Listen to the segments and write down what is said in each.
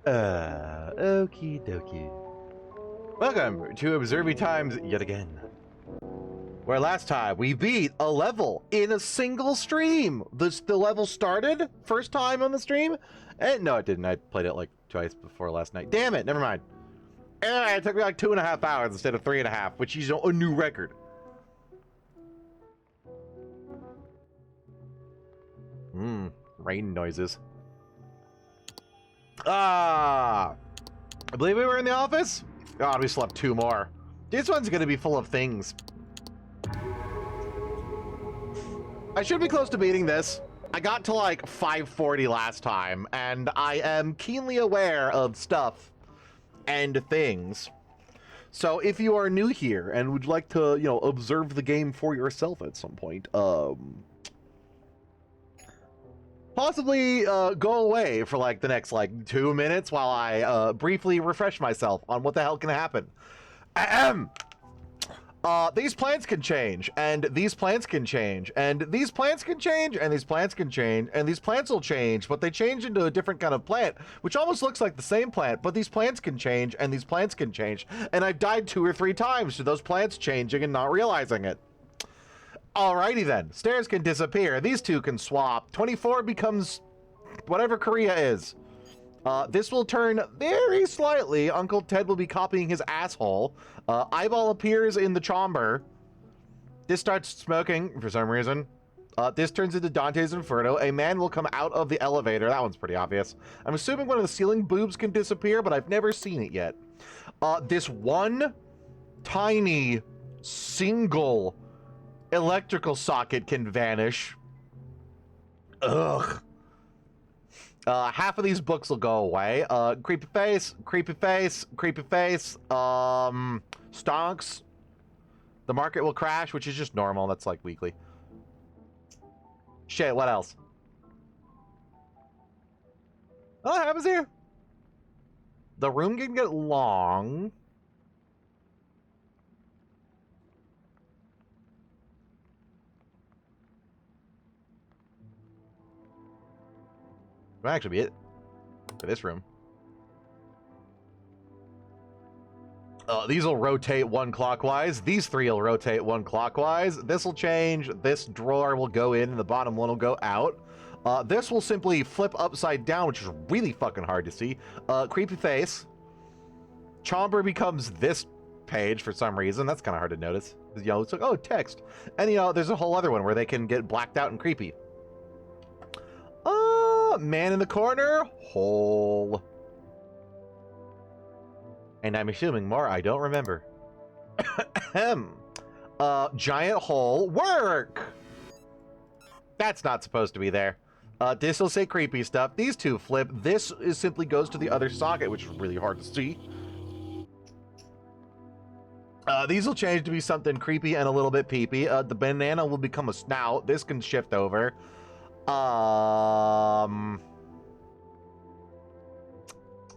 Okie dokie. Welcome to Observing Times yet again. Where last time we beat a level in a single stream. The level started first time on the stream, and no, it didn't. I played it like twice before last night. Damn it! Never mind. It took me like 2.5 hours instead of 3.5, which is a new record. Rain noises. I believe we were in the office. God, we slept 2 more. This one's gonna be full of things. I should be close to beating this. I got to like 540 last time, and I am keenly aware of stuff and things. So if you are new here and would like to, you know, observe the game for yourself at some point, possibly go away for like the next like 2 minutes while I briefly refresh myself on what the hell can happen. These plants can change, and these plants can change, and these plants can change, and these plants can change, and these plants will change, but they change into a different kind of plant, which almost looks like the same plant, but these plants can change, and these plants can change, and I've died 2 or 3 times to those plants changing and not realizing it. Alrighty then, stairs can disappear, these 2 can swap, 24 becomes whatever Korea is. This will turn very slightly. Uncle Ted will be copying his asshole. Eyeball appears in the chamber. This starts smoking for some reason. This turns into Dante's Inferno. A man will come out of the elevator. That one's pretty obvious. I'm assuming one of the ceiling boobs can disappear, but I've never seen it yet. This one tiny single electrical socket can vanish. Ugh. Half of these books will go away. Creepy face, creepy face, creepy face. Stonks. The market will crash, which is just normal. That's like weekly. Shit, what else? What happens here? The room can get long. Might actually be it for this room. These will rotate 1 clockwise. These 3 will rotate 1 clockwise. This will change. This drawer will go in, and the bottom one will go out. This will simply flip upside down, which is really fucking hard to see. Creepy face. Chamber becomes this page for some reason. That's kind of hard to notice. You know, it's like, oh, text. And, you know, there's a whole other one where they can get blacked out and creepy. Man in the corner, hole. And I'm assuming more, I don't remember. Giant hole, work! That's not supposed to be there. This will say creepy stuff. These 2 flip. This is simply goes to the other socket, which is really hard to see. These will change to be something creepy and a little bit peepy. The banana will become a snout. This can shift over.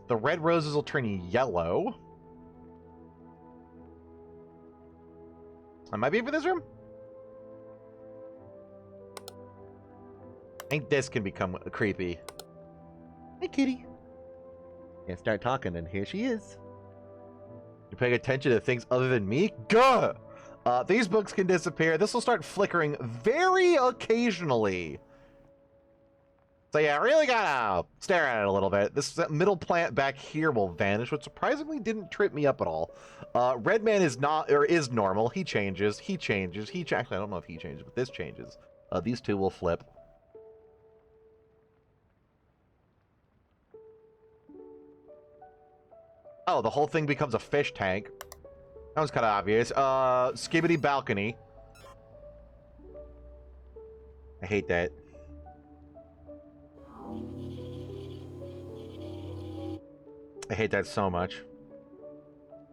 The red roses will turn yellow. I might be for this room. I think this can become creepy. Hey, kitty. Can't start talking, and here she is. You're paying attention to things other than me? Gah! These books can disappear. This will start flickering very occasionally. So yeah, I really gotta stare at it a little bit. This middle plant back here will vanish, which surprisingly didn't trip me up at all. Red man is not, or is normal. He changes. He changes. Actually, I don't know if he changes, but this changes. These 2 will flip. Oh, the whole thing becomes a fish tank. That was kind of obvious. Skibbity balcony. I hate that. I hate that so much.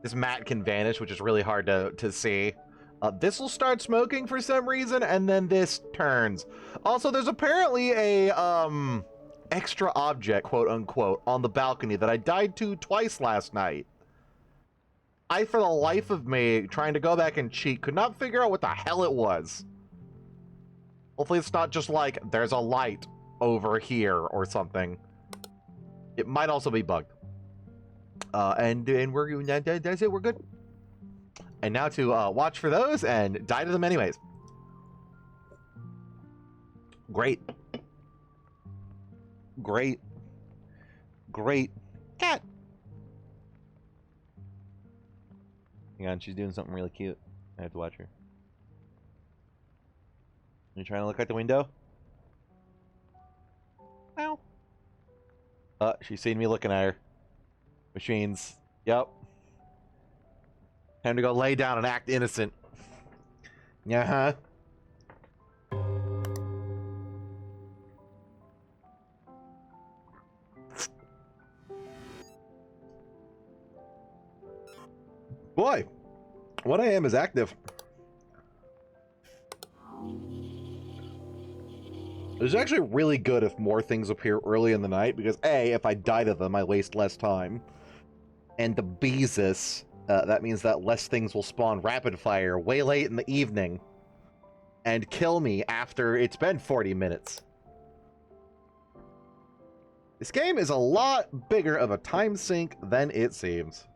This mat can vanish, which is really hard to see. This will start smoking for some reason, and then this turns. Also, there's apparently a extra object, quote unquote, on the balcony that I died to twice last night. I, for the life of me, trying to go back and cheat, could not figure out what the hell it was. Hopefully it's not just like, there's a light over here or something. It might also be bugged. And we're that's it. We're good. And now to watch for those and die to them anyways. Great. Great. Great. Cat. Hang on, she's doing something really cute. I have to watch her. You trying to look out the window? Ow. She's seen me looking at her. Machines. Yep. Time to go lay down and act innocent. Yeah. Boy, what I am is active. It's actually really good if more things appear early in the night, because A, if I die to them, I waste less time. And the Beezus, that means that less things will spawn rapid fire way late in the evening and kill me after it's been 40 minutes. This game is a lot bigger of a time sink than it seems.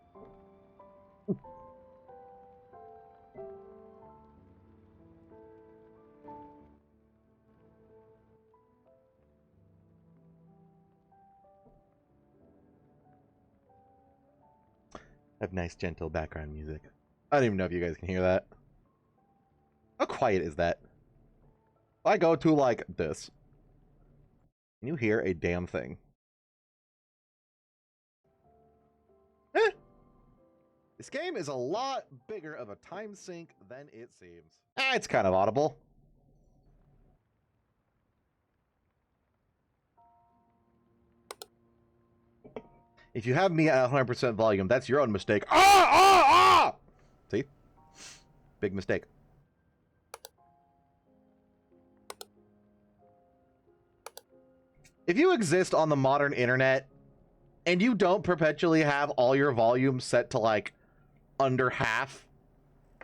Have nice, gentle background music. I don't even know if you guys can hear that. How quiet is that? If I go to, like, this, can you hear a damn thing? Eh. This game is a lot bigger of a time sink than it seems. It's kind of audible. If you have me at 100% volume, that's your own mistake. Ah! See? Big mistake. If you exist on the modern internet and you don't perpetually have all your volumes set to, like, under half,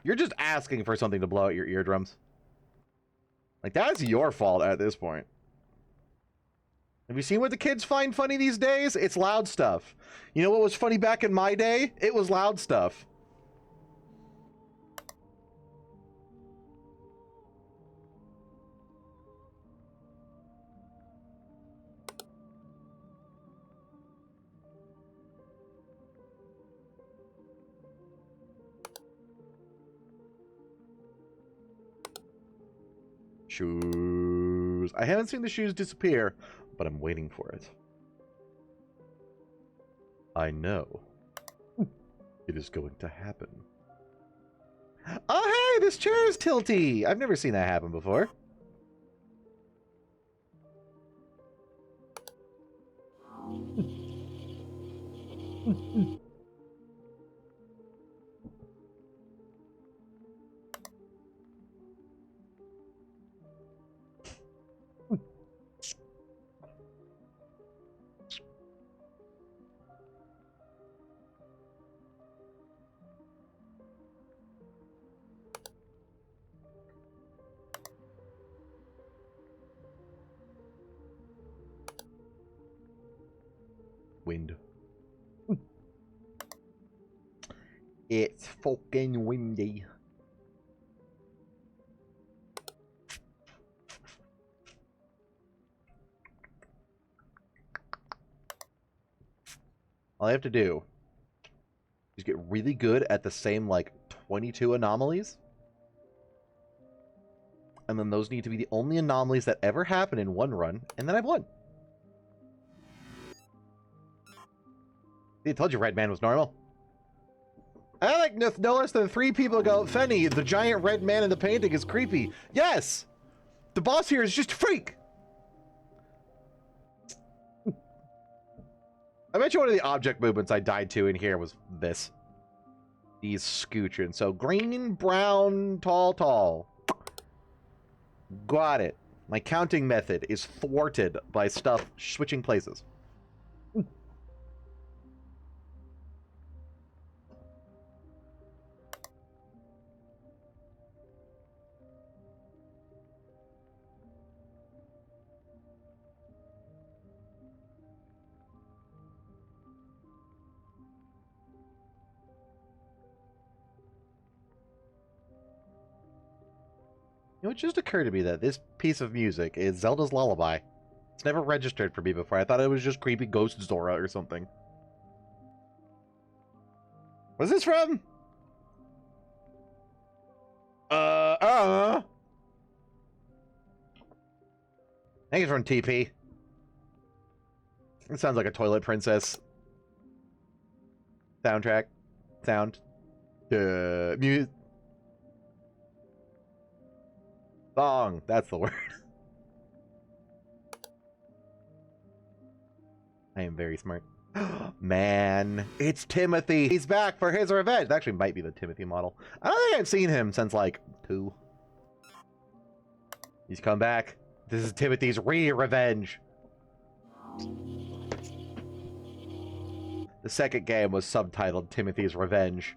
you're just asking for something to blow out your eardrums. Like, that's your fault at this point. Have you seen what the kids find funny these days? It's loud stuff. You know what was funny back in my day? It was loud stuff. Shoes. I haven't seen the shoes disappear, but I'm waiting for it. I know. It is going to happen. Oh, hey, this chair is tilty. I've never seen that happen before. Wind. It's fucking windy. All I have to do is get really good at the same, like, 22 anomalies. And then those need to be the only anomalies that ever happen in one run, and then I've won. I told you Red Man was normal. I like no less than 3 people go, Fenny, the giant red man in the painting is creepy. Yes! The boss here is just a freak! I bet you one of the object movements I died to in here was this. These scooching. So green, brown, tall, tall. Got it. My counting method is thwarted by stuff switching places. It just occurred to me that this piece of music is Zelda's Lullaby. It's never registered for me before. I thought it was just creepy Ghost Zora or something. What's this from? I think it's from TP. It sounds like a Toilet Princess soundtrack. Sound. Music. Song. That's the word. I am very smart. Man, it's Timothy. He's back for his revenge. That actually might be the Timothy model. I don't think I've seen him since like 2. He's come back. This is Timothy's revenge. The second game was subtitled Timothy's Revenge.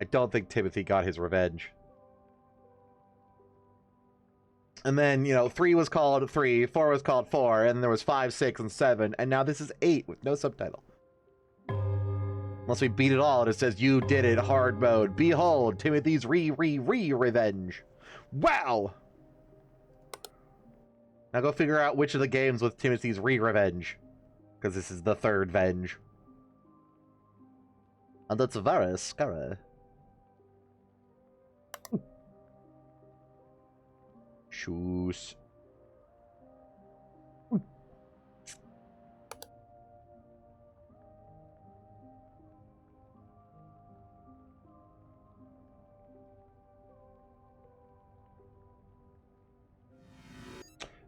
I don't think Timothy got his revenge. And then, you know, 3 was called 3, 4 was called 4, and there was 5, 6, and 7, and now this is 8 with no subtitle. Unless we beat it all and it says, you did it, hard mode. Behold, Timothy's revenge. Wow! Now go figure out which of the games with Timothy's revenge. Because this is the 3rd venge. And that's very scary. Shoes.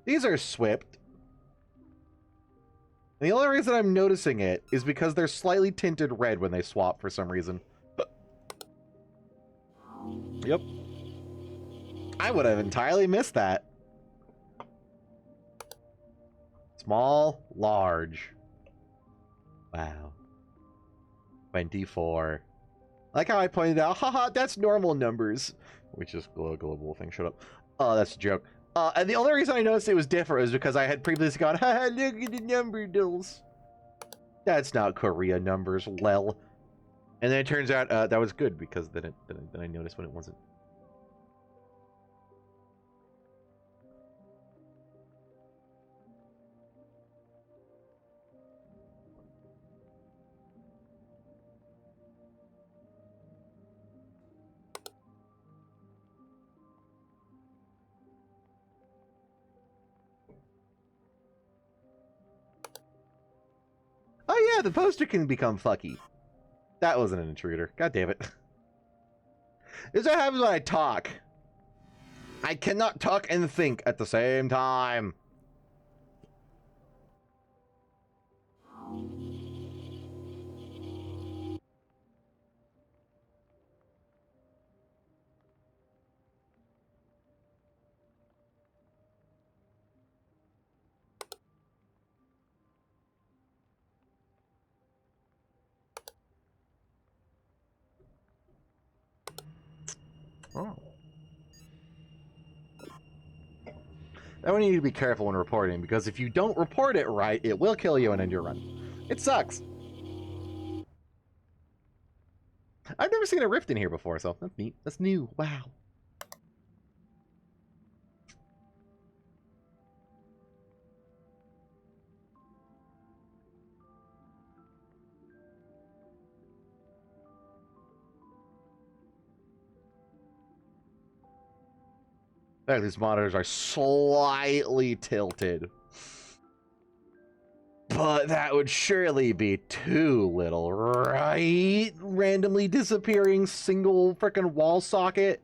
These are swipped. And the only reason I'm noticing it is because they're slightly tinted red when they swap for some reason. Yep. I would have entirely missed that. Small, large. Wow. 24. Like how I pointed out, haha, that's normal numbers. Which is global thing, shut up. Oh, that's a joke. And the only reason I noticed it was different is because I had previously gone, haha, look at the number dolls. That's not Korea numbers, lel. And then it turns out that was good because then I noticed when it wasn't. Oh yeah, the poster can become fucky. That wasn't an intruder. God damn it. This is what happens when I talk. I cannot talk and think at the same time. Oh. Now we need to be careful when reporting, because if you don't report it right, it will kill you and end your run. It sucks. I've never seen a rift in here before, so that's neat. That's new. Wow. In fact, these monitors are slightly tilted. But that would surely be too little, right? Randomly disappearing single frickin' wall socket.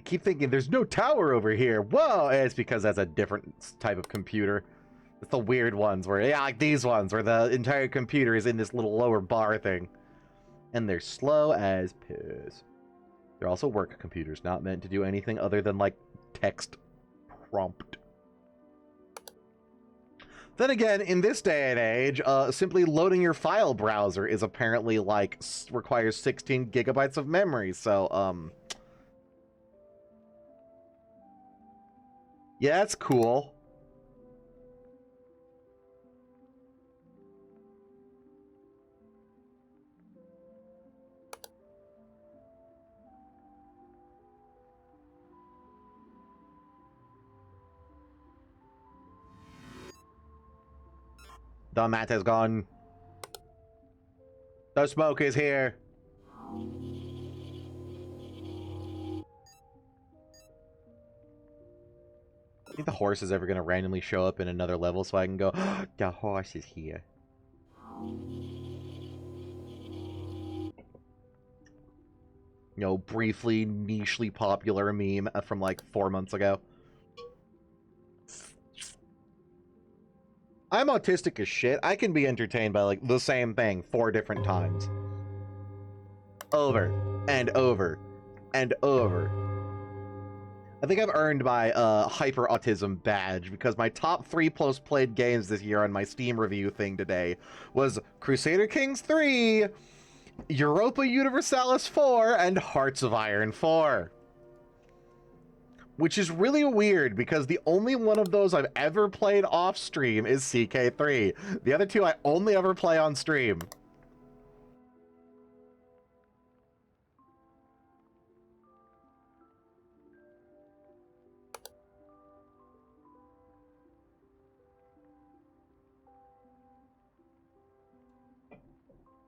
Keep thinking there's no tower over here. Whoa, it's because that's a different type of computer. It's the weird ones where, yeah, like these ones where the entire computer is in this little lower bar thing. And they're slow as piss. They're also work computers, not meant to do anything other than, like, text prompt. Then again, in this day and age, simply loading your file browser is apparently, like, requires 16 gigabytes of memory, so, yeah, that's cool. The mat has gone. The smoke is here. I think the horse is ever going to randomly show up in another level so I can go, oh, the horse is here. You know, briefly, nichely popular meme from like 4 months ago. I'm autistic as shit. I can be entertained by like the same thing 4 different times. Over and over and over. I think I've earned my hyper autism badge because my top 3 most played games this year on my Steam review thing today was Crusader Kings 3, Europa Universalis 4, and Hearts of Iron 4. Which is really weird because the only one of those I've ever played off stream is CK3. The other 2 I only ever play on stream.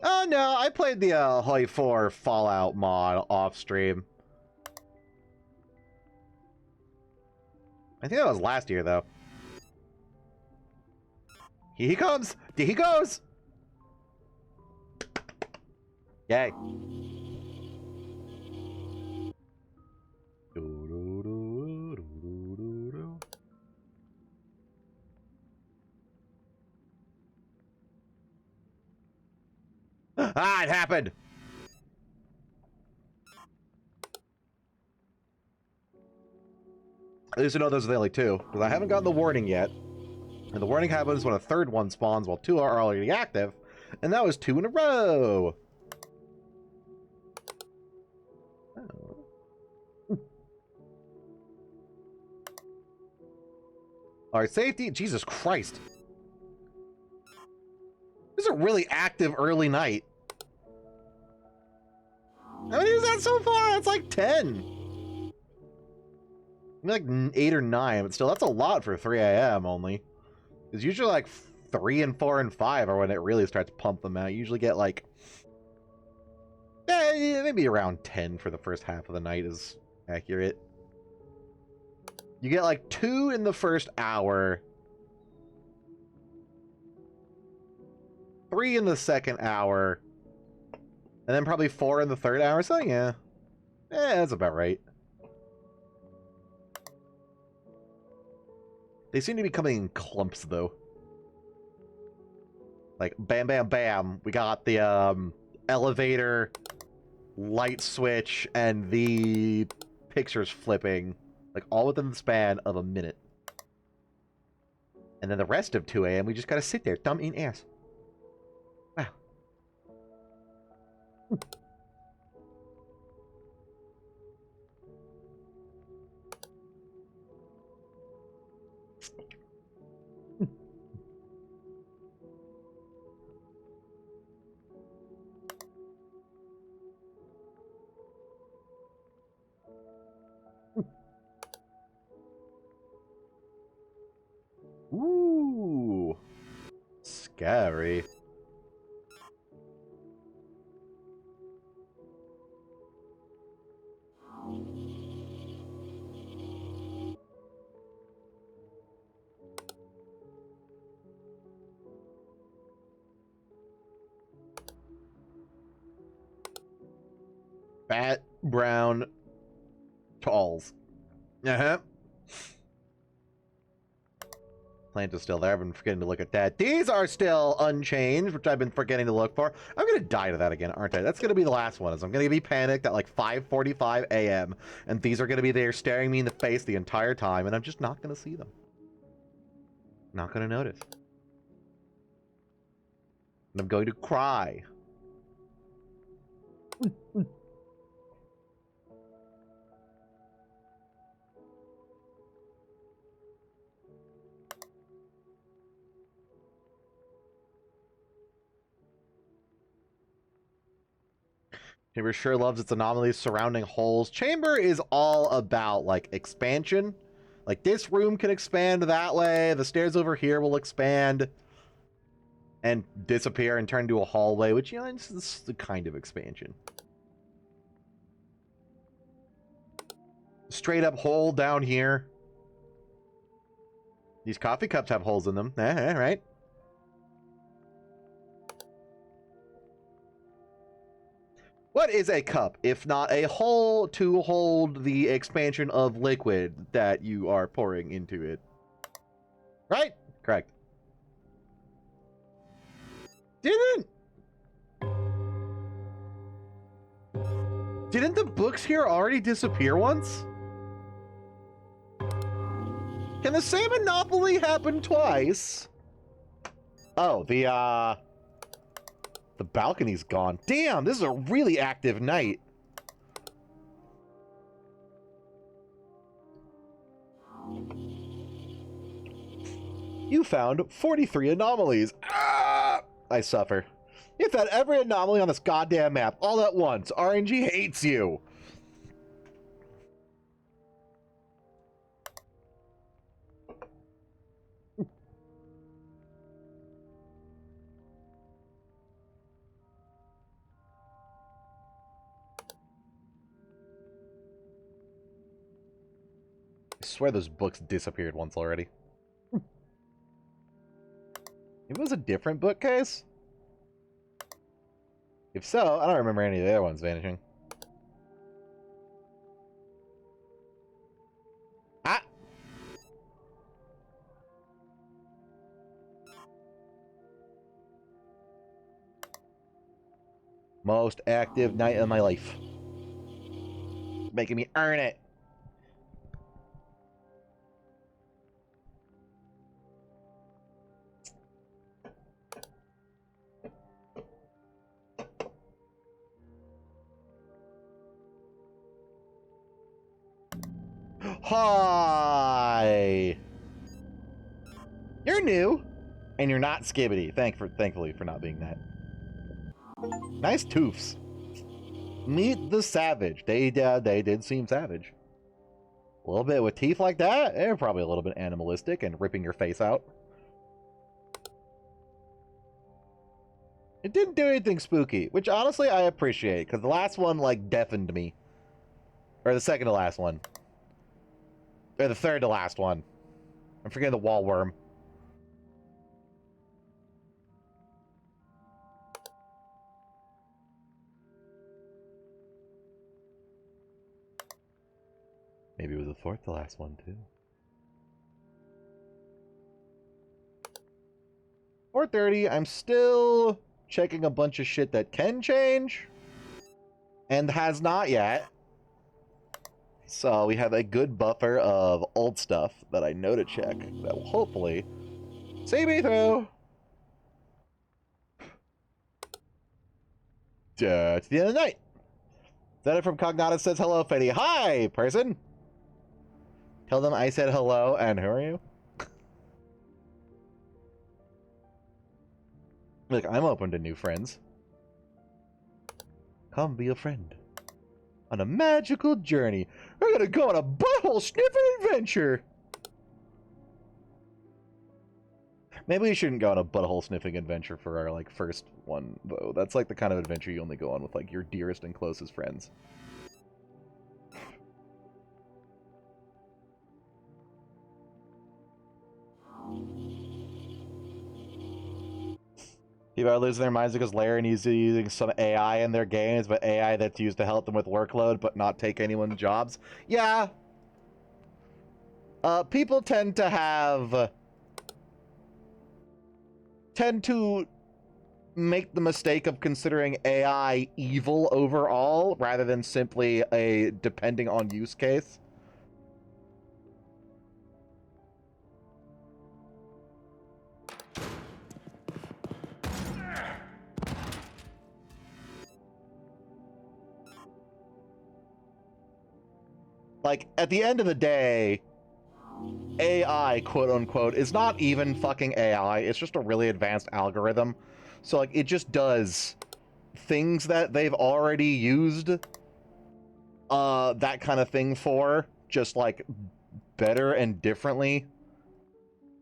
Oh no, I played the Hoi 4 Fallout mod off stream. I think that was last year though. Here he comes! Here he goes! Yay. Ah, it happened! At least I know those are the only 2, because I haven't gotten the warning yet. And the warning happens when a 3rd one spawns while 2 are already active, and that was 2 in a row! Oh. Alright, safety. Jesus Christ. This is a really active early night. How many is that so far? That's like 10. Maybe like 8 or 9, but still, that's a lot for 3 a.m. only. It's usually like 3 and 4 and 5 are when it really starts to pump them out. You usually get like, maybe around 10 for the first half of the night is accurate. You get like 2 in the first hour, 3 in the second hour, and then probably 4 in the third hour. So yeah, that's about right. They seem to be coming in clumps, though. Like, bam, bam, bam. We got the elevator, light switch, and the pictures flipping. Like, all within the span of a minute. And then the rest of 2 a.m., we just gotta sit there, thumb in ass. Wow. Ooh. Scary. Fat, brown, talls. Uh-huh. Plant is still there. I've been forgetting to look at that. These are still unchanged, which I've been forgetting to look for. I'm going to die to that again, aren't I? That's going to be the last one. Is I'm going to be panicked at like 5:45 a.m. And these are going to be there staring me in the face the entire time. And I'm just not going to see them. Not going to notice. And I'm going to cry. Chamber sure loves its anomalies surrounding holes. Chamber is all about, like, expansion. Like, this room can expand that way. The stairs over here will expand and disappear and turn into a hallway, which, you know, this is the kind of expansion. Straight up hole down here. These coffee cups have holes in them. Right? What is a cup, if not a hole to hold the expansion of liquid that you are pouring into it? Right? Correct. Didn't the books here already disappear once? Can the same anomaly happen twice? Oh, the balcony's gone. Damn, this is a really active night. You found 43 anomalies. Ah! I suffer. You found every anomaly on this goddamn map all at once. RNG hates you. I swear those books disappeared once already. It was a different bookcase? If so, I don't remember any of the other ones vanishing. Ah! Most active night of my life. Making me earn it. Hi. You're new, and you're not Skibbity. Thankfully for not being that. Nice toofs. Meet the savage. They did seem savage. A little bit with teeth like that. They're probably a little bit animalistic and ripping your face out. It didn't do anything spooky, which honestly I appreciate, because the last one like deafened me. Or the second to last one. Or the third to last one. I'm forgetting the wall worm. Maybe it was the fourth to last one, too. 4:30, I'm still checking a bunch of shit that can change. And has not yet. So we have a good buffer of old stuff that I know to check that will hopefully see me through. To the end of the night. Zenit from Cognata says hello, Fetty. Hi, person. Tell them I said hello, and who are you? Look, I'm open to new friends. Come be a friend. On a magical journey. We're gonna go on a butthole sniffing adventure. Maybe we shouldn't go on a butthole sniffing adventure for our like first one, though. That's like the kind of adventure you only go on with like your dearest and closest friends. People are losing their minds because Laren is using some AI in their games, but AI that's used to help them with workload, but not take anyone's jobs. Yeah. People tend to have tend to make the mistake of considering AI evil overall rather than simply a depending on use case. Like, at the end of the day, AI, quote unquote, is not even fucking AI. It's just a really advanced algorithm. So, like, it just does things that they've already used that kind of thing for, just, like, better and differently.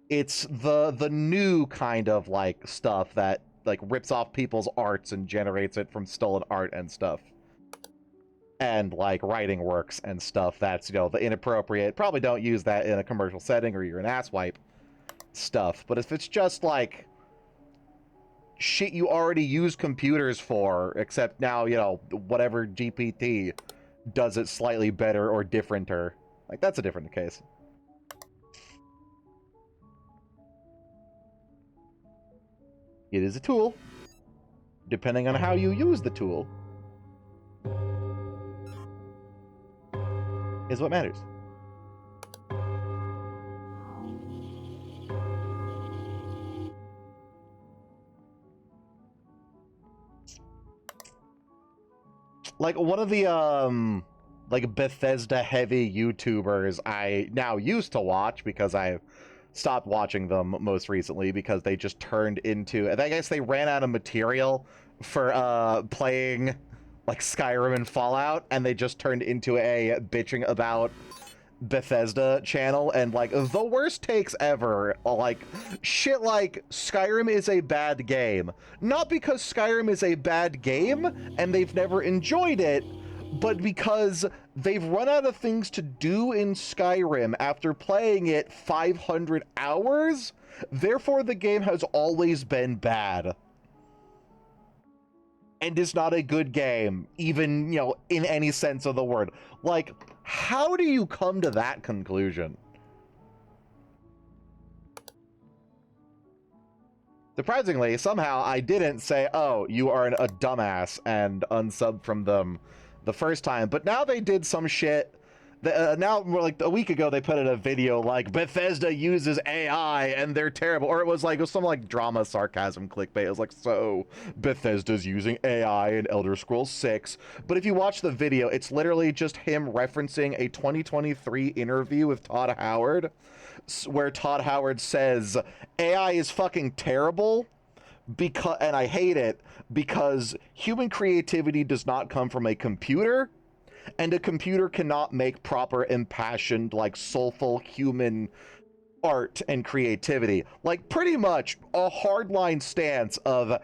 It's the new kind of, like, stuff that, like, rips off people's arts and generates it from stolen art and stuff. And, like, writing works and stuff that's, you know, the inappropriate, probably don't use that in a commercial setting or you're an asswipe stuff. But if it's just, like, shit you already use computers for, except now, you know, whatever GPT does it slightly better or differenter, like, that's a different case. It is a tool. Depending on how you use the tool is what matters. Like, one of the, like, Bethesda-heavy YouTubers I now used to watch, because I stopped watching them most recently because they just turned into... I guess they ran out of material for, playing, like, Skyrim and Fallout, and they just turned into a bitching about Bethesda channel, and, like, the worst takes ever, like, shit like, Skyrim is a bad game. Not because Skyrim is a bad game, and they've never enjoyed it, but because they've run out of things to do in Skyrim after playing it 500 hours, therefore the game has always been bad. And is not a good game, even, you know, in any sense of the word. Like, how do you come to that conclusion? Surprisingly, somehow I didn't say, oh, you are a dumbass, and unsub from them the first time. But now they did some shit. Now, like, a week ago, they put in a video like, Bethesda uses AI and they're terrible. Or it was some, like, drama, sarcasm, clickbait. It was like, so, Bethesda's using AI in Elder Scrolls 6. But if you watch the video, it's literally just him referencing a 2023 interview with Todd Howard, where Todd Howard says, AI is fucking terrible, and I hate it, because human creativity does not come from a computer, and a computer cannot make proper, impassioned, like, soulful human art and creativity. Like, pretty much a hardline stance of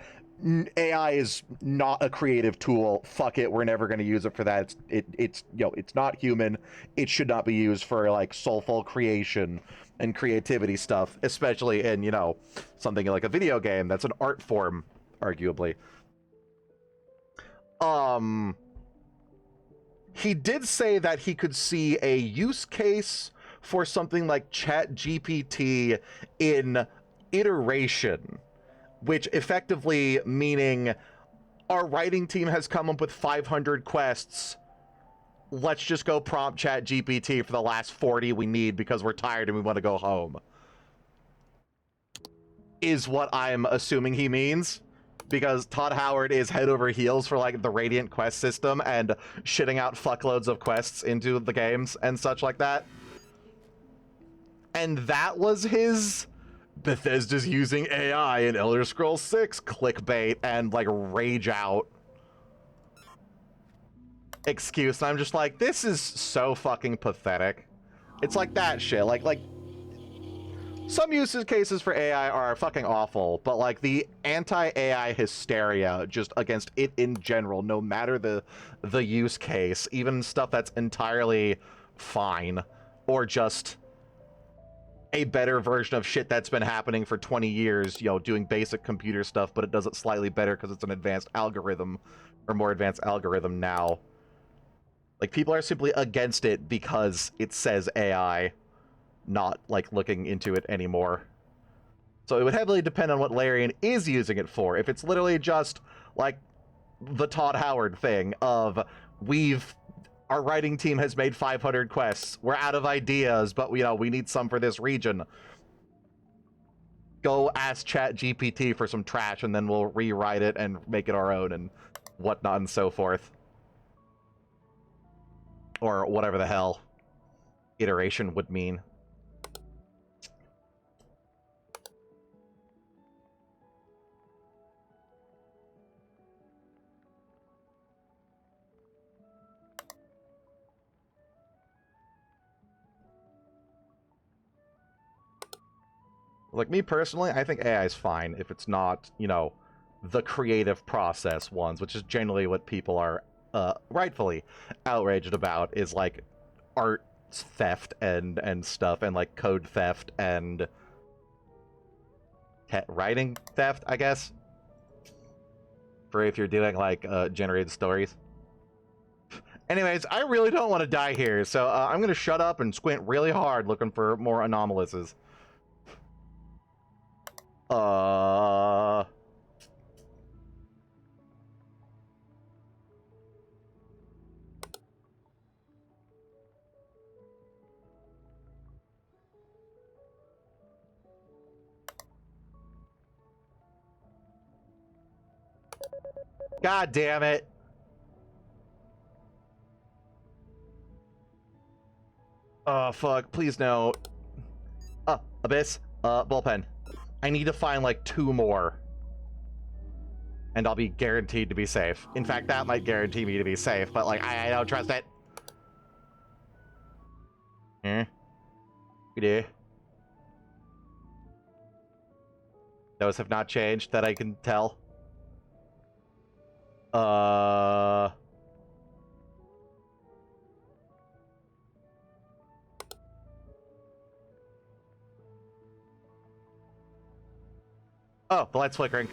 AI is not a creative tool. Fuck it, we're never going to use it for that. It's you know, it's not human. It should not be used for, like, soulful creation and creativity stuff, especially in, you know, something like a video game that's an art form, arguably. He did say that he could see a use case for something like ChatGPT in iteration, which effectively meaning our writing team has come up with 500 quests. Let's just go prompt ChatGPT for the last 40 we need because we're tired and we want to go home. Is what I'm assuming he means. Because Todd Howard is head over heels for, like, the Radiant quest system and shitting out fuckloads of quests into the games and such like that. And that was his Bethesda's using AI in Elder Scrolls 6 clickbait and, like, rage out excuse. And I'm just like, this is so fucking pathetic. It's like that shit. Like some uses cases for AI are fucking awful, but, like, the anti-AI hysteria just against it in general, no matter the use case, even stuff that's entirely fine, or just a better version of shit that's been happening for 20 years, you know, doing basic computer stuff, but it does it slightly better because it's an advanced algorithm, or more advanced algorithm now. Like, people are simply against it because it says AI, not, like, looking into it anymore. So it would heavily depend on what Larian is using it for. If it's literally just like the Todd Howard thing of our writing team has made 500 quests, we're out of ideas, but we need some for this region. Go ask ChatGPT for some trash, and then we'll rewrite it and make it our own and whatnot and so forth. Or whatever the hell iteration would mean. Like, me personally, I think AI is fine if it's not, the creative process ones, which is generally what people are rightfully outraged about, is, like, art theft and stuff, and, like, code theft and writing theft, I guess, for if you're doing, like, generated stories. Anyways, I really don't want to die here, so I'm going to shut up and squint really hard looking for more anomalies. God damn it. Oh, fuck. Please no. Abyss. Bullpen. I need to find, like, 2 more. And I'll be guaranteed to be safe. In fact, that might guarantee me to be safe, but, like, I don't trust it. Yeah. Those have not changed that I can tell. Oh, the light's flickering.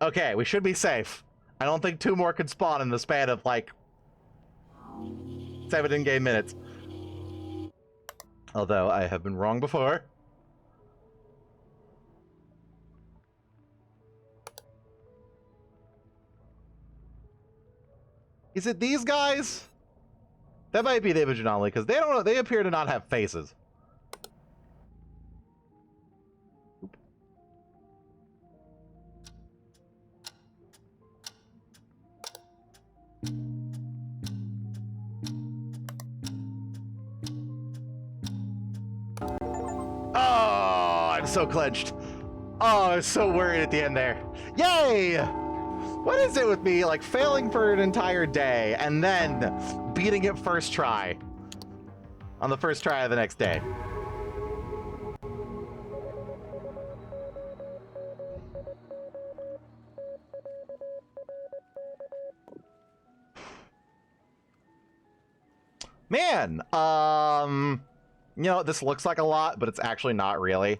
Okay, we should be safe. I don't think 2 more could spawn in the span of, like, 7 in-game minutes. Although, I have been wrong before. Is it these guys? That might be the image anomaly, because they appear to not have faces. Oh, I'm so clenched. Oh, I was so worried at the end there. Yay! What is it with me, like, failing for an entire day and then beating it first try? On the first try of the next day. Man, this looks like a lot, but it's actually not really.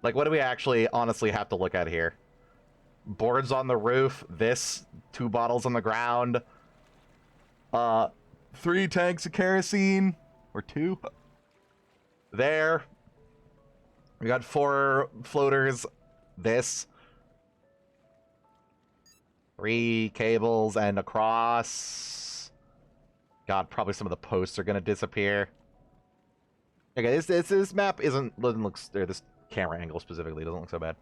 Like, what do we actually honestly have to look at here? Boards on the roof, 2 bottles on the ground, 3 tanks of kerosene, or 2. There. We got 4 floaters, 3 cables and a cross. God, probably some of the posts are gonna disappear. Okay, this map doesn't look, or this camera angle specifically doesn't look so bad.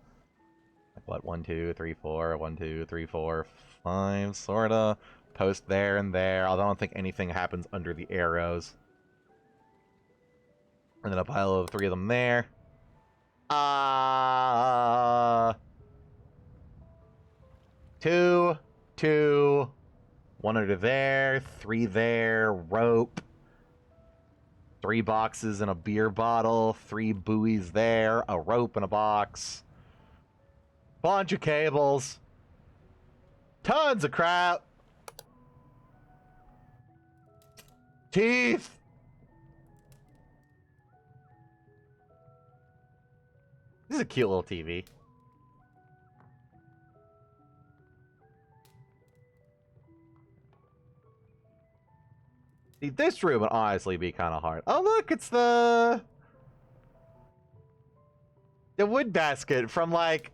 Like what, 1, 2, 3, 4, 1, 2, 3, 4, 5, sorta. Post there and there, although I don't think anything happens under the arrows. And then a pile of 3 of them there. 2, 2, 1 under there, 3 there, rope. 3 boxes and a beer bottle, 3 buoys there, a rope and a box. Bunch of cables. Tons of crap. Teeth. This is a cute little TV. See, this room would honestly be kind of hard. Oh, look, it's the... The wood basket from like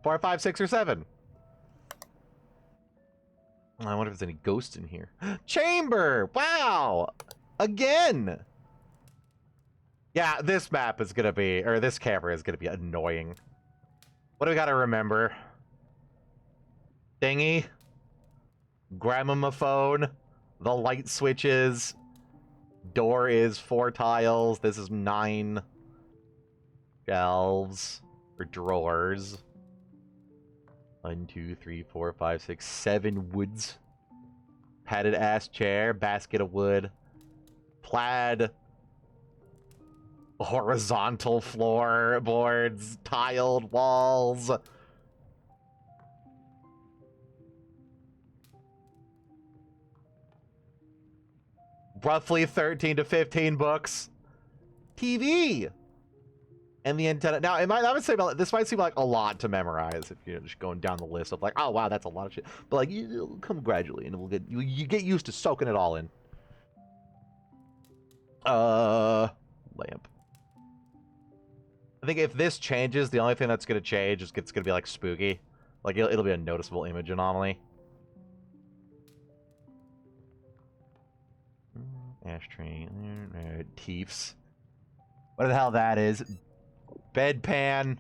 4, 5, 6, or 7. I wonder if there's any ghosts in here. Chamber! Wow! Again! Yeah, this map is gonna be, or this camera is gonna be annoying. What do we gotta remember? Thingy. Gramophone. The light switches. Door is 4 tiles. This is 9 shelves. Or drawers. 1, 2, 3, 4, 5, 6, 7 woods. Padded ass chair. Basket of wood. Plaid. Horizontal floorboards. Tiled walls. Roughly 13 to 15 books. TV. And the antenna. Now, I would say this might seem like a lot to memorize if you're just going down the list of like, oh wow, that's a lot of shit. But like, it'll come gradually, and we'll you get used to soaking it all in. Lamp. I think if this changes, the only thing that's gonna change is it's gonna be like spooky. Like it'll be a noticeable image anomaly. Ashtray. Teefs. What the hell that is? Bedpan.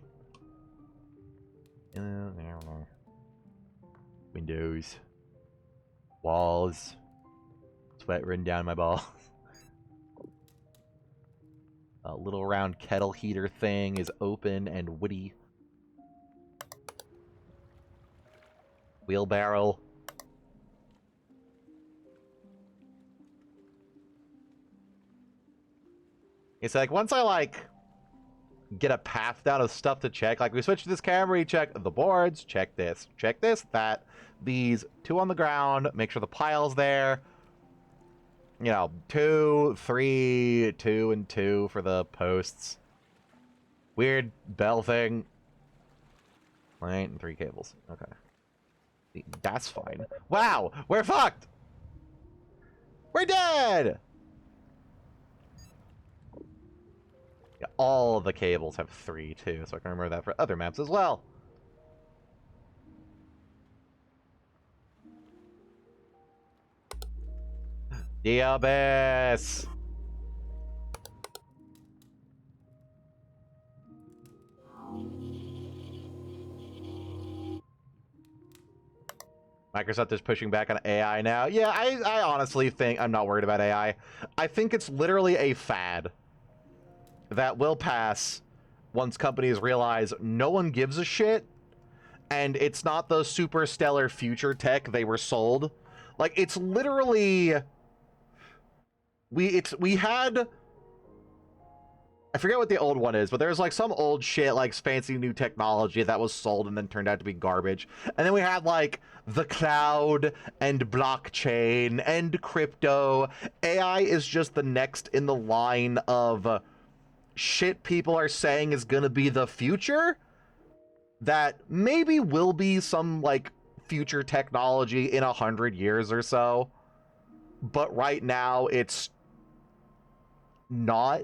Windows. Walls. Sweat running down my balls. A little round kettle heater thing is open and woody. Wheelbarrow. It's like once I like get a path down of stuff to check, like we switch to this camera, you check the boards, check this, that, these 2 on the ground, make sure the pile's there. You know, 2, 3, 2, and 2 for the posts. Weird bell thing. Right, and 3 cables. Okay. That's fine. Wow! We're fucked! We're dead! Yeah, all of the cables have 3, too, so I can remember that for other maps as well. The Abyss! Microsoft is pushing back on AI now. Yeah, I honestly think I'm not worried about AI. I think it's literally a fad that will pass once companies realize no one gives a shit, and it's not the super stellar future tech they were sold. Like, it's literally... We had... I forget what the old one is, but there's like some old shit, like fancy new technology that was sold and then turned out to be garbage. And then we had like the cloud and blockchain and crypto. AI is just the next in the line of shit people are saying is gonna be the future that maybe will be some like future technology in 100 years or so. But right now it's not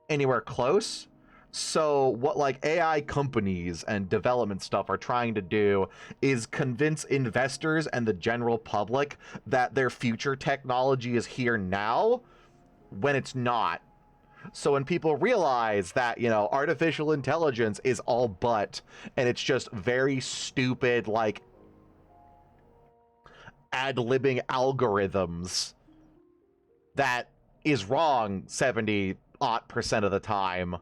anywhere close. So what like AI companies and development stuff are trying to do is convince investors and the general public that their future technology is here now when it's not. So when people realize that, you know, artificial intelligence is all but, and it's just very stupid, like, ad-libbing algorithms, that is wrong 70% of the time,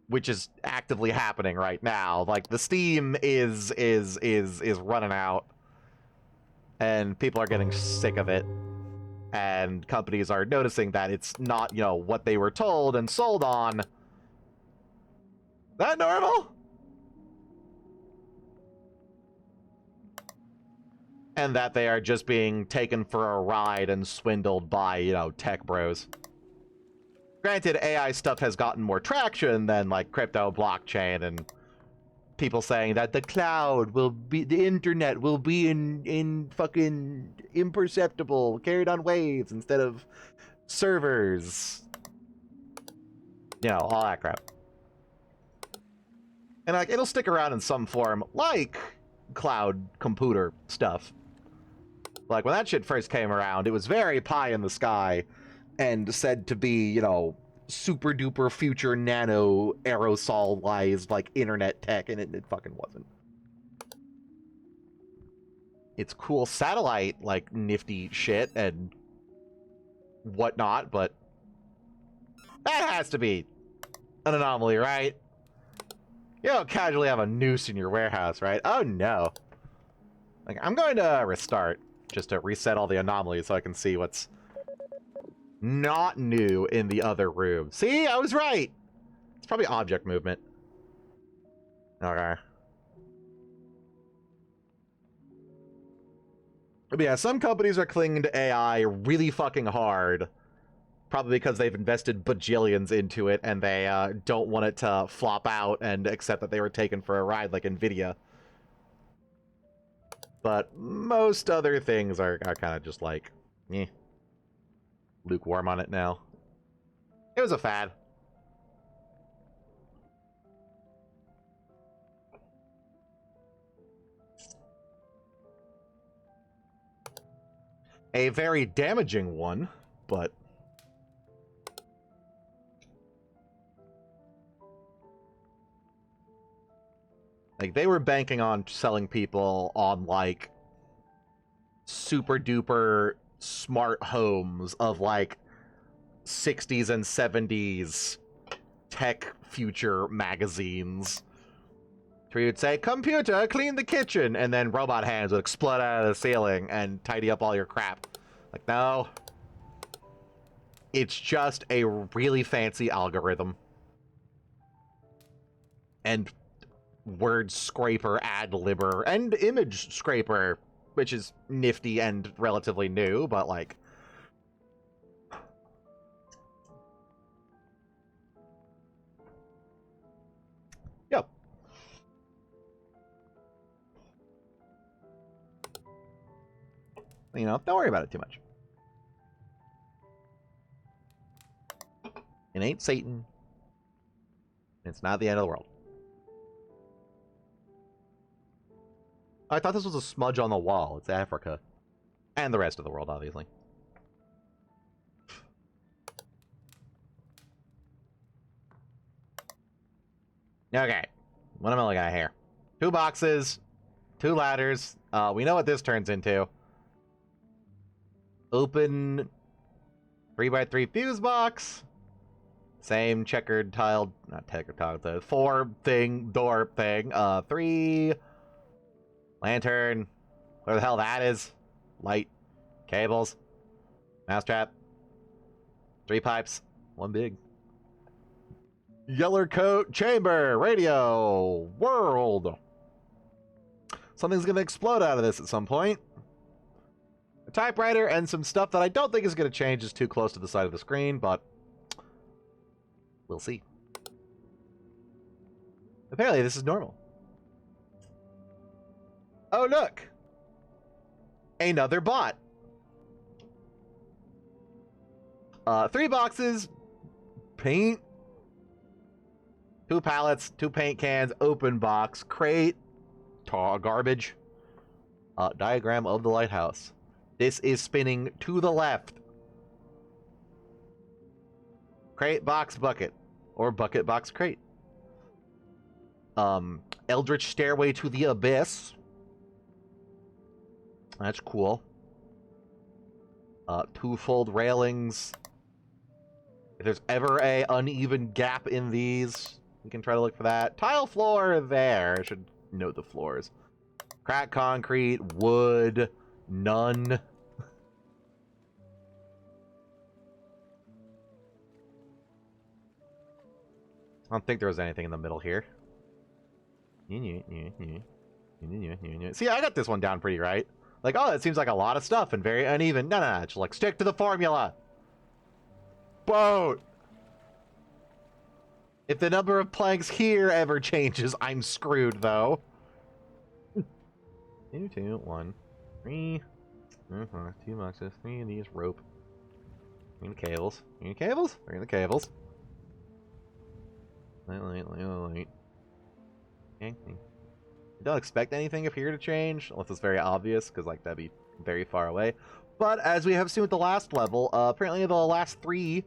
which is actively happening right now. Like, the steam is running out, and people are getting sick of it. And companies are noticing that it's not, you know, what they were told and sold on. That normal? And that they are just being taken for a ride and swindled by, you know, tech bros. Granted, AI stuff has gotten more traction than, like, crypto, blockchain, and people saying that the cloud will be, the internet will be in fucking imperceptible, carried on waves instead of servers. You know, all that crap. And like, it'll stick around in some form, like cloud computer stuff. Like, when that shit first came around, it was very pie in the sky and said to be, you know, super duper future nano aerosolized, like, internet tech, and it fucking wasn't. It's cool satellite, like, nifty shit and whatnot, but that has to be an anomaly, right? You don't casually have a noose in your warehouse, right? Oh, no. Like, I'm going to restart just to reset all the anomalies so I can see what's not new in the other room. See? I was right! It's probably object movement. Okay. But yeah, some companies are clinging to AI really fucking hard. Probably because they've invested bajillions into it and they don't want it to flop out and accept that they were taken for a ride like NVIDIA. But most other things are kind of just like, eh, lukewarm on it now. It was a fad. A very damaging one, but... like, they were banking on selling people on, like, super duper smart homes of, like, 60s and 70s tech future magazines. Where you'd say, computer, clean the kitchen, and then robot hands would explode out of the ceiling and tidy up all your crap. Like, no. It's just a really fancy algorithm. And word scraper, ad libber, and image scraper, which is nifty and relatively new, but like... yep. You know, don't worry about it too much. It ain't Satan. It's not the end of the world. I thought this was a smudge on the wall. It's Africa. And the rest of the world, obviously. Okay. What am I looking at here? 2 boxes. 2 ladders. We know what this turns into. Open 3x3 fuse box. Same checkered tiled, not checkered tiled, the 4 thing, door thing. 3 lantern. Where the hell that is? Light. Cables. Mousetrap. 3 pipes. 1 big. Yeller coat chamber. Radio. World. Something's gonna explode out of this at some point. A typewriter and some stuff that I don't think is gonna change is too close to the side of the screen, but we'll see. Apparently this is normal. Oh, look! Another bot. 3 boxes, paint, 2 pallets, 2 paint cans, open box, crate, garbage, diagram of the lighthouse. This is spinning to the left. Crate, box, bucket. Or bucket, box, crate. Eldritch stairway to the abyss. That's cool. 2-fold railings. If there's ever a uneven gap in these, we can try to look for that. Tile floor there. I should note the floors. Cracked concrete, wood, none. I don't think there was anything in the middle here. See, I got this one down pretty right. Like, oh, that seems like a lot of stuff and very uneven. No, no, no. Just like, stick to the formula. Boat. If the number of planks here ever changes, I'm screwed, though. 2, 2, 1, 3. 2 boxes. 3 of these. Rope. 3 the cables. 3 the cables. 3 the cables. Light. I don't expect anything up here to change, unless it's very obvious, because like that'd be very far away. But as we have seen with the last level, apparently the last 3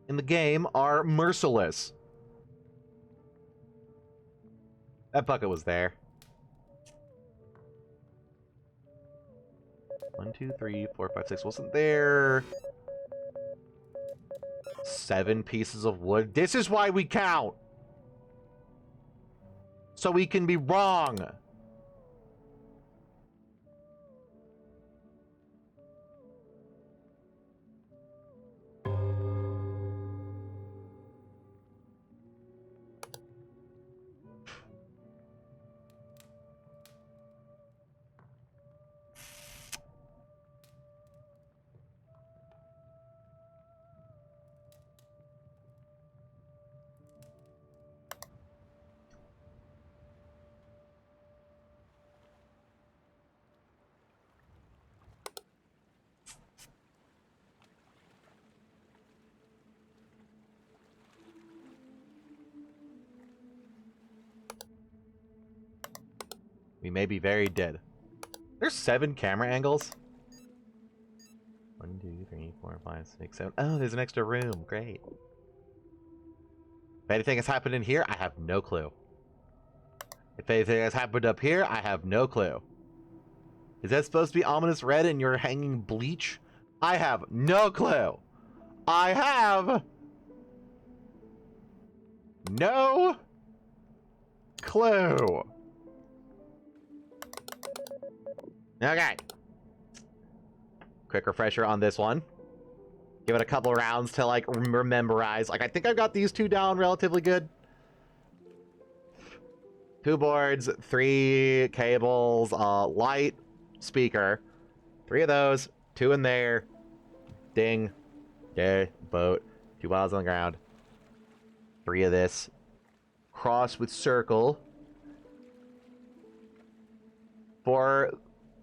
in the game are merciless. That bucket was there. 1, 2, 3, 4, 5, 6. Wasn't there 7 pieces of wood? This is why we count. So we can be wrong. We may be very dead. There's 7 camera angles. 1, 2, 3, 4, 5, 6, 7. Oh, there's an extra room. Great. If anything has happened in here, I have no clue. If anything has happened up here, I have no clue. Is that supposed to be ominous red and you're hanging bleach? I have no clue. I have no clue. Okay. Quick refresher on this one. Give it a couple rounds to, like, rememberize. Like, I think I've got these 2 down relatively good. 2 boards, 3 cables, light, speaker. 3 of those, 2 in there. Ding. Okay, boat. 2 bottles on the ground. 3 of this. Cross with circle. 4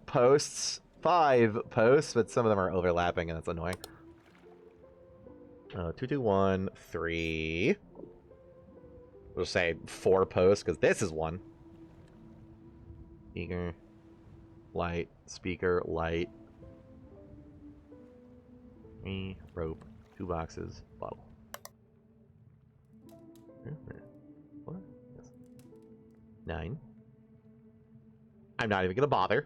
posts. 5 posts, but some of them are overlapping and that's annoying. 2, 2, 1, 3. We'll say 4 posts, because this is 1. Speaker, light, speaker, light. 3, rope, 2 boxes, bottle. 4, 9. I'm not even gonna bother.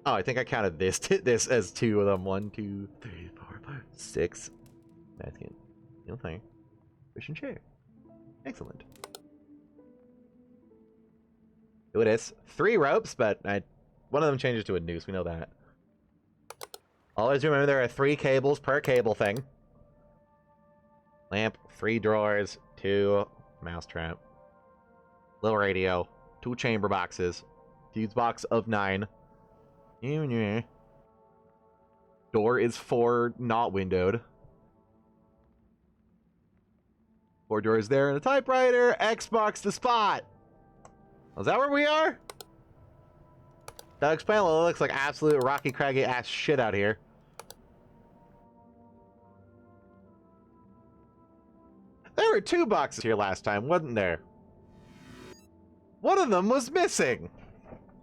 Oh, I think I counted this this as 2 of them. 1, 2, 3, 4, 5, 6. Basket. You'll think. Christian chair. Excellent. Here it is. 3 ropes, but one of them changes to a noose. We know that. Always remember there are 3 cables per cable thing. Lamp, 3 drawers, 2 mousetrap. Little radio, 2 chamber boxes, fuse box of 9. Door is 4, not windowed. 4 doors there and a typewriter. Xbox to spot. Is that where we are? That explains it looks like absolute rocky craggy ass shit out here. There were 2 boxes here last time, wasn't there? One of them was missing.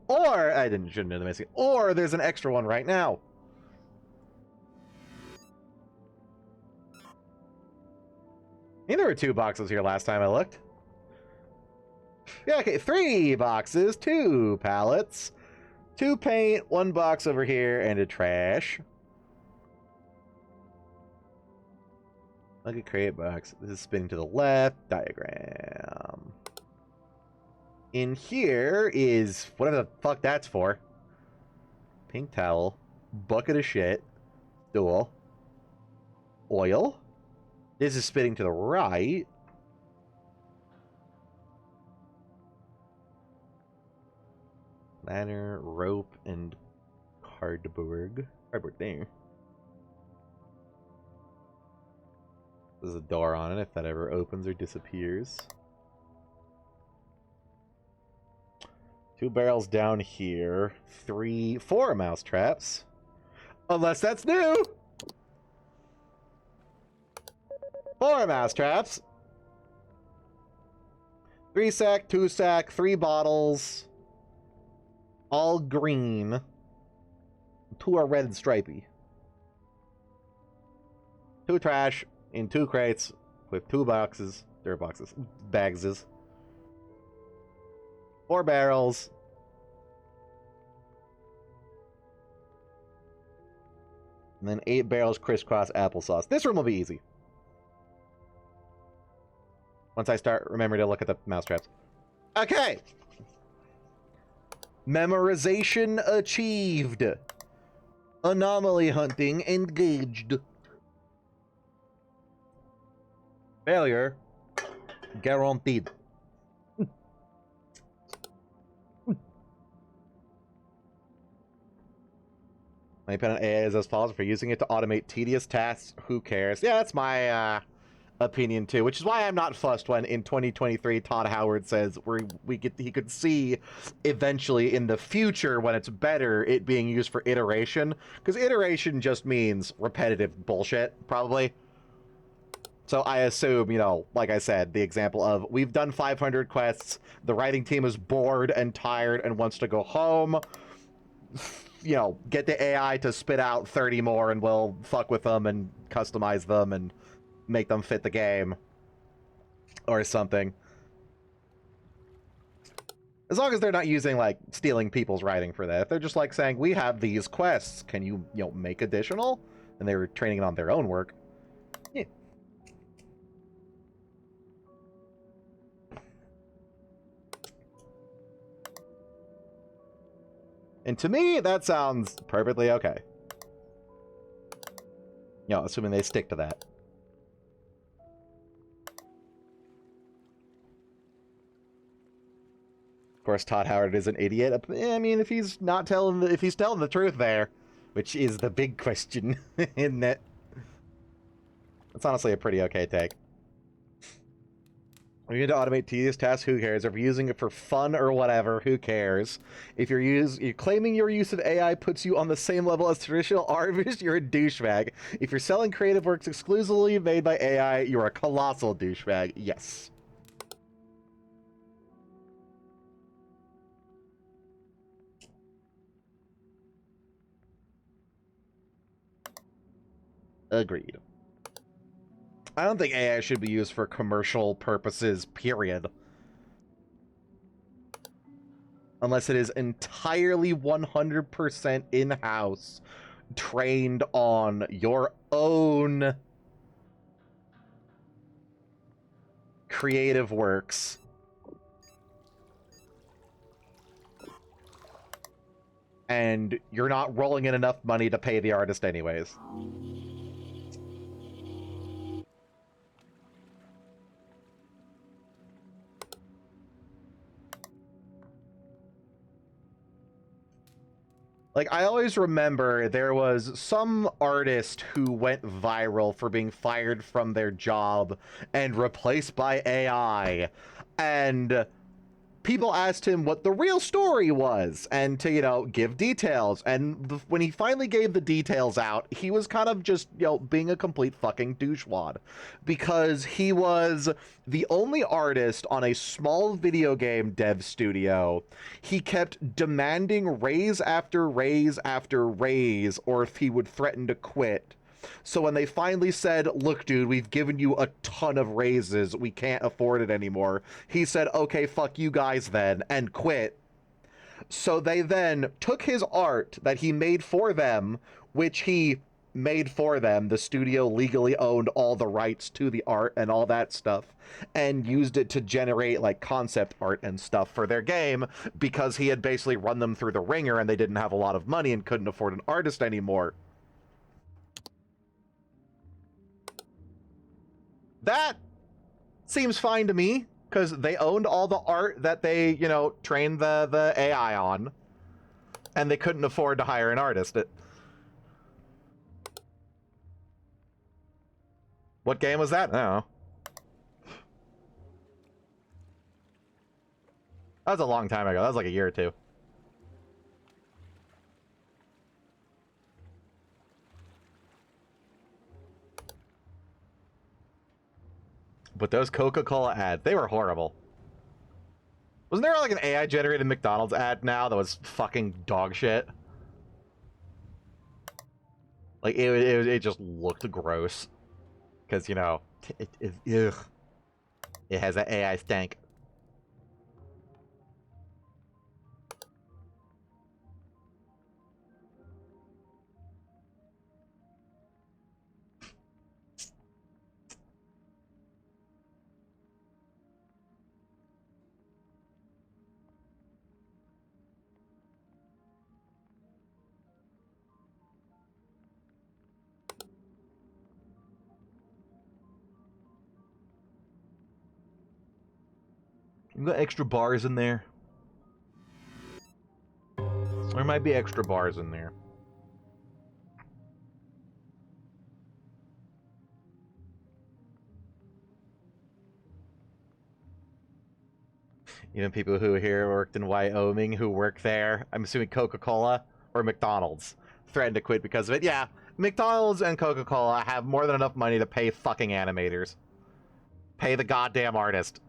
Or, shouldn't have been missing. Or there's an extra one right now. I think there were 2 boxes here last time I looked. Yeah, okay, 3 boxes, 2 pallets, 2 paint, 1 box over here, and a trash. Lucky crate box. This is spinning to the left. Diagram. In here is whatever the fuck that's for. Pink towel. Bucket of shit. Stool. Oil. This is spinning to the right. Ladder, rope, and cardboard. Cardboard there. There's a door on it if that ever opens or disappears. 2 barrels down here. 4 mouse traps. Unless that's new. 4 mouse traps. 3 sack, 2 sack, 3 bottles. All green. 2 are red and stripy. 2 trash in 2 crates with 2 boxes. Dirt boxes. Bagses. 4 barrels. And then 8 barrels crisscross applesauce. This room will be easy. Once I start remembering to look at the mousetraps. Okay. Memorization achieved. Anomaly hunting engaged. Failure guaranteed. My opinion on AI is as follows: if you're using it to automate tedious tasks, who cares? Yeah, that's my opinion too, which is why I'm not fussed when in 2023 Todd Howard says he could see eventually in the future when it's better it being used for iteration, because iteration just means repetitive bullshit probably. So I assume, you know, like I said, the example of we've done 500 quests, the writing team is bored and tired and wants to go home, you know, get the AI to spit out 30 more and we'll fuck with them and customize them and make them fit the game or something. As long as they're not using, like, stealing people's writing for that. If they're just, like, saying, we have these quests, can you know, make additional? And they were training it on their own work. Yeah. And to me, that sounds perfectly okay. You know, assuming they stick to that. Of course, Todd Howard is an idiot. I mean, if he's telling the truth there, which is the big question, isn't it? That's honestly a pretty okay take. If you're going to automate tedious tasks, who cares? If you're using it for fun or whatever, who cares? If you're claiming your use of AI puts you on the same level as traditional artists, you're a douchebag. If you're selling creative works exclusively made by AI, you're a colossal douchebag. Yes. Agreed. I don't think AI should be used for commercial purposes, period. Unless it is entirely 100% in-house, trained on your own creative works. And you're not rolling in enough money to pay the artist anyways. Like, I always remember there was some artist who went viral for being fired from their job and replaced by AI. And people asked him what the real story was and to, you know, give details. And when he finally gave the details out, he was kind of just, you know, being a complete fucking douchewad. Because he was the only artist on a small video game dev studio. He kept demanding raise after raise after raise, or if he would threaten to quit. So when they finally said, look, dude, we've given you a ton of raises, we can't afford it anymore, he said, okay, fuck you guys then, and quit. So they then took his art that he made for them, which he made for them, the studio legally owned all the rights to the art and all that stuff, and used it to generate, like, concept art and stuff for their game, because he had basically run them through the ringer and they didn't have a lot of money and couldn't afford an artist anymore. That seems fine to me, because they owned all the art that they, you know, trained the AI on, and they couldn't afford to hire an artist. What game was that? I don't know. That was a long time ago. That was like a year or two. But those Coca-Cola ads, they were horrible. Wasn't there like an AI-generated McDonald's ad now that was fucking dog shit? Like, it just looked gross. Because, you know, ugh. It has an AI stank. You got extra bars in there. There might be extra bars in there. Even people who here worked in Wyoming who work there, I'm assuming Coca-Cola or McDonald's, threatened to quit because of it. Yeah, McDonald's and Coca-Cola have more than enough money to pay fucking animators. Pay the goddamn artist.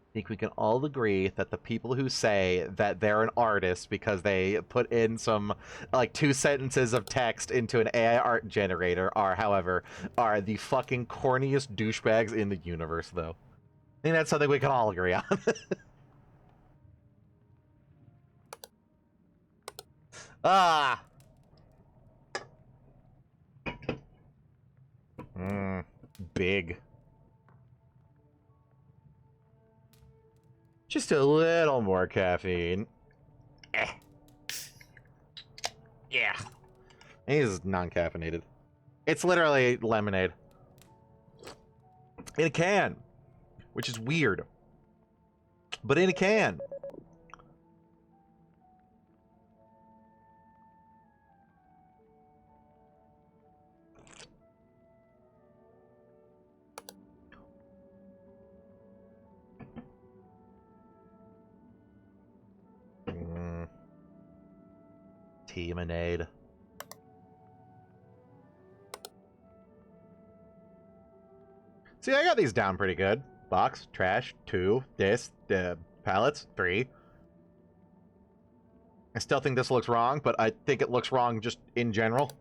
I think we can all agree that the people who say that they're an artist because they put in some, like, 2 sentences of text into an AI art generator however, are the fucking corniest douchebags in the universe, though. I think that's something we can all agree on. Ah! Big. Just a little more caffeine. Eh. Yeah. He's non-caffeinated. It's literally lemonade. In a can. Which is weird. But in a can. Teamonade. See, I got these down pretty good. Box, trash, 2, this, pallets, 3. I still think this looks wrong, but I think it looks wrong just in general.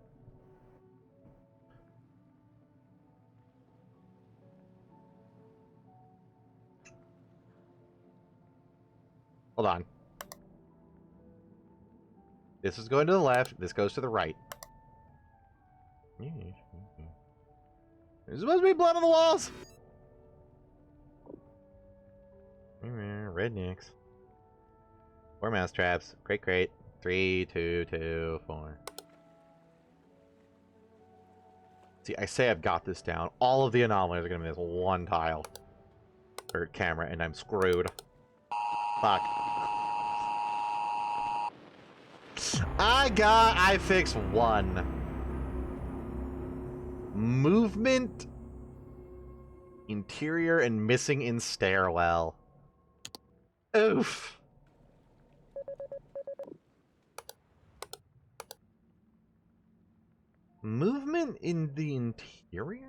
Hold on. This is going to the left, this goes to the right. There's supposed to be blood on the walls! Rednecks. 4 mouse traps. Crate. 3, 2, 2, 4. See, I say I've got this down. All of the anomalies are gonna be this one tile. Or camera, and I'm screwed. Fuck. I fixed 1. Movement. Interior and missing in stairwell. Oof. Movement in the interior?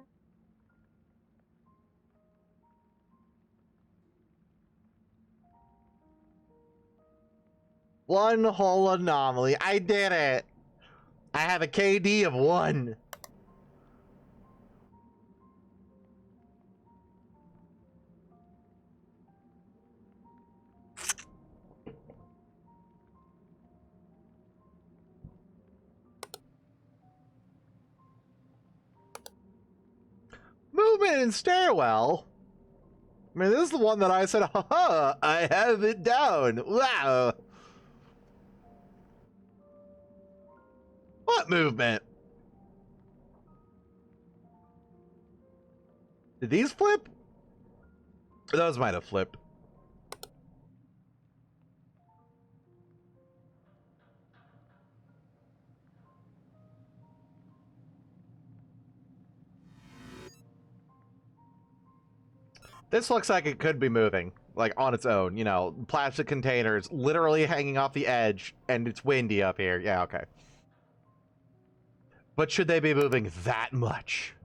One whole anomaly. I did it. I have a KD of 1. Movement in stairwell? I mean, this is the one that I said, haha, I have it down. Wow. What movement? Did these flip? Those might have flipped. This looks like it could be moving, like on its own, you know, plastic containers literally hanging off the edge, and it's windy up here. Yeah, okay. But should they be moving that much?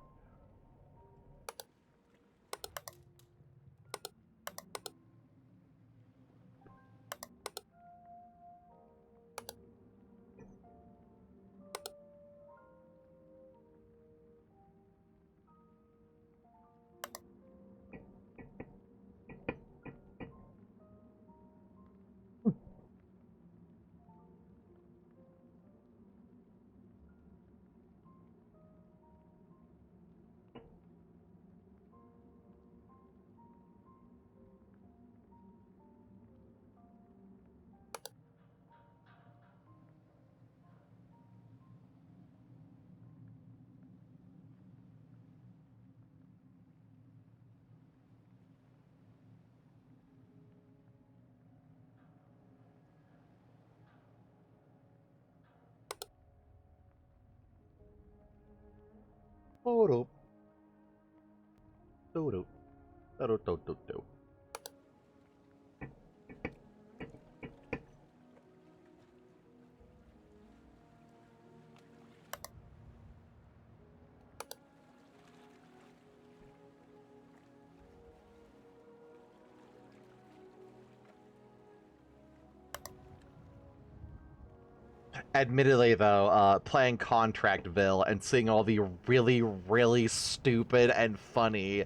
Admittedly, though, playing Contractville and seeing all the really, really stupid and funny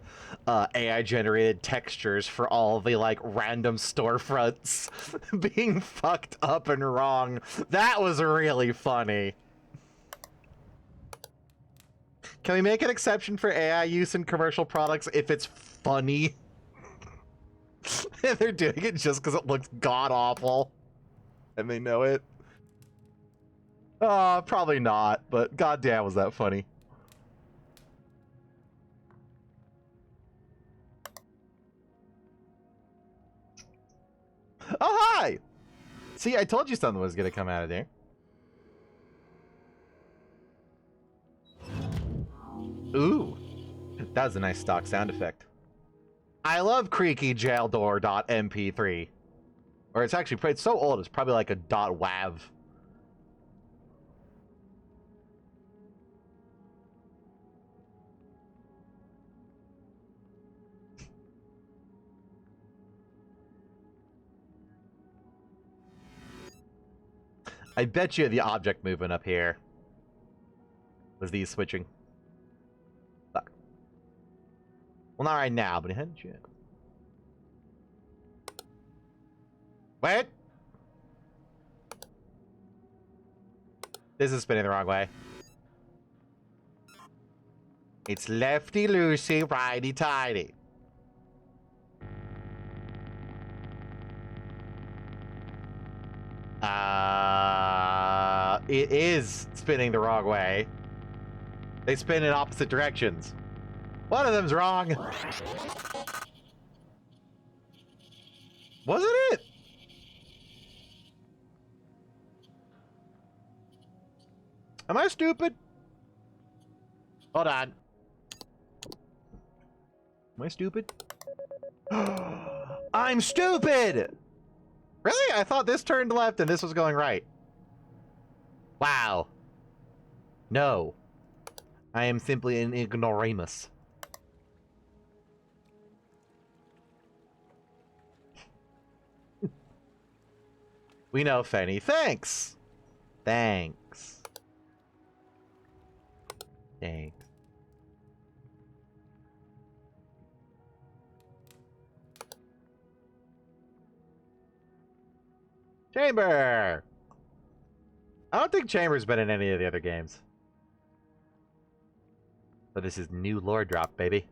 AI-generated textures for all the, like, random storefronts being fucked up and wrong, that was really funny. Can we make an exception for AI use in commercial products if it's funny? And they're doing it just because it looks god-awful. And they know it. Probably not, but goddamn was that funny. Oh, hi! See, I told you something was gonna come out of there. Ooh, that was a nice stock sound effect. I love creaky jail door.mp3. Or it's actually, it's so old, it's probably like a .wav. I bet you the object movement up here was these switching. Fuck. Well, not right now, but it hadn't yet. Wait! This is spinning the wrong way. It's lefty-loosey, righty-tighty. It is spinning the wrong way. They spin in opposite directions. One of them's wrong. Wasn't it? Am I stupid? Hold on. Am I stupid? I'm stupid! Really? I thought this turned left and this was going right. Wow. No. I am simply an ignoramus. We know, Fenny. Thanks! Thanks. Thanks. Chamber! I don't think Chamber's been in any of the other games. But this is new lore drop, baby.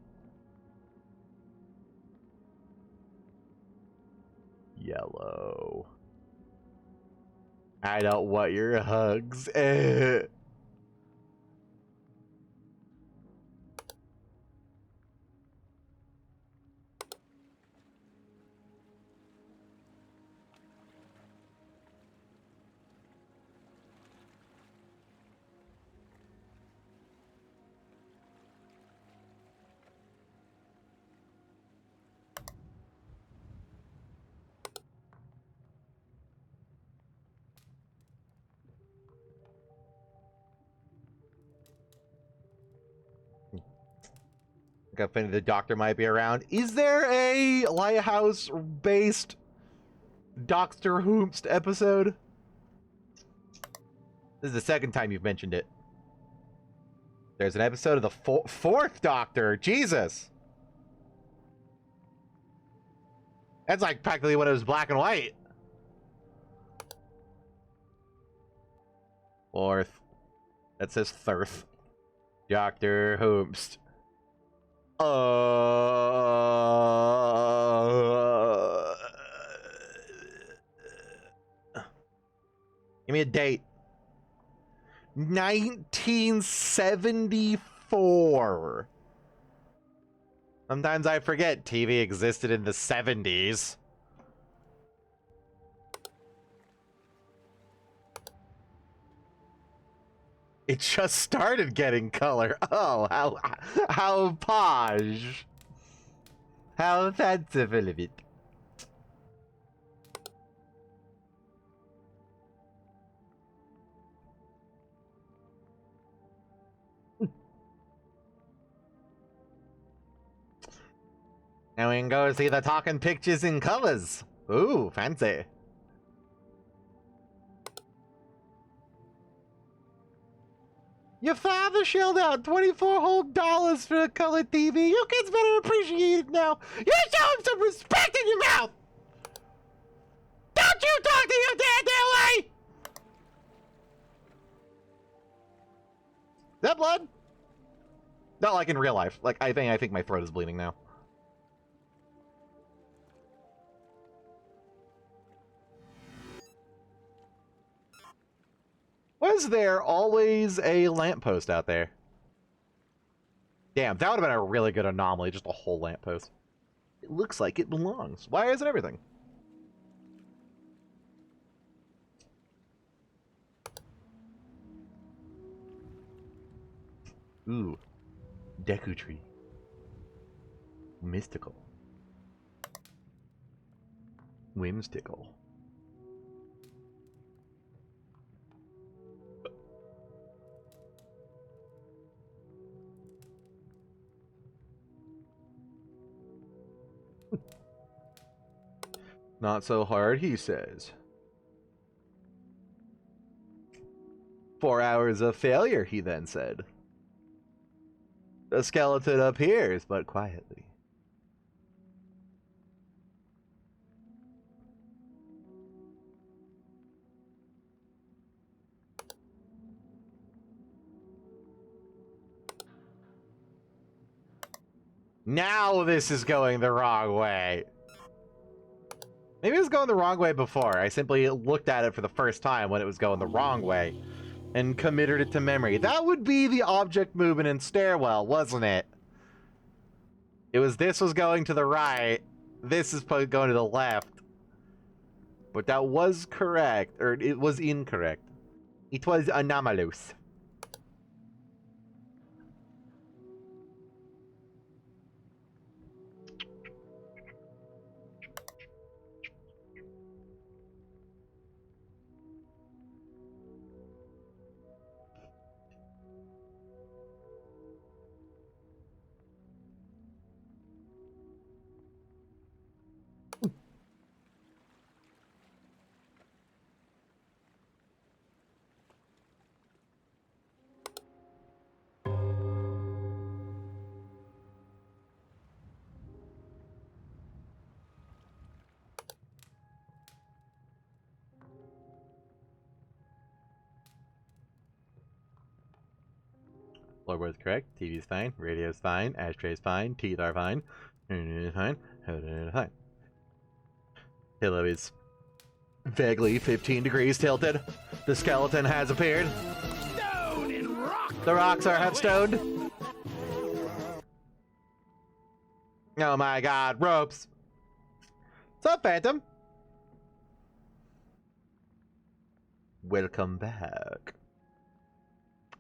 Yellow. I don't want your hugs. if the doctor might be around. Is there a Lighthouse-based Doctor Whomst episode? This is the second time you've mentioned it. There's an episode of the fourth Doctor. Jesus! That's like practically when it was black and white. Fourth. That says Thirth. Doctor Whomst. Give me a date. 1974. Sometimes I forget TV existed in the 70s. It just started getting color. Oh, how posh. How fanciful of it. Now we can go see the talking pictures in colors. Ooh, fancy. Your father shelled out $24 whole for a color TV. You kids better appreciate it now. You show him some respect in your mouth. Don't you talk to your dad that way. Is that blood? Not like in real life. Like I think my throat is bleeding now. Was there always a lamppost out there? Damn, that would have been a really good anomaly, just a whole lamppost. It looks like it belongs. Why isn't everything? Ooh. Deku tree. Mystical. Whimsical. Not so hard, he says. 4 hours of failure, he then said. The skeleton appears, but quietly. Now this is going the wrong way. Maybe it was going the wrong way before. I simply looked at it for the first time when it was going the wrong way and committed it to memory. That would be the object movement in Stairwell, wasn't it? This was going to the right. This is going to the left. But that was correct, or it was incorrect. It was anomalous. Floorboard's correct, TV's fine, radio's fine, ashtray's fine, teeth are fine, fine, fine. Pillow is vaguely 15 degrees tilted. The skeleton has appeared. Stone and rock. The rocks have stoned. Oh my god, ropes. What's up, Phantom? Welcome back.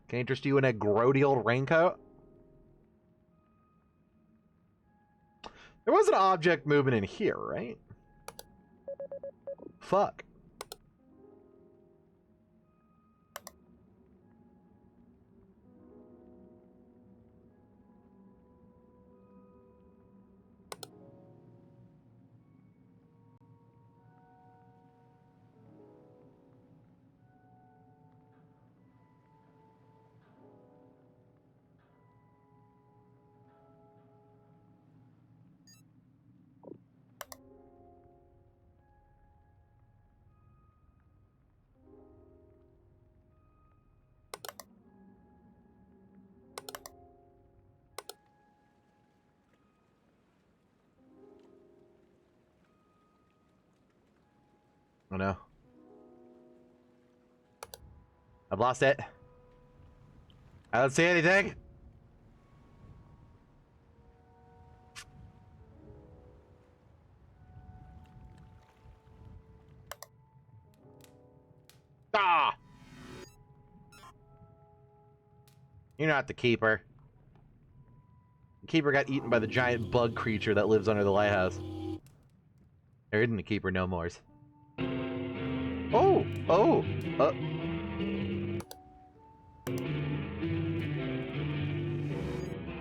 Can I interest you in a grody old raincoat? There was an object movement in here, right? Fuck. Oh no. I've lost it. I don't see anything. Ah! You're not the keeper. The keeper got eaten by the giant bug creature that lives under the lighthouse. There isn't a keeper no more. Oh! Oh!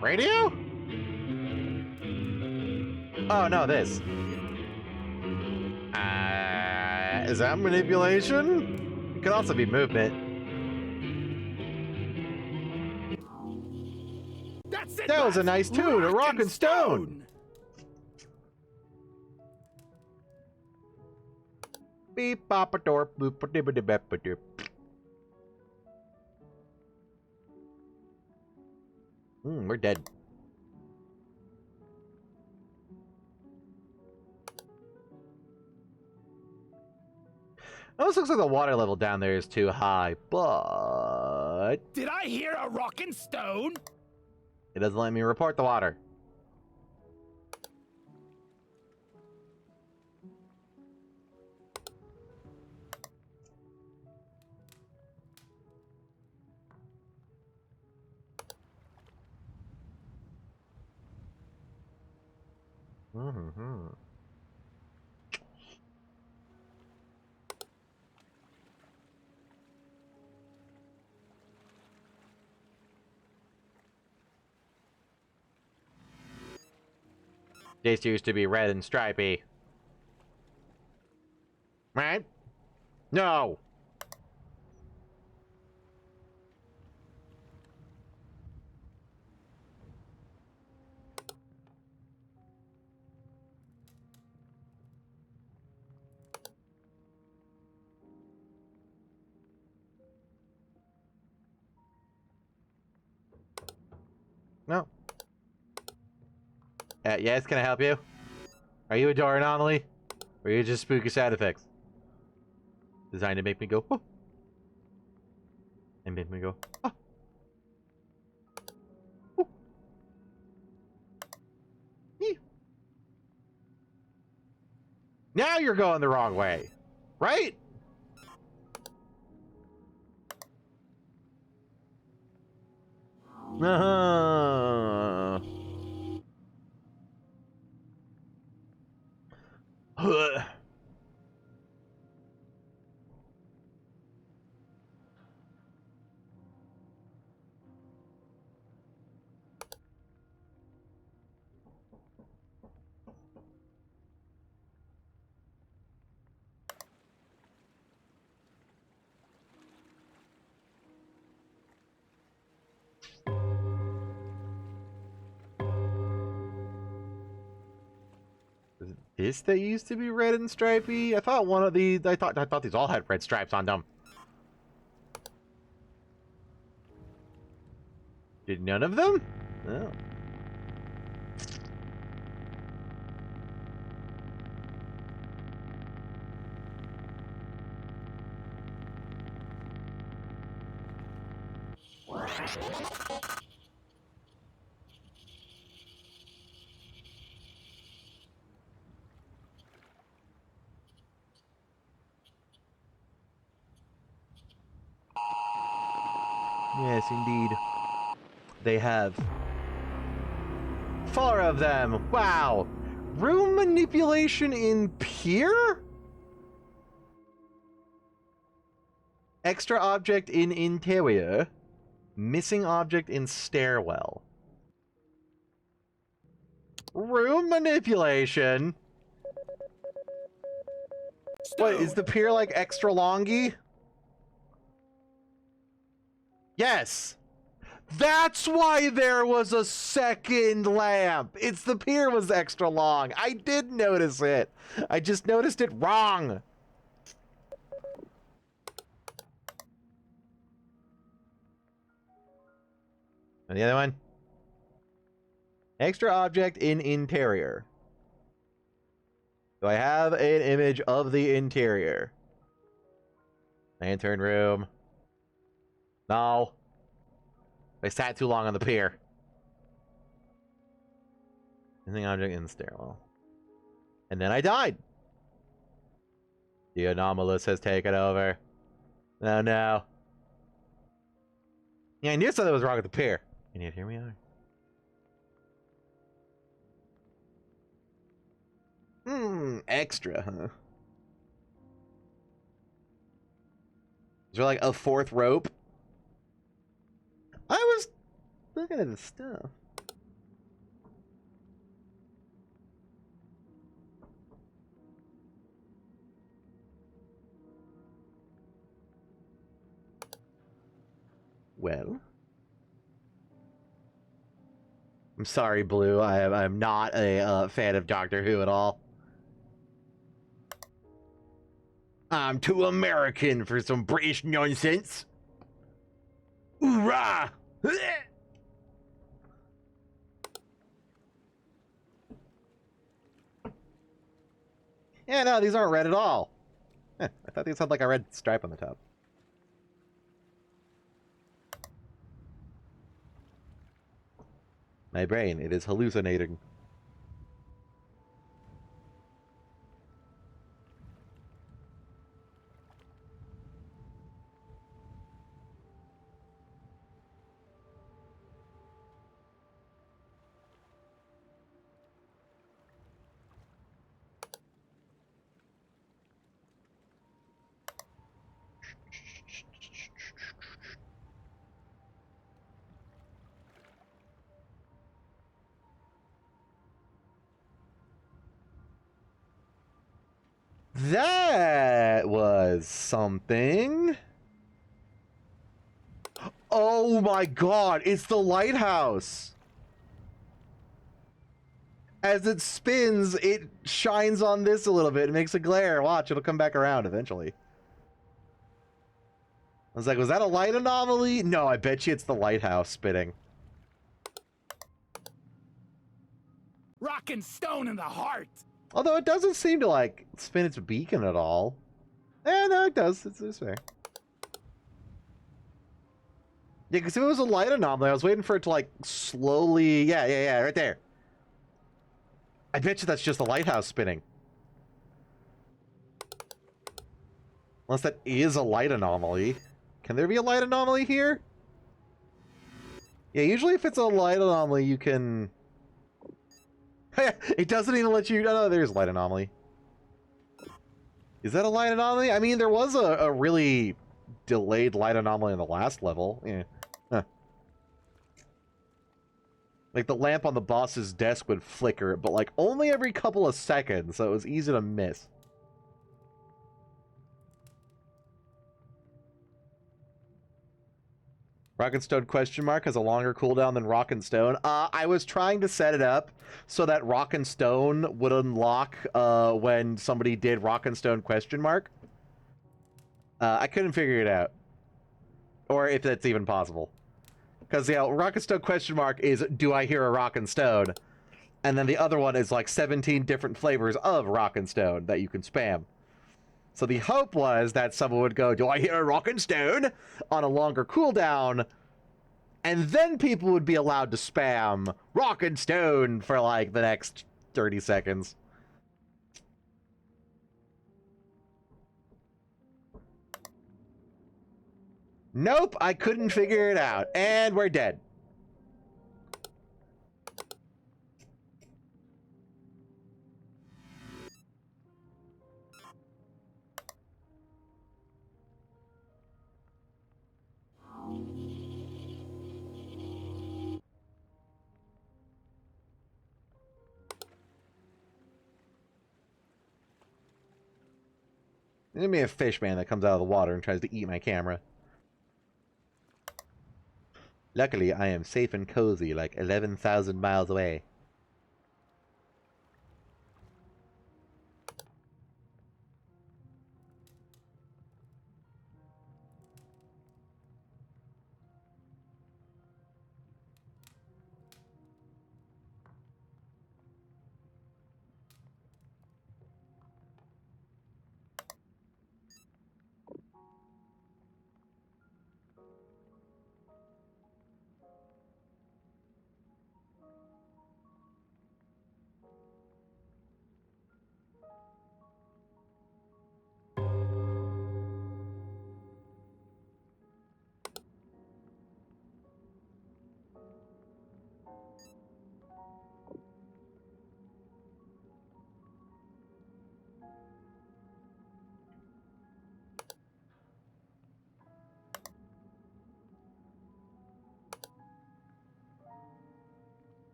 Radio? Oh, no, this. Is that manipulation? It could also be movement. That's it, That was a nice tune, a rockin' stone! Beep bop a dorp boop a dib a dib a dip. We're dead. Almost looks like the water level down there is too high, but Did I hear a rockin' stone? it doesn't let me report the water. Mm-hmm. This used to be red and stripy. Right? No! No. Yes, can I help you? Are you a door anomaly? Or are you just spooky side effects? Designed to make me go, oh. And make me go, oh. Oh. Eee. Now you're going the wrong way. Right? Uh-huh. This that used to be red and stripy? I thought one of these. I thought these all had red stripes on them. Did none of them? No. Yes, indeed. They have 4 of them. Wow. Room manipulation in pier? Extra object in interior. Missing object in stairwell. Room manipulation? What, is the pier like extra longy? Yes. That's why there was a second lamp. It's the pier was extra long. I did notice it. I just noticed it wrong. And the other one? Extra object in interior. Do I have an image of the interior? Lantern room. No. I sat too long on the pier. Anything object in the stairwell. And then I died. The anomalous has taken over. Oh no. Yeah, I knew something was wrong with the pier. And yet here we are. Extra, huh? Is there like a fourth rope? I was looking at the stuff. Well, I'm sorry, Blue. I'm not a fan of Doctor Who at all. I'm too American for some British nonsense. Hoorah! Yeah, no, these aren't red at all. I thought these had like a red stripe on the top. My brain, it is hallucinating. That was something. Oh my god, it's the lighthouse. As it spins, it shines on this a little bit. It makes a glare. Watch, it'll come back around eventually. I was like, was that a light anomaly? No, I bet you it's the lighthouse spinning. Rock and stone in the heart. Although it doesn't seem to, like, spin its beacon at all. Eh, no, it does. It's fair. Yeah, because if it was a light anomaly, I was waiting for it to, like, slowly... Yeah, right there. I bet you that's just the lighthouse spinning. Unless that is a light anomaly. Can there be a light anomaly here? Yeah, usually if it's a light anomaly, you can... It doesn't even let you... No, there's a light anomaly. Is that a light anomaly? I mean, there was a really delayed light anomaly in the last level. Yeah. Huh. Like, the lamp on the boss's desk would flicker, but, like, only every couple of seconds, so it was easy to miss. Rock and Stone question mark has a longer cooldown than Rock and Stone. I was trying to set it up so that Rock and Stone would unlock when somebody did Rock and Stone question mark. I couldn't figure it out. Or if that's even possible. Because, yeah, Rock and Stone question mark is, do I hear a Rock and Stone? And then the other one is like 17 different flavors of Rock and Stone that you can spam. So the hope was that someone would go, do I hear a Rock and Stone? On a longer cooldown. And then people would be allowed to spam Rock and Stone for like the next 30 seconds. Nope, I couldn't figure it out. And we're dead. There's gonna be a fish man that comes out of the water and tries to eat my camera. Luckily, I am safe and cozy, like 11,000 miles away.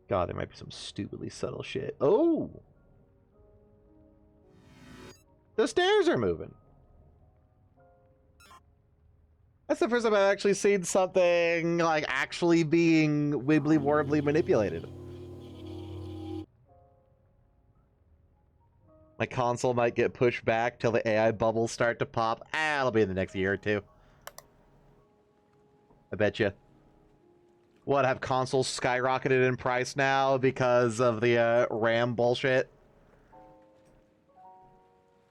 God, there might be some stupidly subtle shit. Oh! The stairs are moving. That's the first time I've actually seen something, like, actually being wibbly-warbly manipulated. My console might get pushed back till the AI bubbles start to pop. Ah, it'll be in the next year or two. I bet you. What, have consoles skyrocketed in price now because of the RAM bullshit?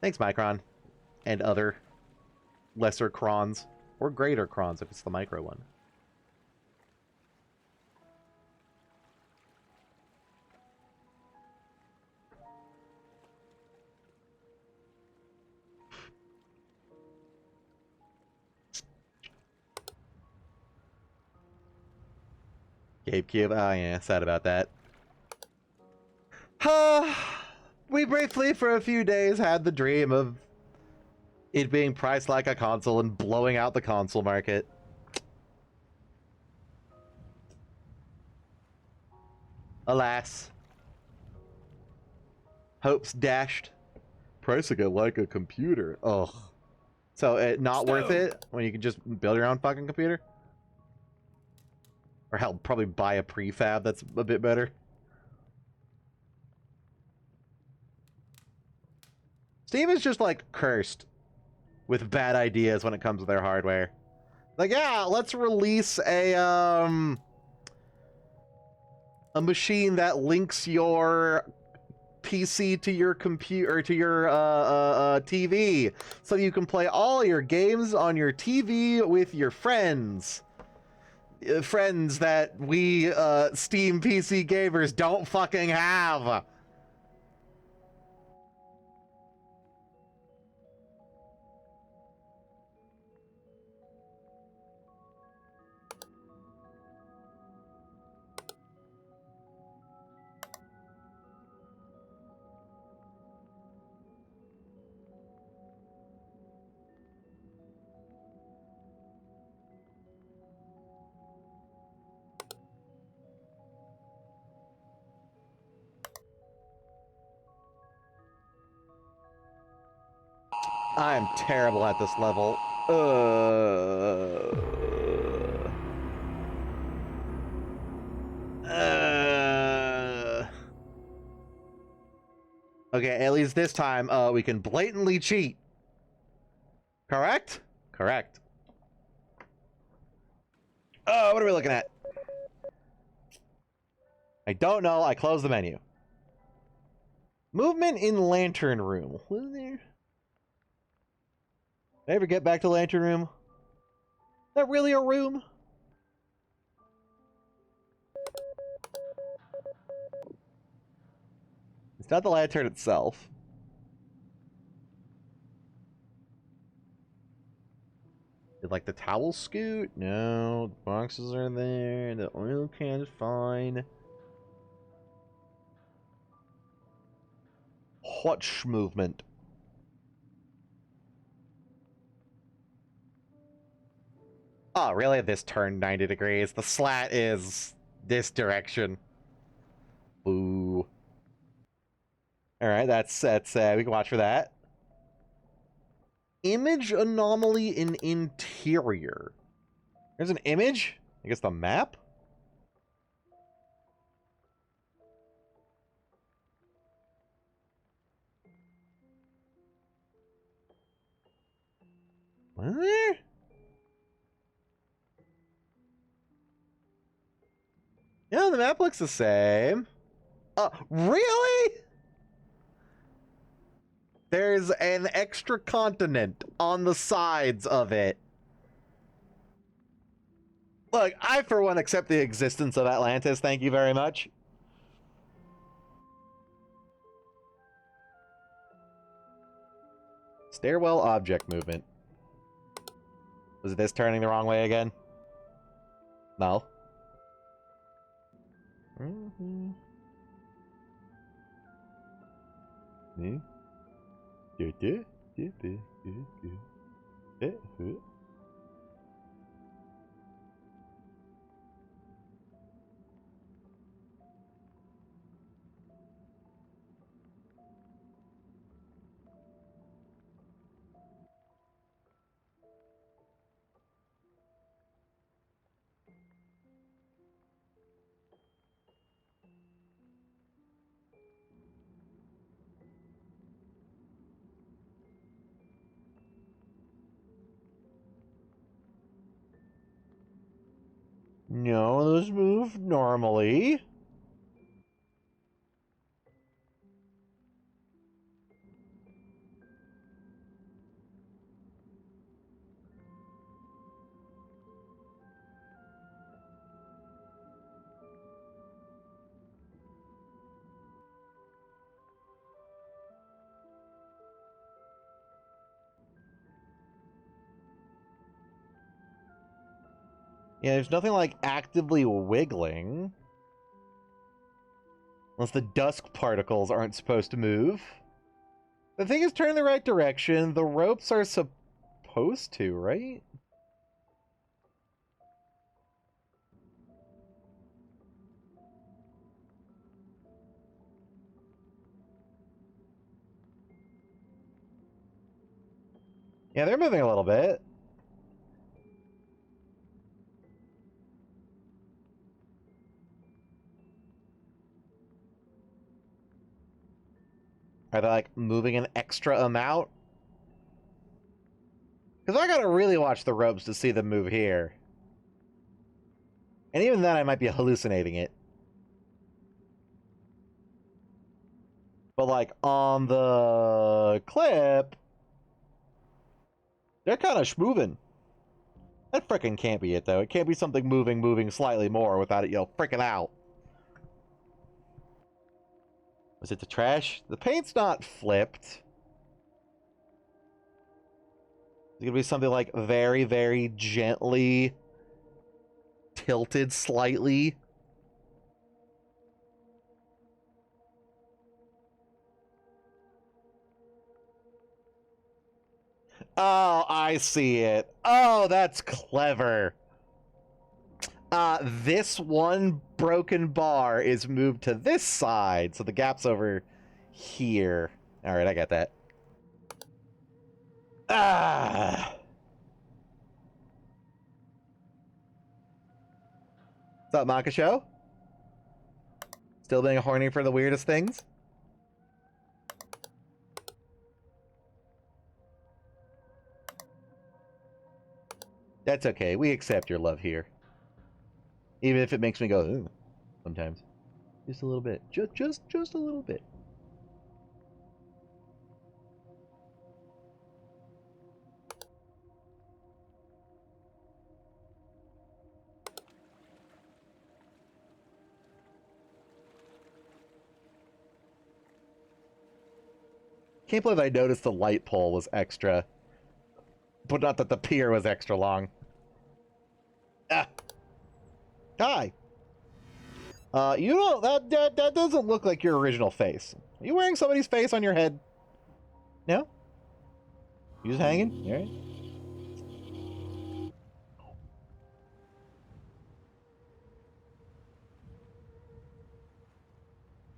Thanks, Micron. And other lesser crons. Or greater crons if it's the micro one. GameCube, oh yeah, sad about that. We briefly, for a few days, had the dream of it being priced like a console and blowing out the console market. Alas. Hopes dashed. Pricing it like a computer. Ugh. So, not worth it when you can just build your own fucking computer? Or hell, probably buy a prefab that's a bit better. Steam is just, like, cursed with bad ideas when it comes to their hardware. Like, yeah, let's release a machine that links your PC to your computer, to your TV, so you can play all your games on your TV with your friends. Friends that we Steam PC gamers don't fucking have. I am terrible at this level. Okay, at least this time, we can blatantly cheat. Correct? Correct. What are we looking at? I don't know. I closed the menu. Movement in Lantern Room. Was there? Did I ever get back to Lantern Room? Is that really a room? It's not the lantern itself. Did, like, the towel scoot? No. The boxes are there. The oil can is fine. Watch movement. Oh, really? This turned 90 degrees. The slat is this direction. Ooh. Alright, that's we can watch for that. Image anomaly in interior. There's an image? I guess the map? Was there? Yeah, the map looks the same. Really? There's an extra continent on the sides of it. Look, I for one accept the existence of Atlantis, thank you very much. Stairwell object movement. Was this turning the wrong way again? No. No, those move normally. Yeah, there's nothing like actively wiggling. Unless the dusk particles aren't supposed to move. The thing is turning the right direction. The ropes are supposed to, right? Yeah, they're moving a little bit. Are they, like, moving an extra amount? Because I gotta really watch the ropes to see them move here. And even then, I might be hallucinating it. But, like, on the clip, they're kind of schmoving. That frickin' can't be it, though. It can't be something moving slightly more without it, frickin' out. Was it the trash? The paint's not flipped. It's gonna be something like very gently tilted slightly. Oh, I see it. Oh, that's clever. This one broken bar is moved to this side, so the gap's over here. All right, I got that. Ah. What's up, Maka Show? Still being horny for the weirdest things? That's okay. We accept your love here. Even if it makes me go, ooh, sometimes. Just a little bit. Just a little bit. Can't believe I noticed the light pole was extra. But not that the pier was extra long. Ah. Hi. You don't... That doesn't look like your original face. Are you wearing somebody's face on your head? No? You just hanging? Alright.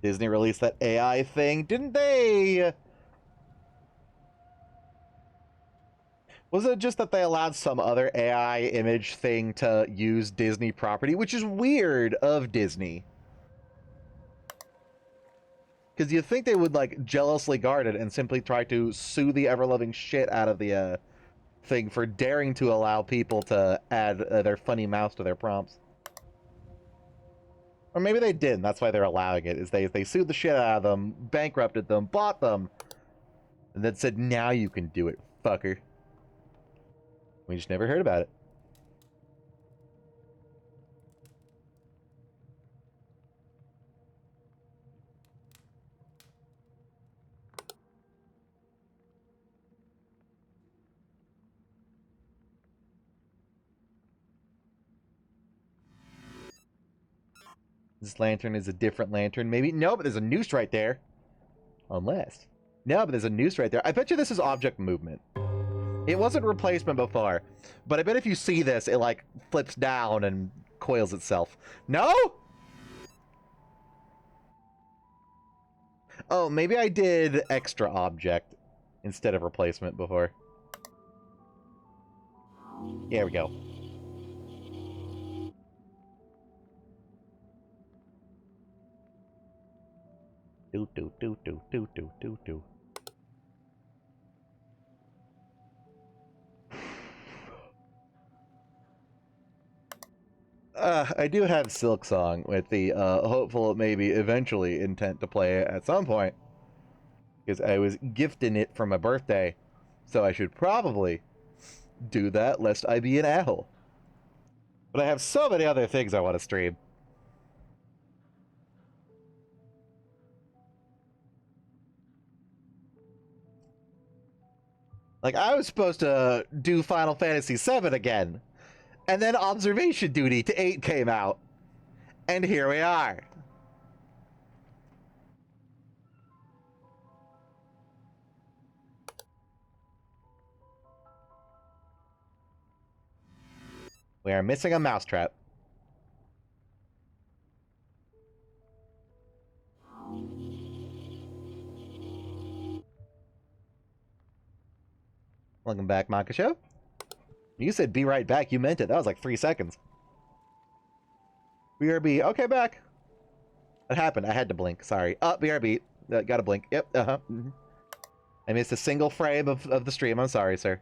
Disney released that AI thing, didn't they? Was it just that they allowed some other AI image thing to use Disney property, which is weird of Disney? Because you'd think they would, like, jealously guard it and simply try to sue the ever-loving shit out of the thing for daring to allow people to add their funny mouse to their prompts. Or maybe they didn't, that's why they're allowing it, is they sued the shit out of them, bankrupted them, bought them, and then said, now you can do it, fucker. We just never heard about it. This lantern is a different lantern, maybe? No, but there's a noose right there. Unless. No, but there's a noose right there. I bet you this is object movement. It wasn't replacement before, but I bet if you see this, it, like, flips down and coils itself. No? Oh, maybe I did extra object instead of replacement before. Here we go. Do. I do have Silk Song with the hopeful, maybe eventually intent to play it at some point. Because I was gifting it for my birthday. So I should probably do that lest I be an asshole. But I have so many other things I want to stream. Like, I was supposed to do Final Fantasy VII again. And then Observation Duty to 8 came out. And here we are. We are missing a mousetrap. Welcome back, Maka Show. You said be right back. You meant it. That was like 3 seconds. BRB. Okay, back. What happened? I had to blink. Sorry. BRB. Gotta blink. Yep. Mm-hmm. I missed a single frame of the stream. I'm sorry, sir.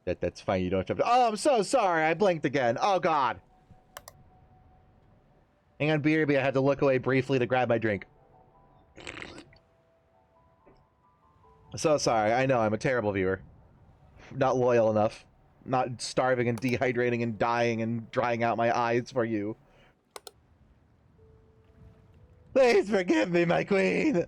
That's fine. You don't have to. Oh, I'm so sorry. I blinked again. Oh, God. Hang on, BRB. I had to look away briefly to grab my drink. So sorry. I know. I'm a terrible viewer. Not loyal enough. Not starving and dehydrating and dying and drying out my eyes for you. Please forgive me, my queen.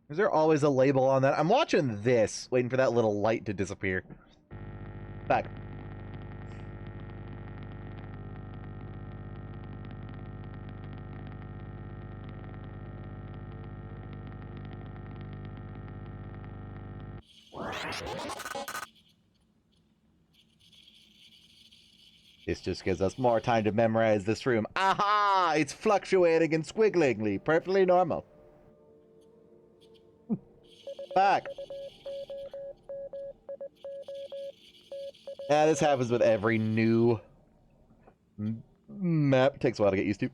Is there always a label on that? I'm watching this, waiting for that little light to disappear. Back. This just gives us more time to memorize this room. Aha! It's fluctuating and squigglingly. Perfectly normal. Back. Yeah, this happens with every new map. Takes a while to get used to.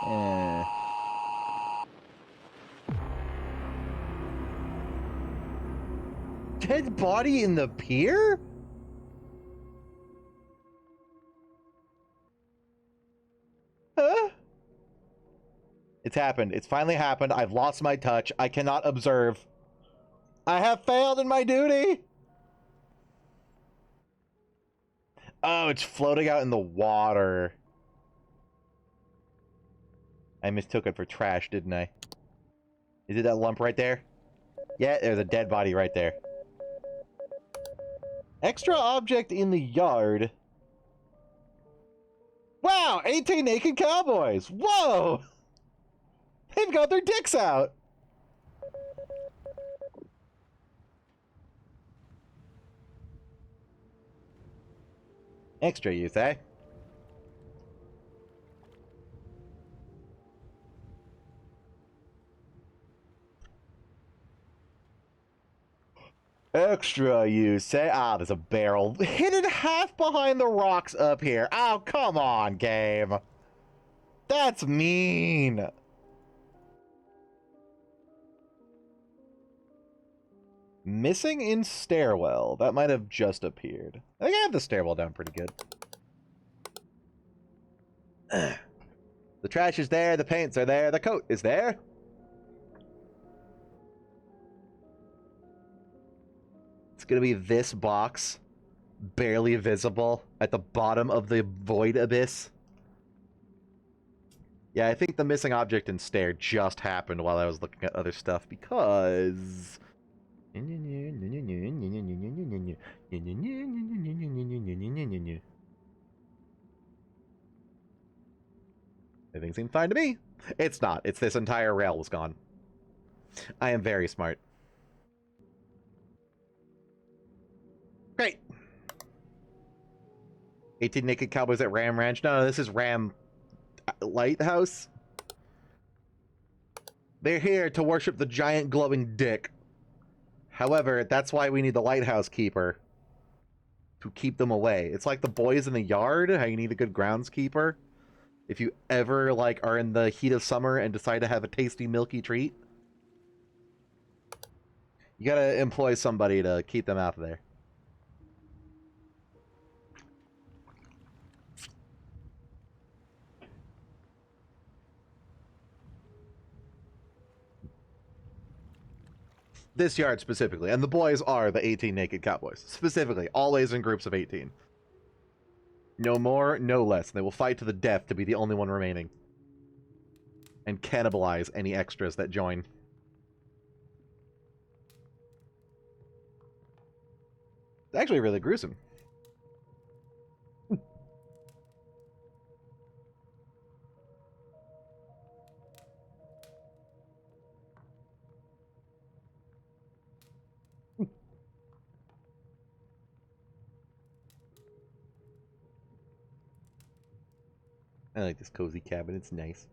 Eh. Dead body in the pier? Huh? It's happened. It's finally happened. I've lost my touch. I cannot observe. I have failed in my duty. Oh, it's floating out in the water. I mistook it for trash, didn't I? Is it that lump right there? Yeah, there's a dead body right there. Extra object in the yard. Wow, 18 naked cowboys. Whoa! They've got their dicks out. Extra use, eh? Extra use, eh? Ah, there's a barrel hidden half behind the rocks up here. Oh, come on, game. That's mean. Missing in stairwell. That might have just appeared. I think I have the stairwell down pretty good. The trash is there, the paints are there, the coat is there. It's gonna be this box, barely visible, at the bottom of the void abyss. Yeah, I think the missing object in stair just happened while I was looking at other stuff, because... Everything seemed fine to me. It's not. It's this entire rail was gone. I am very smart. Great. 18 naked cowboys at Ram Ranch. No, this is Ram Lighthouse. They're here to worship the giant glowing dick. However, that's why we need the lighthouse keeper to keep them away. It's like the boys in the yard, how you need a good groundskeeper. If you ever, like, are in the heat of summer and decide to have a tasty, milky treat, you gotta employ somebody to keep them out of there. This yard specifically, and the boys are the 18 naked cowboys. Specifically, always in groups of 18. No more, no less. They will fight to the death to be the only one remaining. And cannibalize any extras that join. It's actually really gruesome. I like this cozy cabin. It's nice.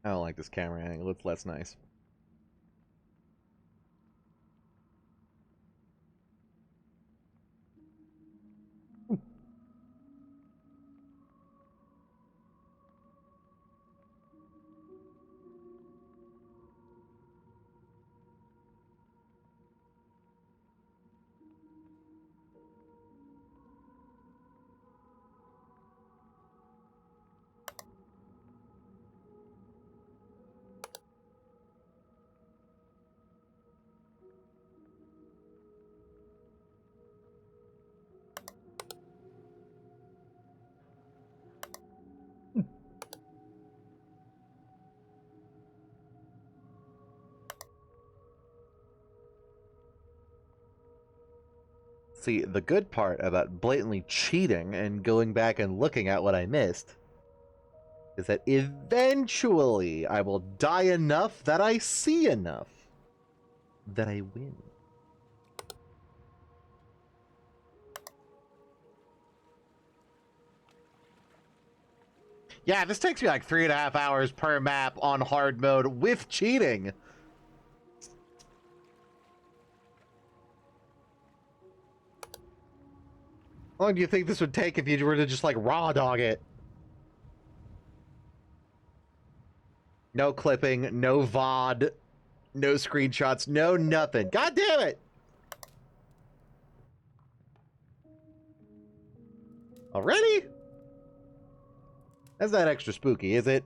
I don't like this camera angle. It's less nice. See, the good part about blatantly cheating and going back and looking at what I missed is that eventually I will die enough that I see enough that I win. Yeah, this takes me like 3.5 hours per map on hard mode with cheating. How long do you think this would take if you were to just like raw dog it? No clipping, no VOD, no screenshots, no nothing. God damn it! Already? That's not extra spooky, is it?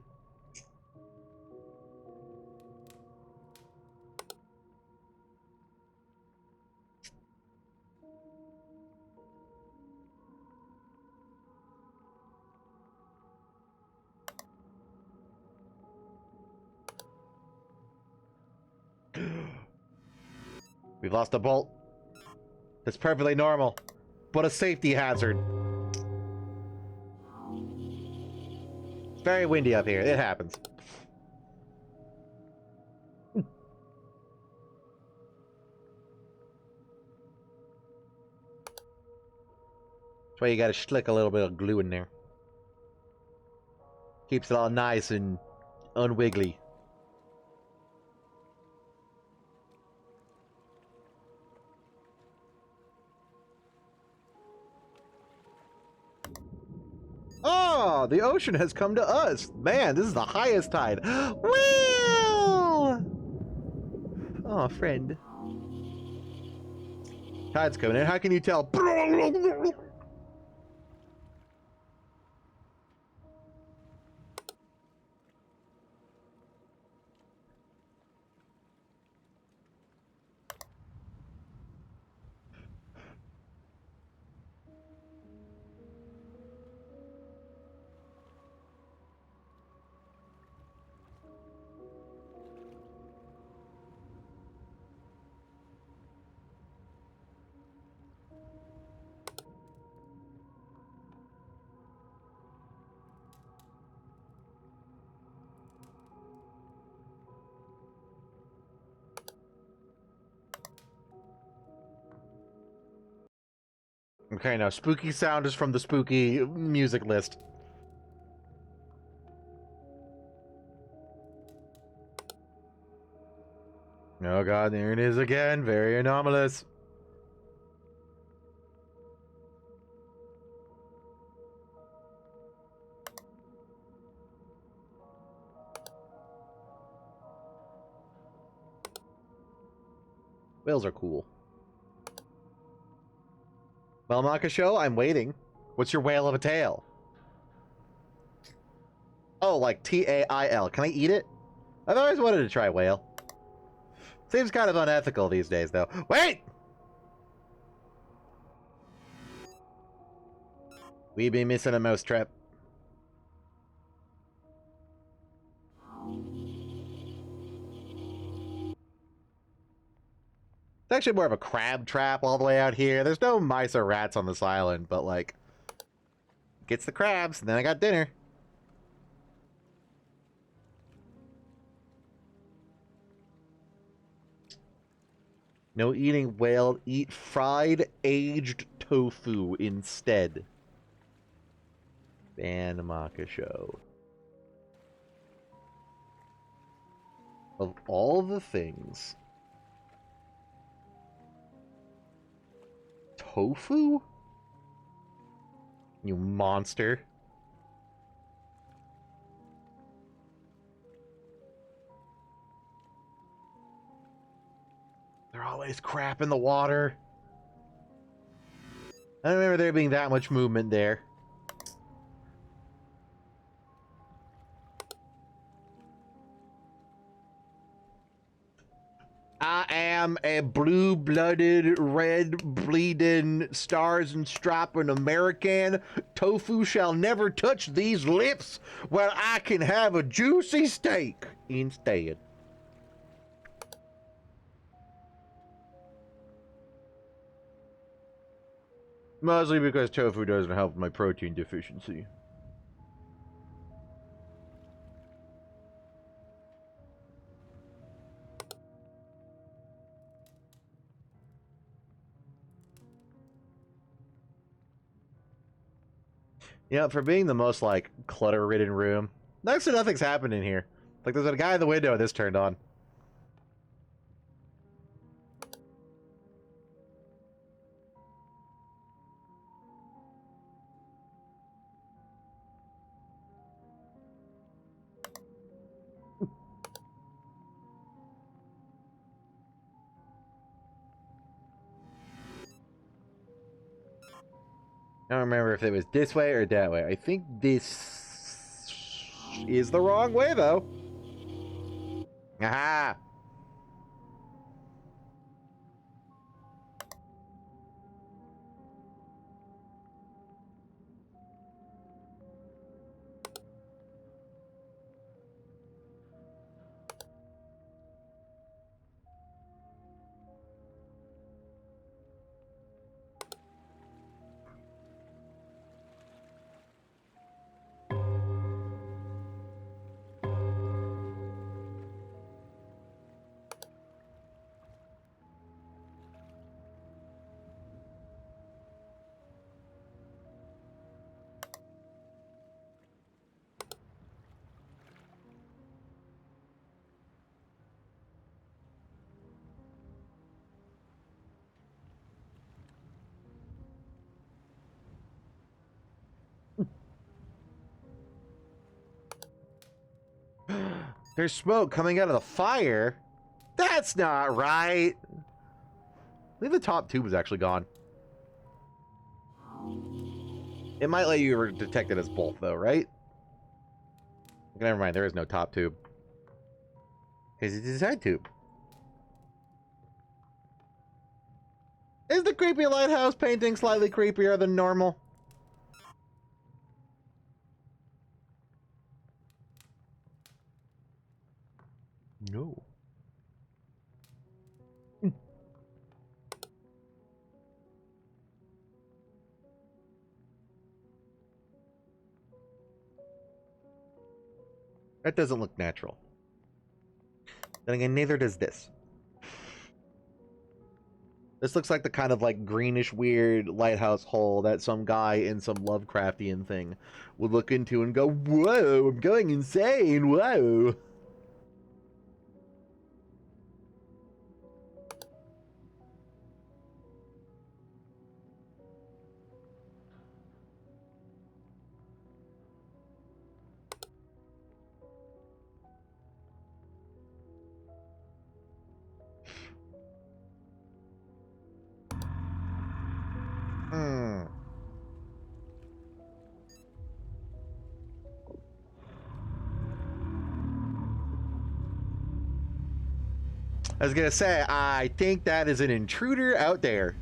We've lost a bolt. That's perfectly normal, but a safety hazard. It's very windy up here. It happens. That's why you gotta slick a little bit of glue in there. Keeps it all nice and unwiggly. Oh, the ocean has come to us. Man, this is the highest tide. Will! Oh, friend. Tide's coming in. How can you tell? Okay, now spooky sound is from the spooky music list. Oh god, there it is again. Very anomalous. Whales are cool. Well, Maka Show, I'm waiting. What's your whale of a tail? Oh, like T-A-I-L. Can I eat it? I've always wanted to try whale. Seems kind of unethical these days, though. Wait! We be missing a mousetrap. It's actually more of a crab trap all the way out here. There's no mice or rats on this island, but, like, gets the crabs, and then I got dinner. No eating whale. Eat fried, aged tofu instead. Banamaka Show. Of all the things... Tofu? You monster. There's always crap in the water. I don't remember there being that much movement there. I am a blue-blooded, red-bleeding, stars and striping American. Tofu shall never touch these lips where I can have a juicy steak instead. Mostly because tofu doesn't help my protein deficiency. Yeah, for being the most, like, clutter-ridden room, next to nothing's happened in here. Like, there's a guy in the window and this turned on. I don't remember if it was this way or that way. I think this is the wrong way, though. Aha! There's smoke coming out of the fire? That's not right. I think the top tube is actually gone. It might let you detect it as both, though, right? Never mind, there is no top tube. It's a side tube. Is the creepy lighthouse painting slightly creepier than normal? No. That doesn't look natural. Then again, neither does this. This looks like the kind of like greenish weird lighthouse hole that some guy in some Lovecraftian thing would look into and go, whoa, I'm going insane, whoa. I was gonna say, I think that is an intruder out there.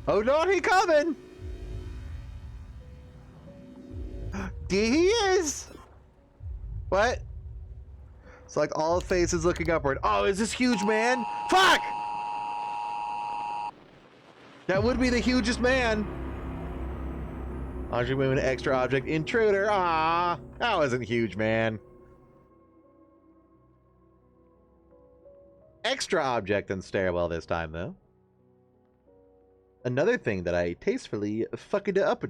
Oh no, he coming! There he is! What? It's like all faces looking upward. Oh, is this huge man? Fuck! That would be the hugest man. Object movement, extra object, intruder. Ah, that wasn't huge, man. Extra object and stairwell this time, though. Another thing that I tastefully fucked up.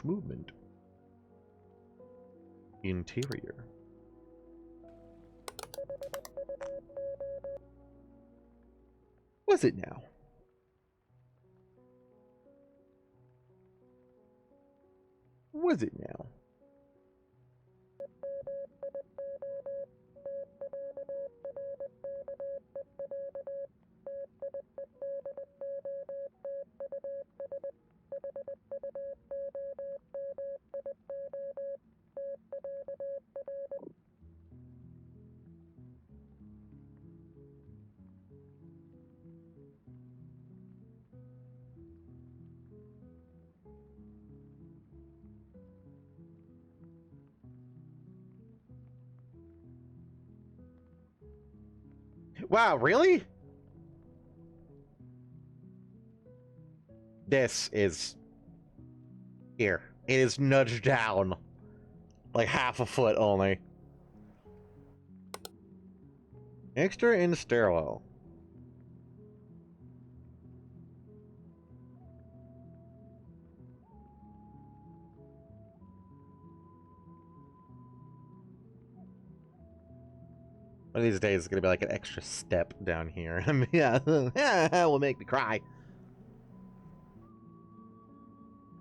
Movement. Interior. Was it now? Was it now? Wow, really? This is here. It is nudged down like half a foot only. Extra in stairwell. One of these days, it's gonna be like an extra step down here. I mean, yeah, will make me cry.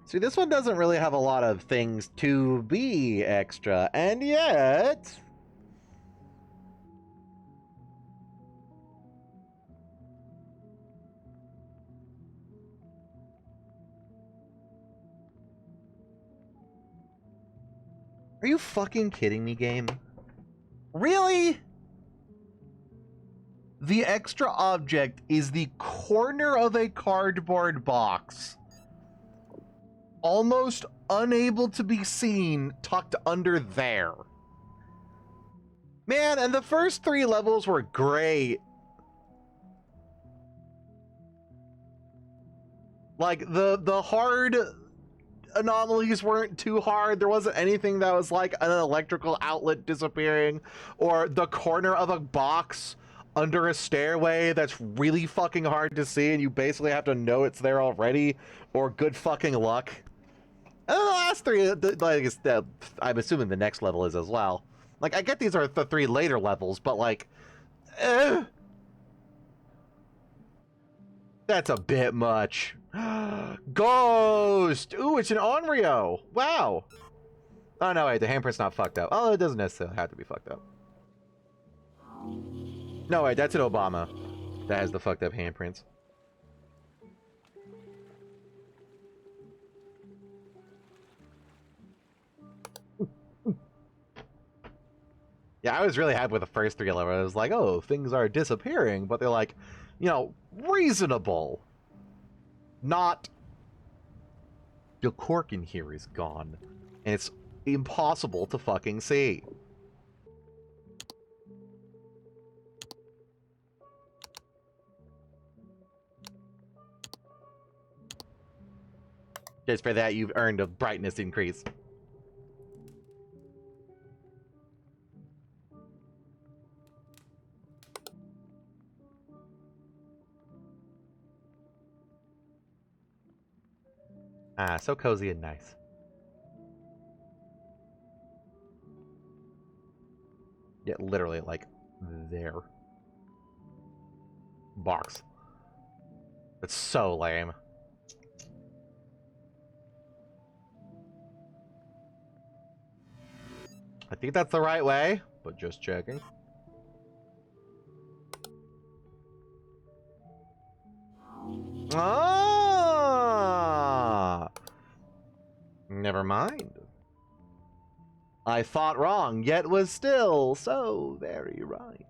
See, this one doesn't really have a lot of things to be extra, and yet... Are you fucking kidding me, game? Really? The extra object is the corner of a cardboard box. Almost unable to be seen, tucked under there. Man, and the first 3 levels were great. Like, the hard anomalies weren't too hard. There wasn't anything that was like an electrical outlet disappearing, or the corner of a box under a stairway that's really fucking hard to see and you basically have to know it's there already, or good fucking luck. And the last 3, like, I'm assuming the next level is as well. Like, I get these are the 3 later levels, but like, That's a bit much. Ghost! Ooh, it's an Onryo! Wow! Oh, no, wait, the handprint's not fucked up. Oh, it doesn't necessarily have to be fucked up. No, wait, that's an Obama that has the fucked up handprints. Yeah, I was really happy with the first 3 levels. I was like, oh, things are disappearing, but they're like, you know, reasonable. Not the cork in here is gone, and it's impossible to fucking see. Just for that, you've earned a brightness increase. Ah, so cozy and nice. Yeah, literally, like, there. Box. It's so lame. I think that's the right way, but just checking. Ah! Never mind. I thought wrong, yet was still so very right.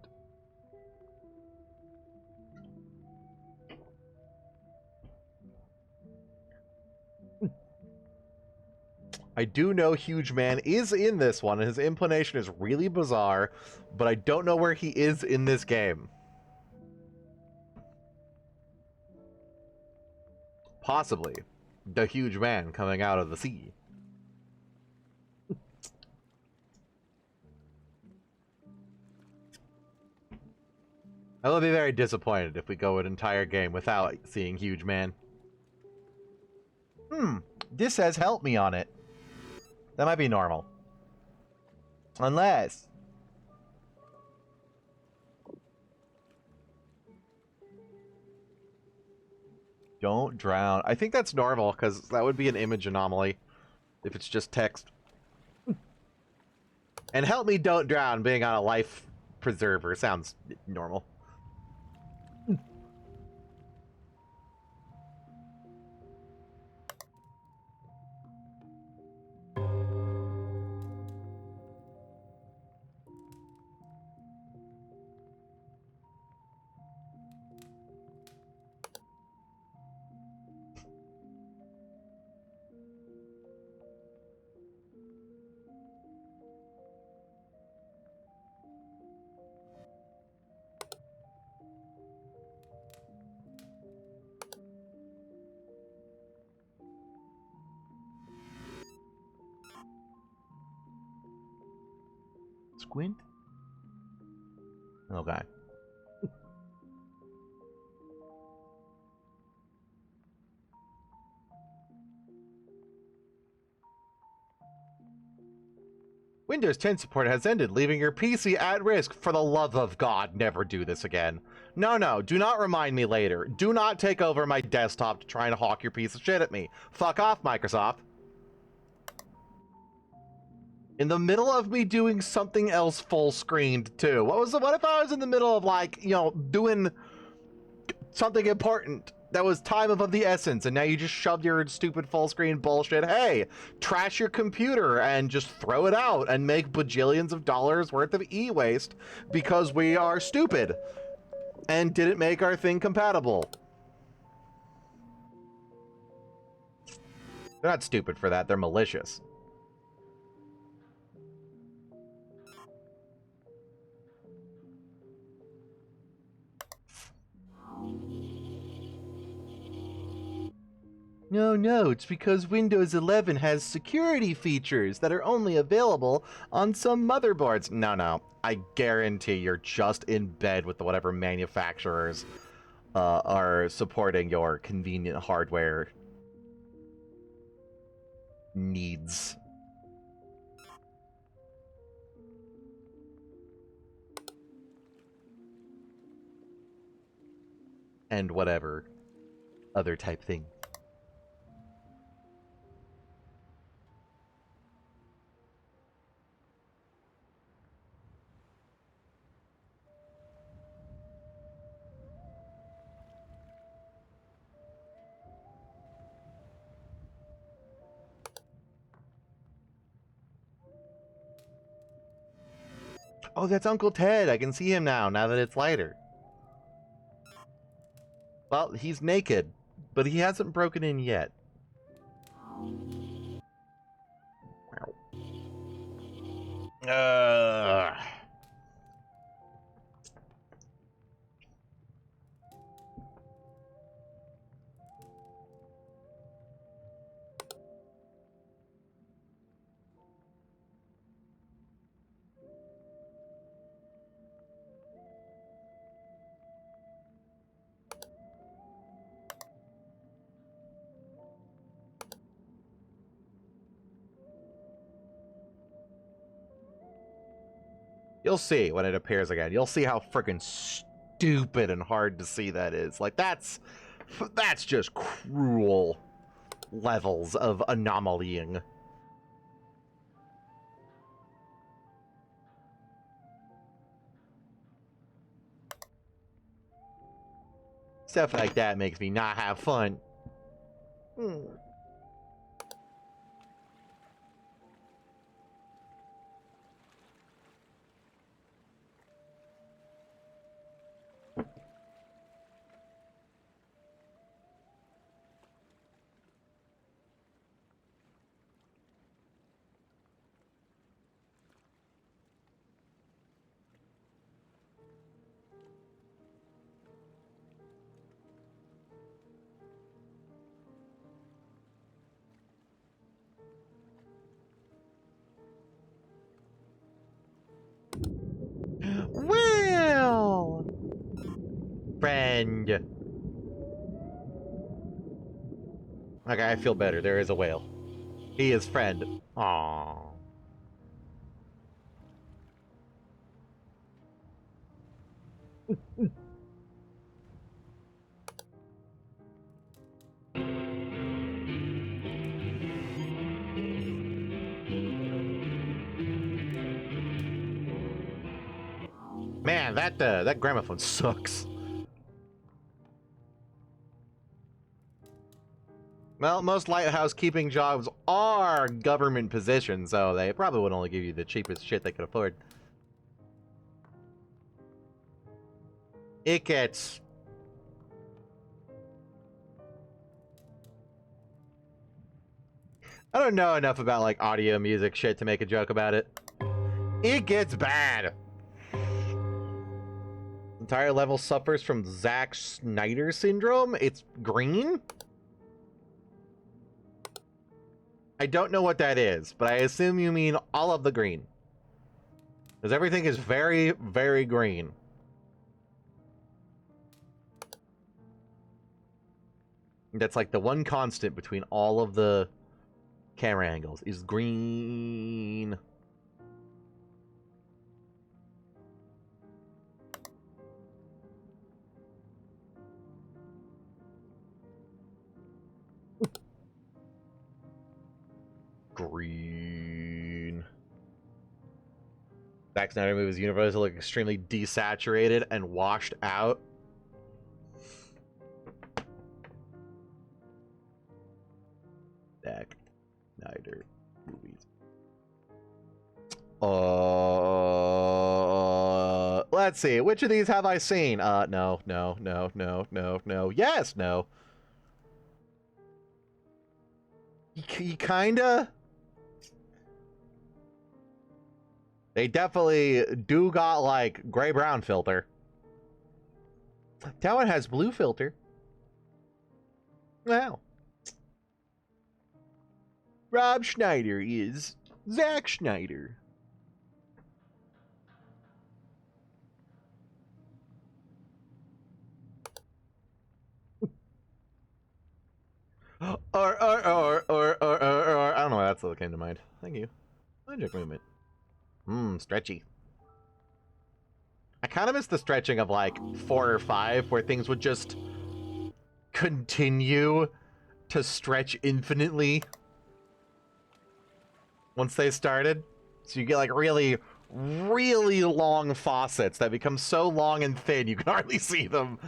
I do know Huge Man is in this one, and his implantation is really bizarre, but I don't know where he is in this game. Possibly the Huge Man coming out of the sea. I will be very disappointed if we go an entire game without seeing Huge Man. This says help me on it. That might be normal. Unless... Don't drown. I think that's normal, because that would be an image anomaly if it's just text. And help me don't drown being on a life preserver sounds normal. Squint? Okay. Windows 10 support has ended, leaving your PC at risk. For the love of God, never do this again. No, do not remind me later. Do not take over my desktop to try and hawk your piece of shit at me. Fuck off, Microsoft. In the middle of me doing something else full screened too. What if I was in the middle of, like, you know, doing something important that was time of the essence, and now you just shoved your stupid full screen bullshit? Hey, trash your computer and just throw it out and make bajillions of dollars worth of e-waste because we are stupid and didn't make our thing compatible. They're not stupid for that, they're malicious. No, it's because Windows 11 has security features that are only available on some motherboards. No, I guarantee you're just in bed with whatever manufacturers are supporting your convenient hardware needs. And whatever. other type thing. Oh, that's Uncle Ted. I can see him now that it's lighter. Well, he's naked, but he hasn't broken in yet. Uh... You'll see when it appears again. You'll see how freaking stupid and hard to see that is. Like, that's just cruel levels of anomalying. Stuff like that makes me not have fun. Well, friend. Okay, I feel better. There is a whale. He is friend. Aww. Man, that gramophone sucks. Well, most lighthouse keeping jobs are government positions, so they probably would only give you the cheapest shit they could afford. It gets... I don't know enough about, like, audio music shit to make a joke about it. It gets bad. Entire level suffers from Zack Snyder syndrome. It's green? I don't know what that is, but I assume you mean all of the green. Because everything is very, very green. That's like the one constant between all of the camera angles is green. Green. Zack Snyder movies universe look extremely desaturated and washed out. Zack Snyder movies. Let's see. Which of these have I seen? No. Yes, no. You kinda. They definitely do got, like, gray-brown filter. That one has blue filter. Wow. Rob Schneider is Zack Snyder. Or, I don't know why that's what came to mind. Thank you. Magic movement. Stretchy. I kind of miss the stretching of, like, 4 or 5, where things would just continue to stretch infinitely once they started. So you get like really, really long faucets that become so long and thin you can hardly see them.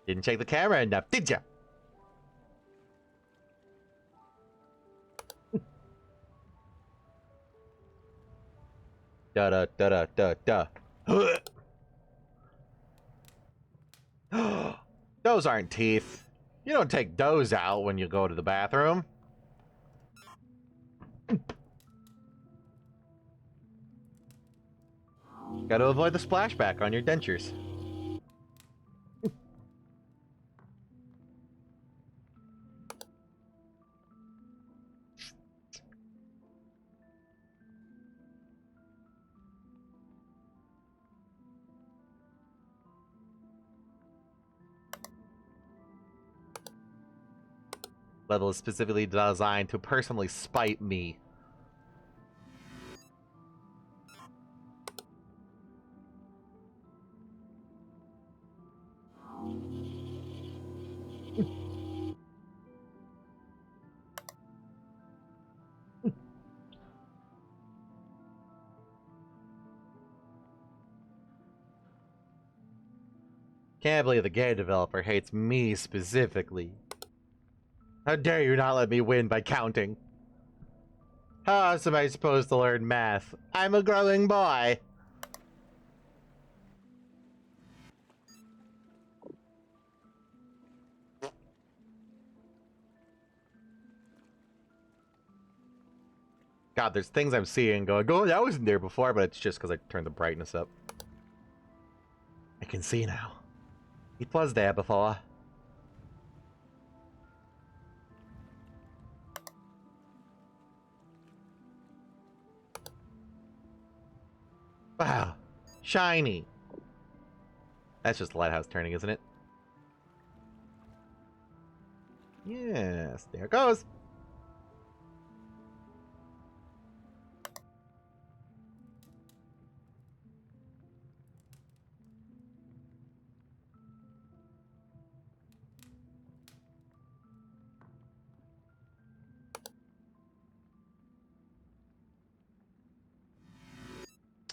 Didn't check the camera enough, did ya? Da da da da da da. Those aren't teeth. You don't take those out when you go to the bathroom. Gotta avoid the splashback on your dentures. Level is specifically designed to personally spite me. Can't believe the game developer hates me specifically. How dare you not let me win by counting? How else am I supposed to learn math? I'm a growing boy. God, there's things I'm seeing going, oh, that wasn't there before, but it's just because I turned the brightness up. I can see now. It was there before. Wow. Shiny. That's just the lighthouse turning, isn't it? Yes, there it goes.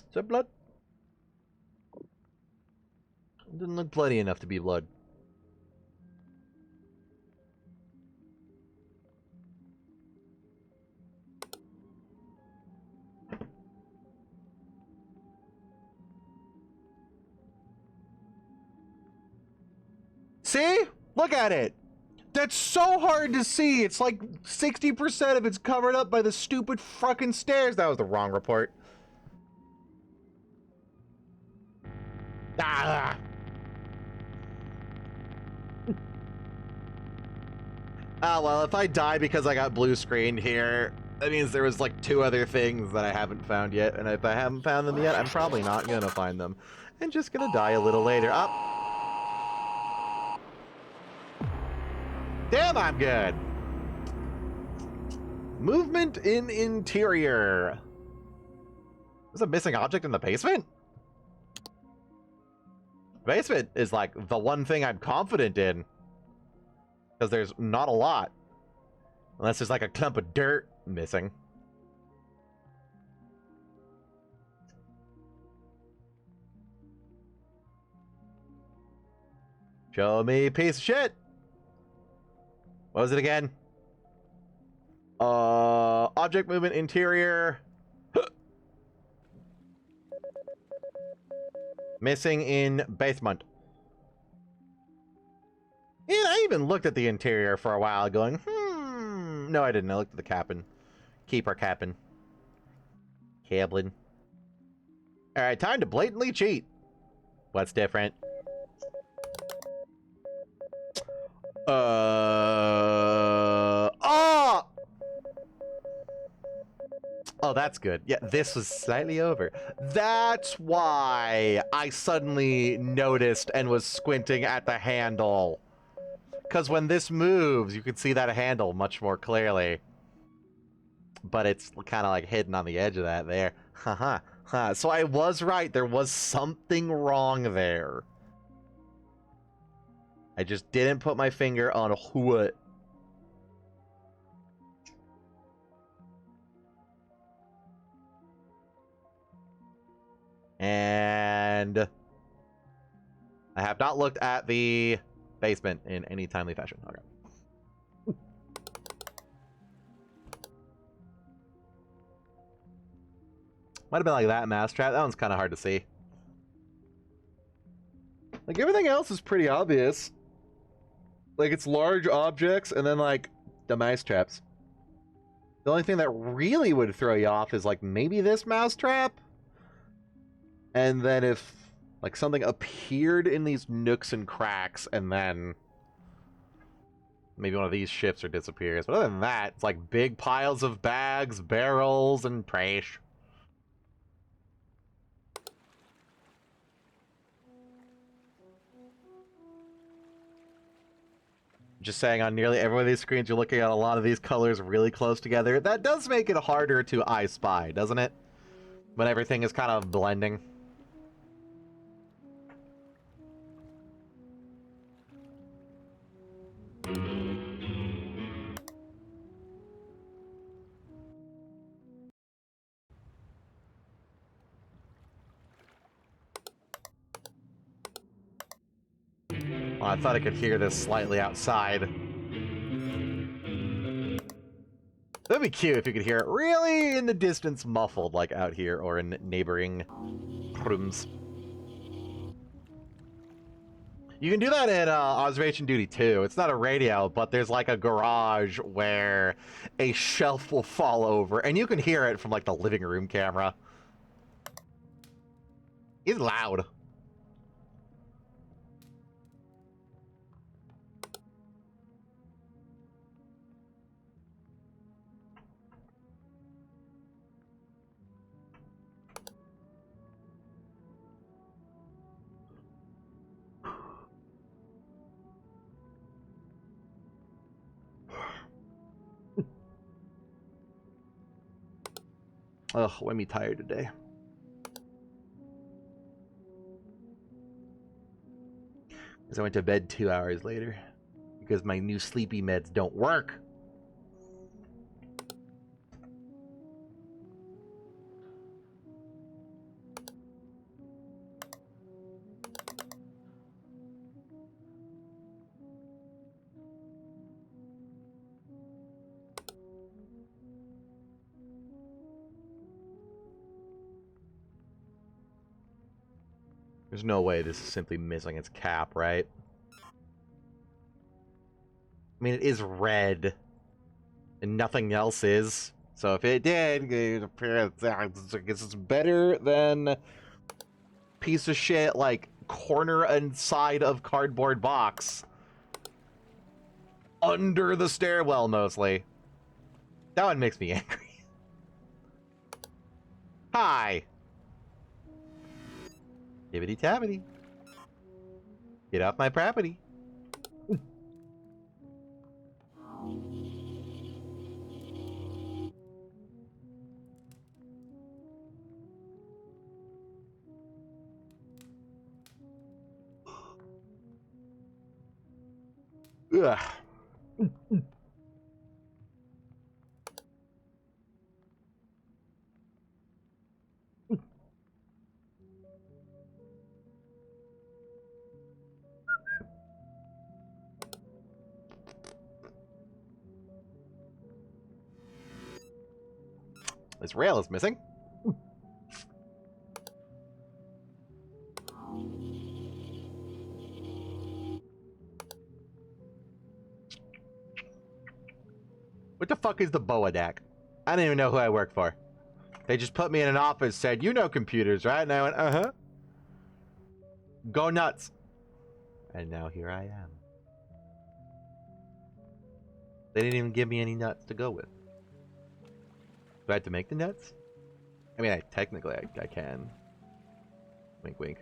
Is that blood? It didn't look bloody enough to be blood. See? Look at it! That's so hard to see! It's like 60% of it's covered up by the stupid fucking stairs! That was the wrong report. Ah! Ah, well, if I die because I got blue screened here, that means there was like 2 other things that I haven't found yet, and if I haven't found them yet, I'm probably not gonna find them. And just gonna die a little later. Up! Damn, I'm good! Movement in interior. There's a missing object in the basement? Basement is like the one thing I'm confident in. Because there's not a lot. Unless there's like a clump of dirt missing. Show me, piece of shit! What was it again? Object movement interior. Missing in basement. And I even looked at the interior for a while going, No, I didn't. I looked at the cabin. Keep our cabin. Cabin. Alright, time to blatantly cheat. What's different? Oh! Oh, that's good. Yeah, this was slightly over. That's why I suddenly noticed and was squinting at the handle. Because when this moves, you can see that handle much more clearly. But it's kind of like hidden on the edge of that there. Haha. So I was right. There was something wrong there. I just didn't put my finger on what. And I have not looked at the basement in any timely fashion. Okay. Might have been like that mousetrap. That one's kind of hard to see. Like, everything else is pretty obvious. Like, it's large objects and then, like, the mousetraps. The only thing that really would throw you off is, like, maybe this mousetrap. And then if, like, something appeared in these nooks and cracks and then maybe one of these shifts or disappears. But other than that, it's like big piles of bags, barrels, and trash. Just saying, on nearly every one of these screens, you're looking at a lot of these colors really close together. That does make it harder to I spy, doesn't it? When everything is kind of blending. Well, I thought I could hear this slightly outside. That'd be cute if you could hear it really in the distance muffled, like out here or in neighboring rooms. You can do that in Observation Duty too. It's not a radio, but there's like a garage where a shelf will fall over, and you can hear it from like the living room camera. It's loud. Ugh, why me tired today? Because I went to bed 2 hours later. Because my new sleepy meds don't work. There's no way this is simply missing its cap, right? I mean, it is red. And nothing else is. So if it did, I guess it's better than piece of shit, like, corner and side of cardboard box. Under the stairwell, mostly. That one makes me angry. Hi! Tibbity tabbity. Get off my property. Ugh. This rail is missing. What the fuck is the boa deck? I don't even know who I work for. They just put me in an office, said, you know computers, right? And I went, uh-huh. Go nuts. And now here I am. They didn't even give me any nuts to go with. Do I have to make the nuts? I mean, technically I can. Wink, wink.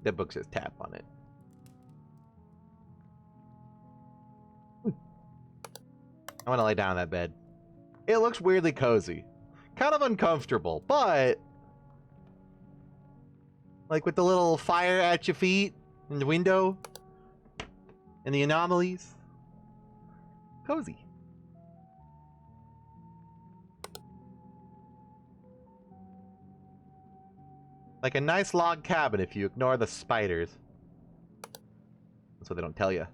The book says tap on it. I want to lay down on that bed. It looks weirdly cozy. Kind of uncomfortable, but... like with the little fire at your feet, in the window, and the anomalies. Cozy. Like a nice log cabin if you ignore the spiders. That's what they don't tell you.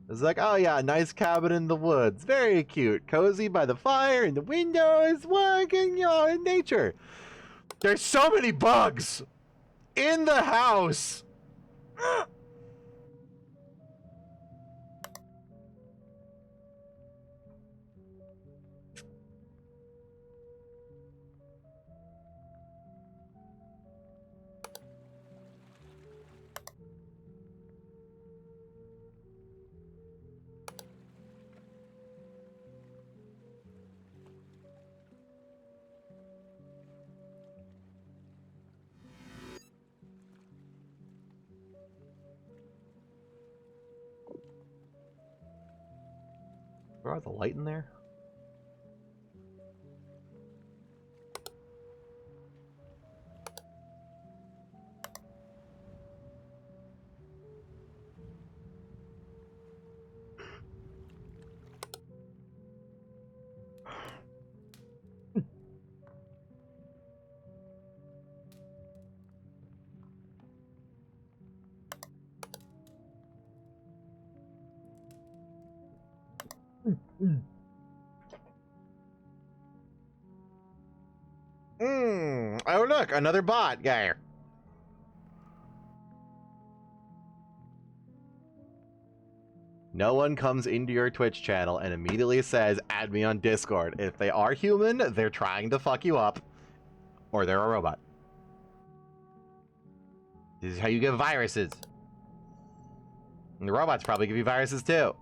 It's like, oh yeah, nice cabin in the woods. Very cute. Cozy by the fire, and the windows, working, you know, in nature. There's so many bugs in the house. Throw out the light in there. Oh look, another bot guy. No one comes into your Twitch channel and immediately says, add me on Discord. If they are human, they're trying to fuck you up. Or they're a robot. This is how you get viruses. And the robots probably give you viruses too.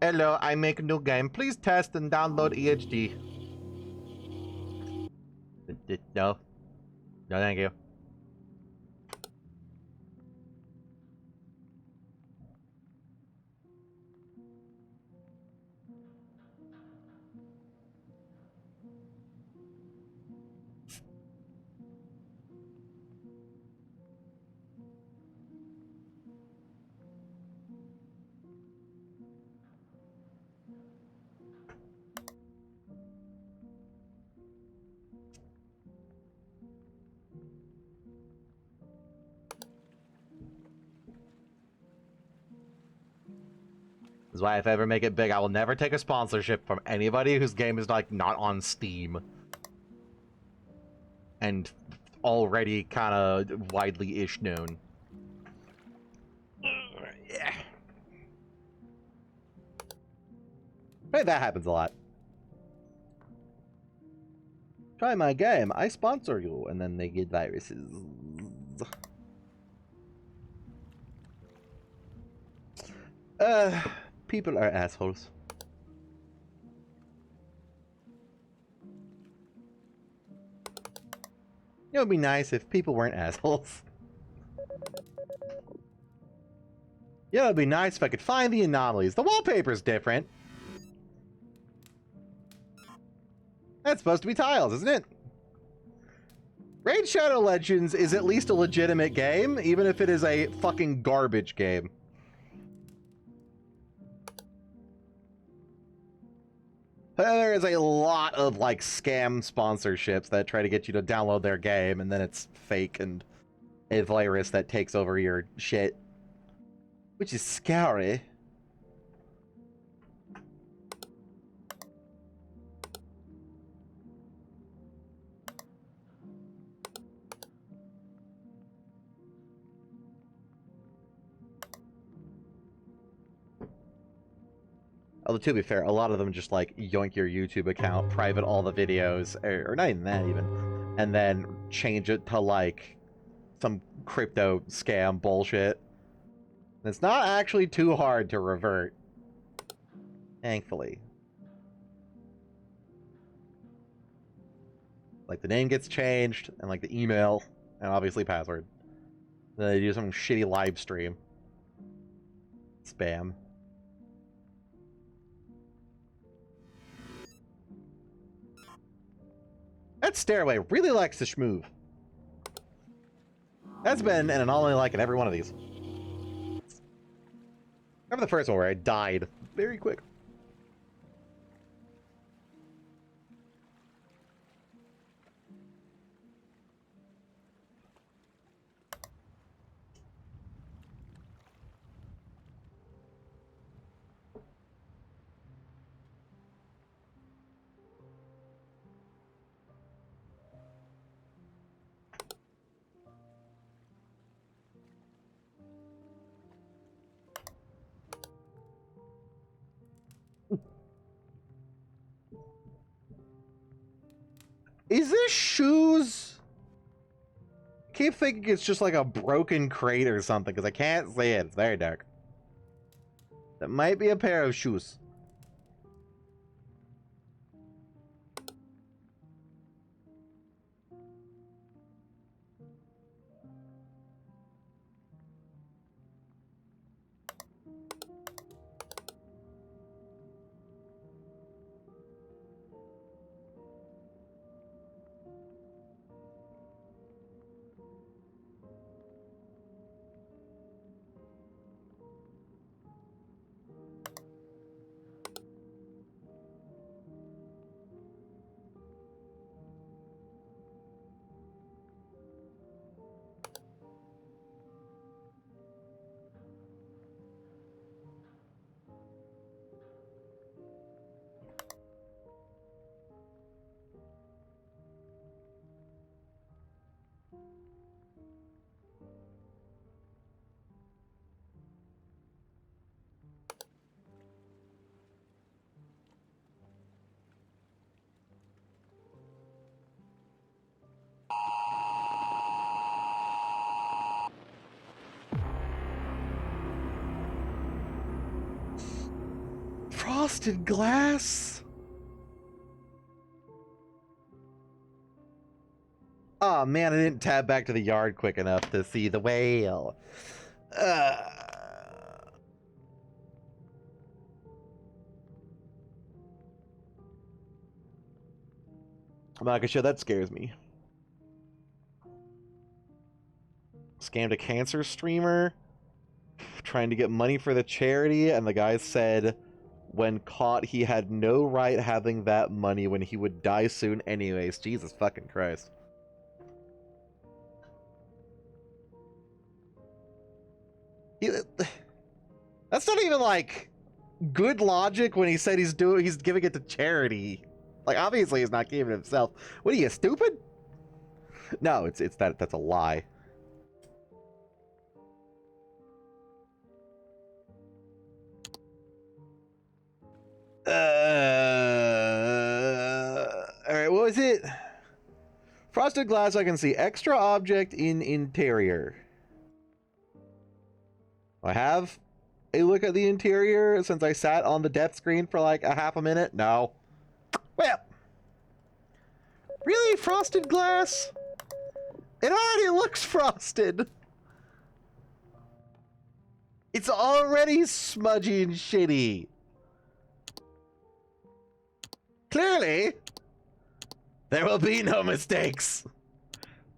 Hello, I make a new game. Please test and download EHD. No. No, thank you. This is why if I ever make it big, I will never take a sponsorship from anybody whose game is like not on Steam. And already kind of widely-ish known. Yeah. Hey, that happens a lot. Try my game, I sponsor you, and then they get viruses. People are assholes. It would be nice if people weren't assholes. Yeah, it would be nice if I could find the anomalies. The wallpaper's different. That's supposed to be tiles, isn't it? Raid Shadow Legends is at least a legitimate game, even if it is a fucking garbage game. There is a lot of, like, scam sponsorships that try to get you to download their game, and then it's fake and a virus that takes over your shit. Which is scary. Although, to be fair, a lot of them just, like, yoink your YouTube account, private all the videos, or not even that, even, and then change it to, like, some crypto scam bullshit. And it's not actually too hard to revert. Thankfully. Like the name gets changed, and like the email, and obviously password. Then they do some shitty live stream. Spam. That stairway really likes to schmoove. That's been an anomaly like in every one of these. Remember the first one where I died very quick. Is this shoes? Keep thinking it's just like a broken crate or something, because I can't see it. It's very dark. That might be a pair of shoes. Frosted glass? Oh man, I didn't tab back to the yard quick enough to see the whale. I'm not gonna show that scares me. Scammed a cancer streamer trying to get money for the charity, and the guy said when caught he had no right having that money when he would die soon anyways. Jesus fucking Christ. That's not even like good logic when he said he's giving it to charity. Like obviously he's not giving it himself. What are you, stupid? No, it's that's a lie. Alright, what was it? Frosted glass, I can see. Extra object in interior. I have a look at the interior since I sat on the death screen for like a half a minute? No. Well. Really? Frosted glass? It already looks frosted. It's already smudgy and shitty. Clearly, there will be no mistakes.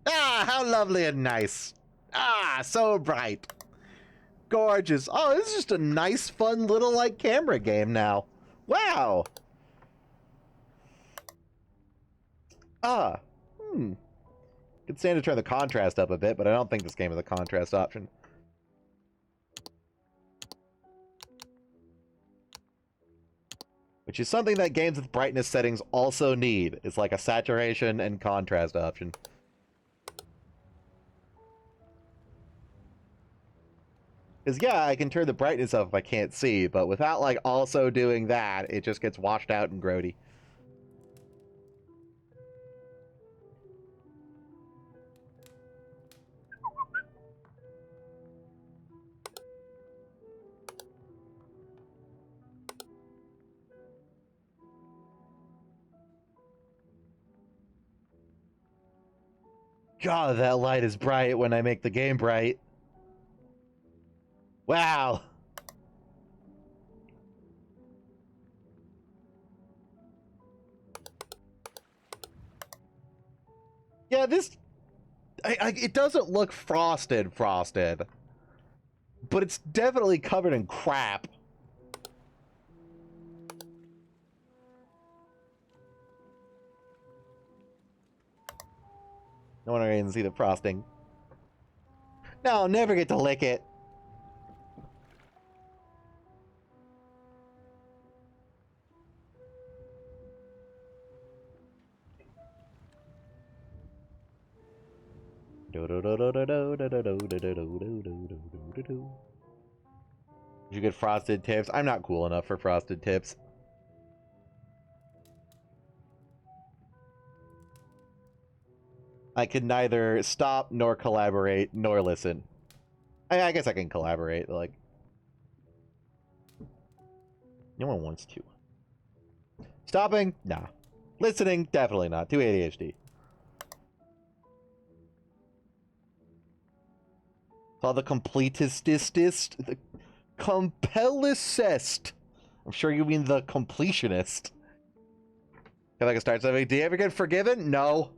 Ah, how lovely and nice. Ah, so bright. Gorgeous. Oh, this is just a nice, fun little, like, camera game now. Wow. Ah. Could stand to turn the contrast up a bit, but I don't think this game has a contrast option. Which is something that games with brightness settings also need. It's like a saturation and contrast option. Because, yeah, I can turn the brightness up if I can't see, but without, like, also doing that, it just gets washed out and grody. God, that light is bright when I make the game bright. Wow. Yeah, this... it doesn't look frosted, but it's definitely covered in crap. No wonder I didn't see the frosting. No, I'll never get to lick it. You get frosted tips? I'm not cool enough for frosted tips. I can neither stop nor collaborate nor listen. I guess I can collaborate, like... No one wants to. Stopping? Nah. Listening? Definitely not. Too ADHD. Saw the completistist. The compellicist. I'm sure you mean the completionist. If I can start something. Do you ever get forgiven? No.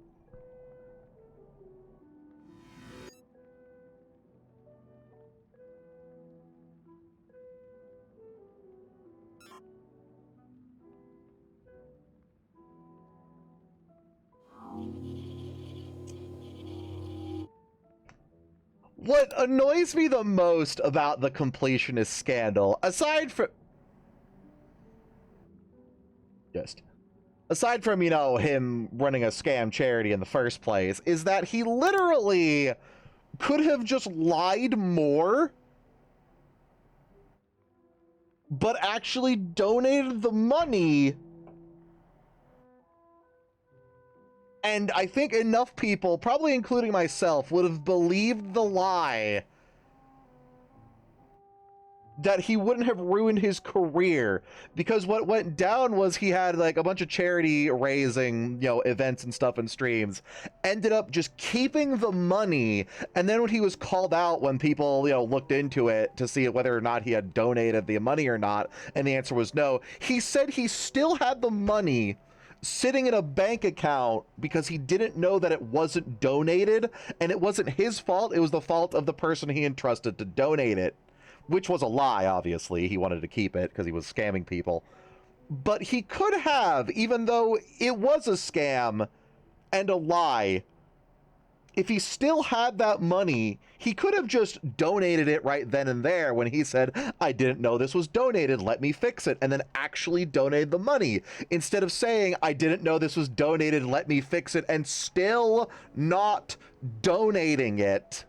What annoys me the most about the completionist scandal, aside from, you know, him running a scam charity in the first place, is that he literally could have just lied more, but actually donated the money. And I think enough people, probably including myself, would have believed the lie that he wouldn't have ruined his career. Because what went down was he had like a bunch of charity raising, you know, events and stuff and streams, ended up just keeping the money. And then when he was called out, when people, you know, looked into it to see whether or not he had donated the money or not, and the answer was no, he said he still had the money sitting in a bank account because he didn't know that it wasn't donated, and it wasn't his fault, it was the fault of the person he entrusted to donate it, which was a lie. Obviously he wanted to keep it because he was scamming people, but he could have, even though it was a scam and a lie, if he still had that money, he could have just donated it right then and there when he said, I didn't know this was donated, let me fix it, and then actually donated the money, instead of saying, I didn't know this was donated, let me fix it, and still not donating it.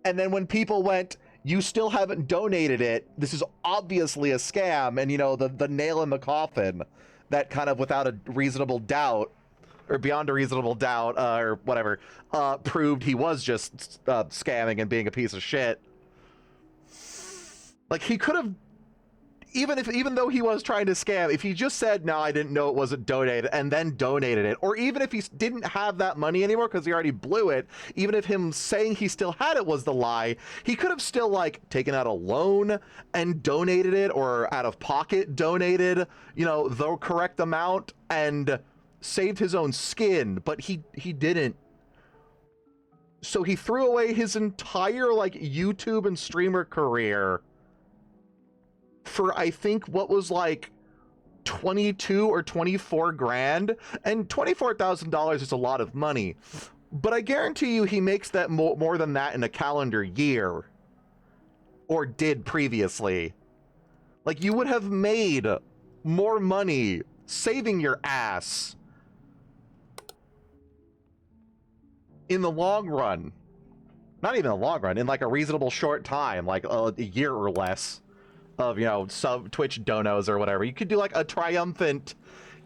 And then when people went, you still haven't donated it, this is obviously a scam, and, you know, the nail in the coffin, that kind of without a reasonable doubt, or beyond a reasonable doubt, or whatever, proved he was just scamming and being a piece of shit. Like, he could have, even though he was trying to scam, if he just said, no, I didn't know it wasn't donated, and then donated it, or even if he didn't have that money anymore because he already blew it, even if him saying he still had it was the lie, he could have still, like, taken out a loan and donated it, or out of pocket donated, you know, the correct amount, and saved his own skin, but he didn't. So he threw away his entire, like, YouTube and streamer career for, I think, what was like 22 or 24 grand, and $24,000 is a lot of money, but I guarantee you he makes that more than that in a calendar year, or did previously. Like, you would have made more money saving your ass in the long run. Not even the long run, in like a reasonable short time, like a year or less of, you know, sub Twitch donos or whatever. You could do like a triumphant,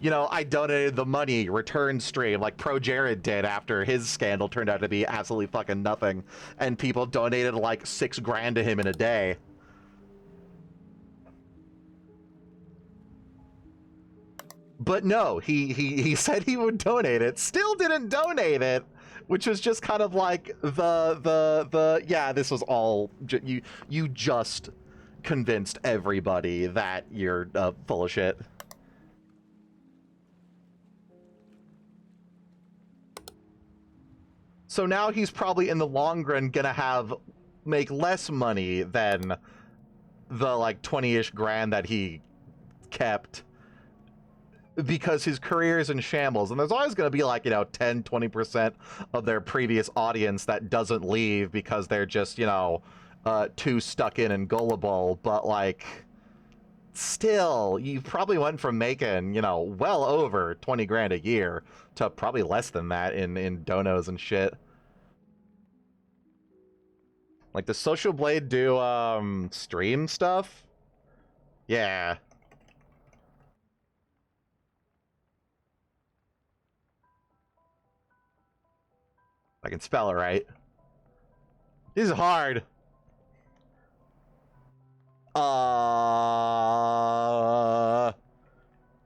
you know, I donated the money return stream like Pro Jared did after his scandal turned out to be absolutely fucking nothing, and people donated like $6 grand to him in a day. But no, he said he would donate it, still didn't donate it, which was just kind of like the yeah, this was all you just convinced everybody that you're full of shit. So now he's probably in the long run gonna make less money than the like 20-ish grand that he kept, because his career is in shambles. And there's always going to be like, 10, 20% of their previous audience that doesn't leave because they're just, too stuck in and gullible. But like, still, you probably went from making, well over 20 grand a year to probably less than that in donos and shit. Like, does Social Blade do stream stuff? Yeah. I can spell it right. This is hard.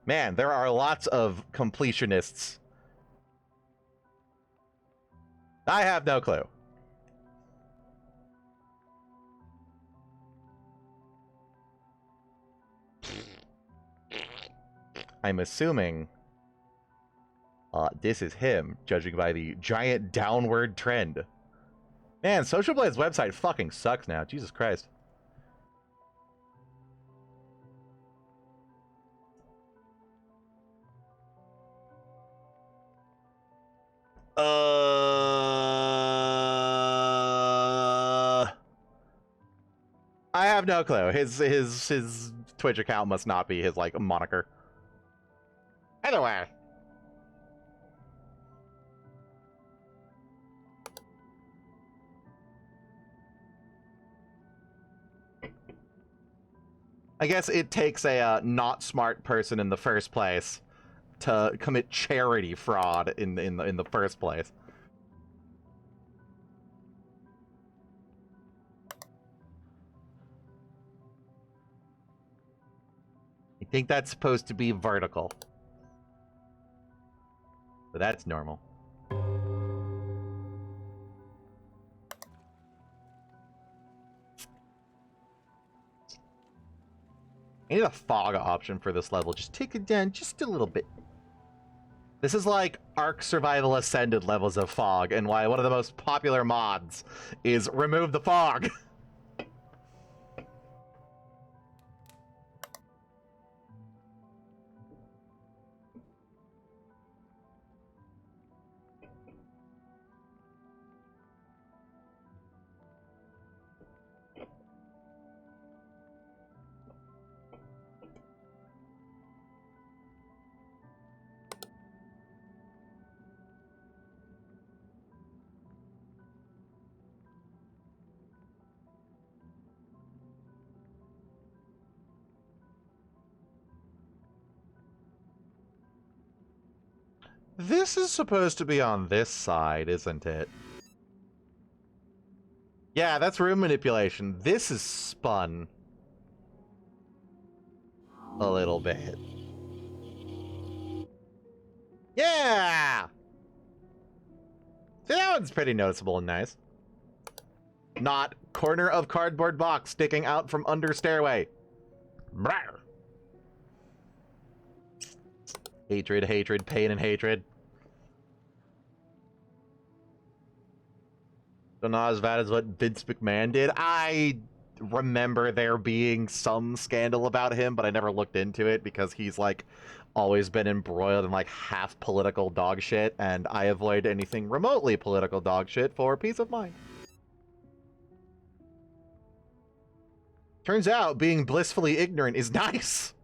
Man, there are lots of completionists. I have no clue. I'm assuming this is him, judging by the giant downward trend. Man, Social Blade's website fucking sucks now. Jesus Christ. I have no clue. His Twitch account must not be his like moniker. Either way. I guess it takes a not smart person in the first place to commit charity fraud in the first place. I think that's supposed to be vertical. So that's normal. I need a fog option for this level. Just take it down just a little bit. This is like Ark Survival Ascended levels of fog, and why one of the most popular mods is remove the fog. This is supposed to be on this side, isn't it? Yeah, that's room manipulation. This is spun a little bit. Yeah! See, that one's pretty noticeable and nice. Not corner of cardboard box sticking out from under stairway. Brawr. Hatred, hatred, pain, and hatred. So not as bad as what Vince McMahon did. I remember there being some scandal about him, but I never looked into it because he's like always been embroiled in like half political dog shit, and I avoid anything remotely political dog shit for peace of mind. Turns out being blissfully ignorant is nice.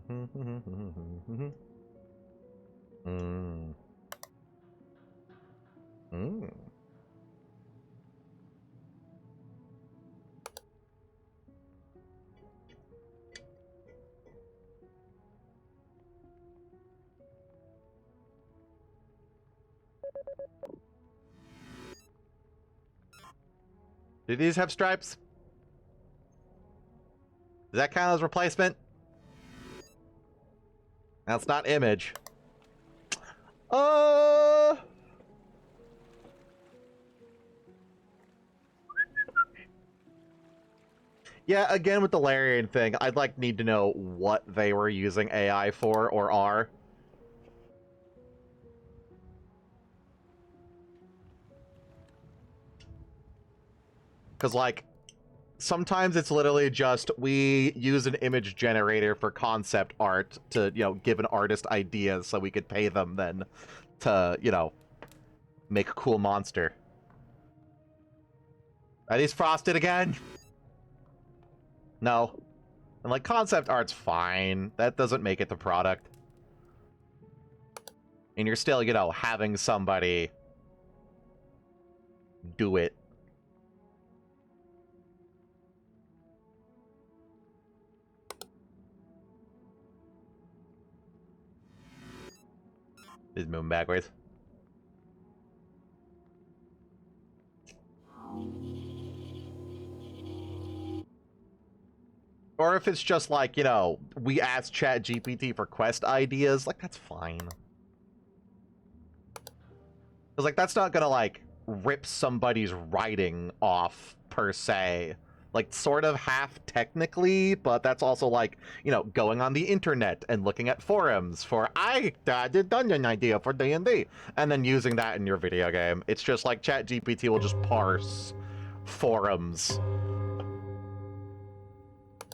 Do these have stripes? Does that count as replacement? That's not image. Yeah, again with the Larian thing, I'd like need to know what they were using AI for or are. Because, like, sometimes it's literally just we use an image generator for concept art to, you know, give an artist ideas so we could pay them then to, you know, make a cool monster. Are these frosted again? No. And, like, concept art's fine. That doesn't make it the product. And you're still, you know, having somebody do it. Is moving backwards. Or if it's just like, you know, we ask ChatGPT for quest ideas, like, that's fine. Because, like, that's not gonna, like, rip somebody's writing off, per se. Like, sort of half technically, but that's also, like, you know, going on the internet and looking at forums for, I did dungeon idea for D&D, and then using that in your video game. It's just like ChatGPT will just parse forums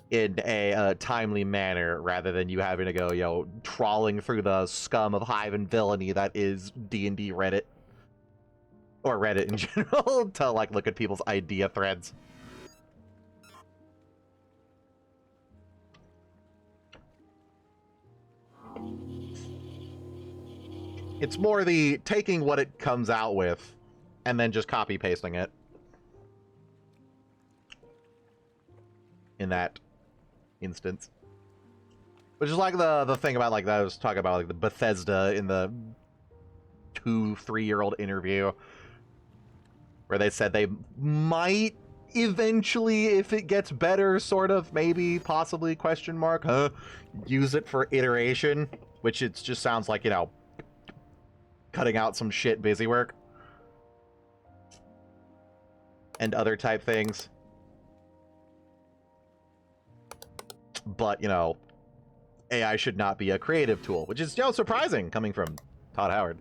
in a timely manner, rather than you having to go, you know, trawling through the scum of hive and villainy that is D&D Reddit. Or Reddit in general, to, like, look at people's idea threads. It's more the taking what it comes out with and then just copy pasting it. In that instance. Which is like the thing about, like, that I was talking about, like, the Bethesda in the 2-3-year-old interview, where they said they might eventually, if it gets better, sort of, maybe, possibly, question mark, use it for iteration, which it just sounds like, you know, cutting out some shit busy work. And other type things. But, you know, AI should not be a creative tool, which is, you know, surprising coming from Todd Howard.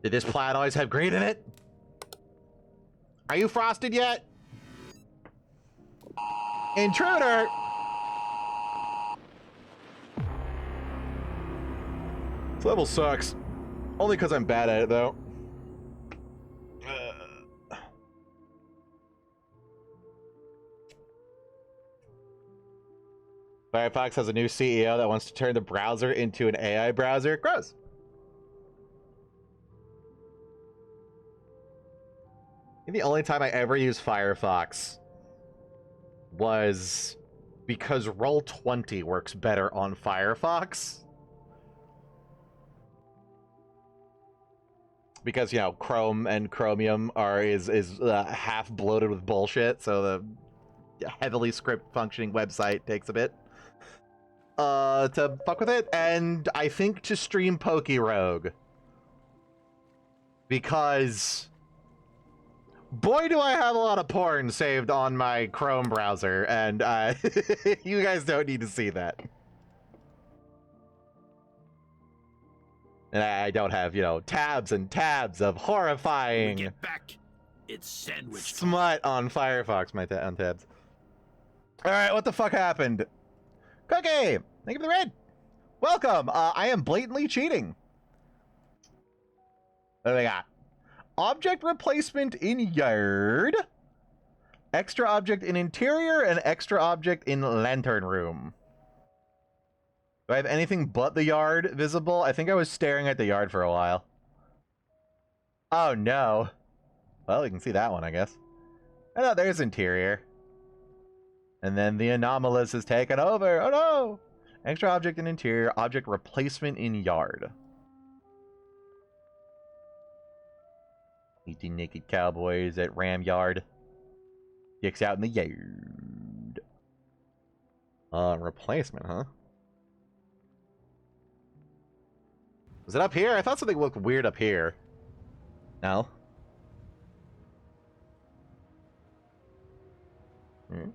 Did this plaid always have green in it? Are you frosted yet? Intruder! This level sucks. Only because I'm bad at it, though. Firefox has a new CEO that wants to turn the browser into an AI browser. Gross. I think the only time I ever used Firefox was because Roll20 works better on Firefox. Because, you know, Chrome and Chromium is half bloated with bullshit, so the heavily script functioning website takes a bit to fuck with it. And I think to stream Pokerogue, because boy, do I have a lot of porn saved on my Chrome browser, and you guys don't need to see that. And I don't have, you know, tabs and tabs of horrifying Get back. It's sandwich smut on Firefox, on tabs. All right, what the fuck happened? Cookie! Thank you for the raid. Welcome. I am blatantly cheating. What do we got? Object replacement in yard. Extra object in interior and extra object in lantern room. Do I have anything but the yard visible? I think I was staring at the yard for a while. Oh no. Well, you can see that one, I guess. Oh, there's interior. And then the Anomalies has taken over. Oh no! Extra object in interior, object replacement in yard. Meet the naked cowboys at Ram Yard. Dicks out in the yard. Replacement, huh? Was it up here? I thought something looked weird up here. No? Hmm?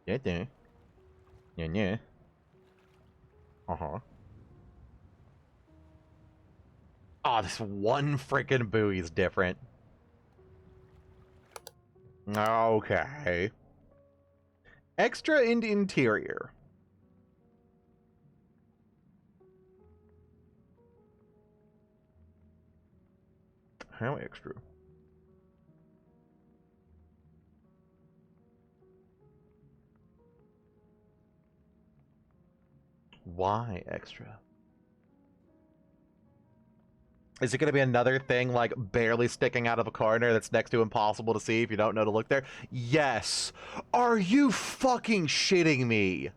Yeah. Yeah. Yeah, yeah. Uh-huh. Oh, this one freaking buoy is different. Okay. Extra in interior. How extra? Why extra? Is it going to be another thing like barely sticking out of a corner that's next to impossible to see if you don't know to look there? Yes. Are you fucking shitting me?